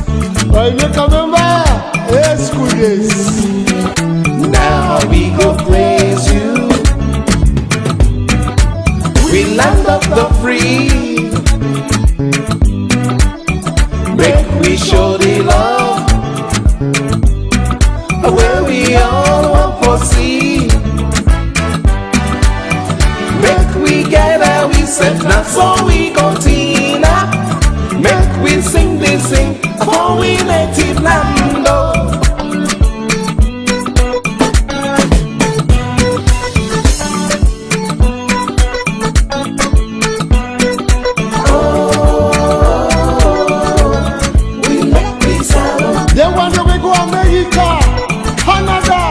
I make a member. Yes, school days. Now we go praise you. We land of the free. Make we show the love where we all want to see. Make we gather, we set not so we continue. Make we sing this sing for we native land. They want to go America, Canada.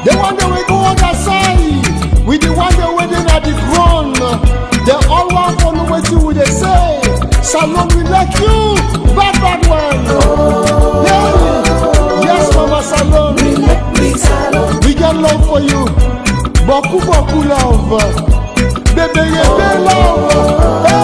They want to go other side. We the one that waiting at the ground. They all want to know what you would say. Salone, we like you, bad one. Yeah. Yes, Mama Salone. We got love for you. Beaucoup love. Baby, love.